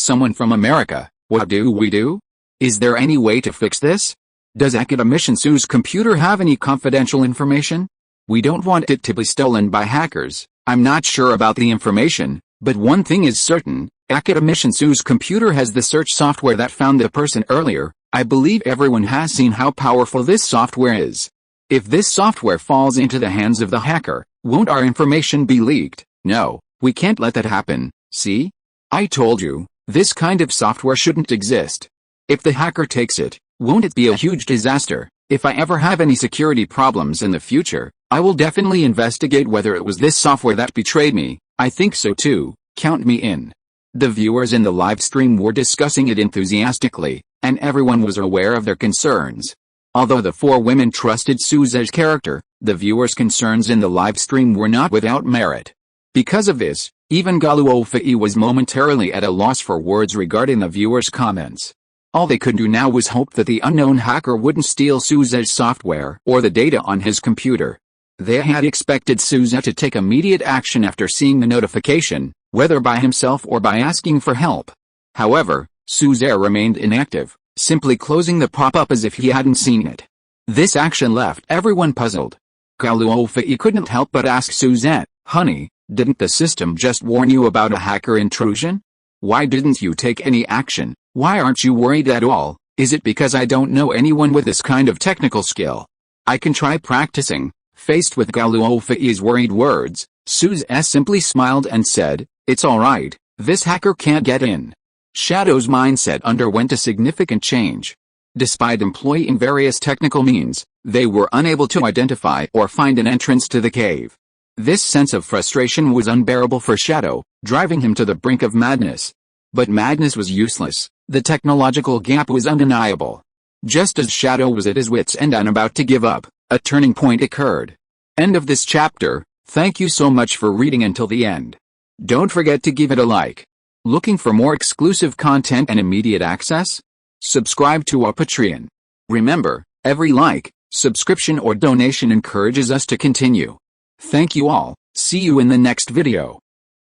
someone from America. What do we do? Is there any way to fix this? Does Academician Su's computer have any confidential information? We don't want it to be stolen by hackers. I'm not sure about the information, but one thing is certain, Academician Su's computer has the search software that found the person earlier. I believe everyone has seen how powerful this software is. If this software falls into the hands of the hacker, won't our information be leaked? No, we can't let that happen, see? I told you, this kind of software shouldn't exist. If the hacker takes it, won't it be a huge disaster? If I ever have any security problems in the future, I will definitely investigate whether it was this software that betrayed me. I think so too, count me in. The viewers in the live stream were discussing it enthusiastically, and everyone was aware of their concerns. Although the four women trusted Suzair's character, the viewers' concerns in the live stream were not without merit. Because of this, even Gao Luofei was momentarily at a loss for words regarding the viewers' comments. All they could do now was hope that the unknown hacker wouldn't steal Suzair's software or the data on his computer. They had expected Suzair to take immediate action after seeing the notification, whether by himself or by asking for help. However, Suzair remained inactive, simply closing the pop-up as if he hadn't seen it. This action left everyone puzzled. Gao Luofei couldn't help but ask Suzette, "Honey, didn't the system just warn you about a hacker intrusion? Why didn't you take any action? Why aren't you worried at all? Is it because I don't know anyone with this kind of technical skill? I can try practicing." Faced with Gao Luofei's worried words, Suzette simply smiled and said, "It's alright, this hacker can't get in." Shadow's mindset underwent a significant change. Despite employing various technical means, they were unable to identify or find an entrance to the cave. This sense of frustration was unbearable for Shadow, driving him to the brink of madness. But madness was useless. The technological gap was undeniable. Just as Shadow was at his wits' end and about to give up, a turning point occurred. End of this chapter. Thank you so much for reading until the end. Don't forget to give it a like. Looking for more exclusive content and immediate access? Subscribe to our Patreon. Remember, every like, subscription or donation encourages us to continue. Thank you all. See you in the next video.